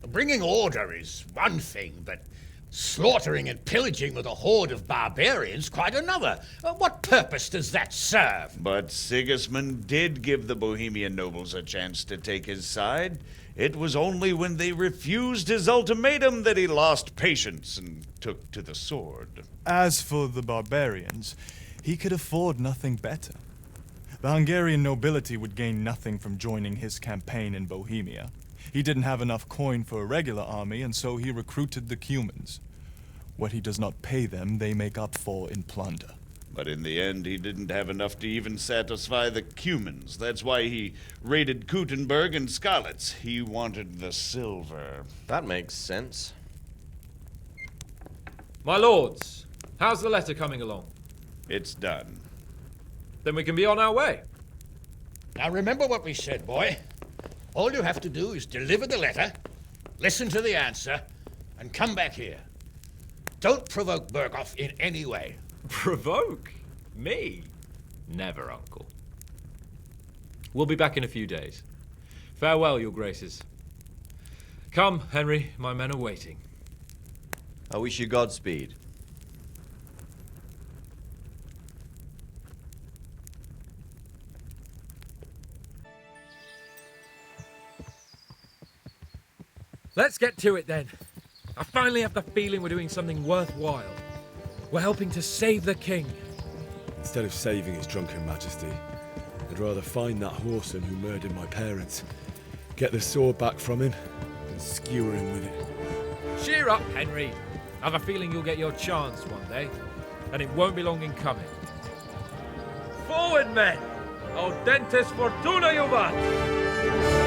Bringing order is one thing, but slaughtering and pillaging with a horde of barbarians quite another. What purpose does that serve? But Sigismund did give the Bohemian nobles a chance to take his side. It was only when they refused his ultimatum that he lost patience and took to the sword. As for the barbarians, he could afford nothing better. The Hungarian nobility would gain nothing from joining his campaign in Bohemia. He didn't have enough coin for a regular army, and so he recruited the Cumans. What he does not pay them, they make up for in plunder. But in the end, he didn't have enough to even satisfy the Cumans. That's why he raided Kuttenberg and Skalitz. He wanted the silver. That makes sense. My lords, how's the letter coming along? It's done. Then we can be on our way. Now remember what we said, boy. All you have to do is deliver the letter, listen to the answer, and come back here. Don't provoke Berghoff in any way. Provoke? Me? Never, Uncle. We'll be back in a few days. Farewell, your graces. Come, Henry, my men are waiting. I wish you Godspeed. Let's get to it then. I finally have the feeling we're doing something worthwhile. We're helping to save the king. Instead of saving his drunken majesty, I'd rather find that whoreson who murdered my parents, get the sword back from him, and skewer him with it. Cheer up, Henry. I have a feeling you'll get your chance one day, and it won't be long in coming. Forward, men! Audentes fortuna juvat!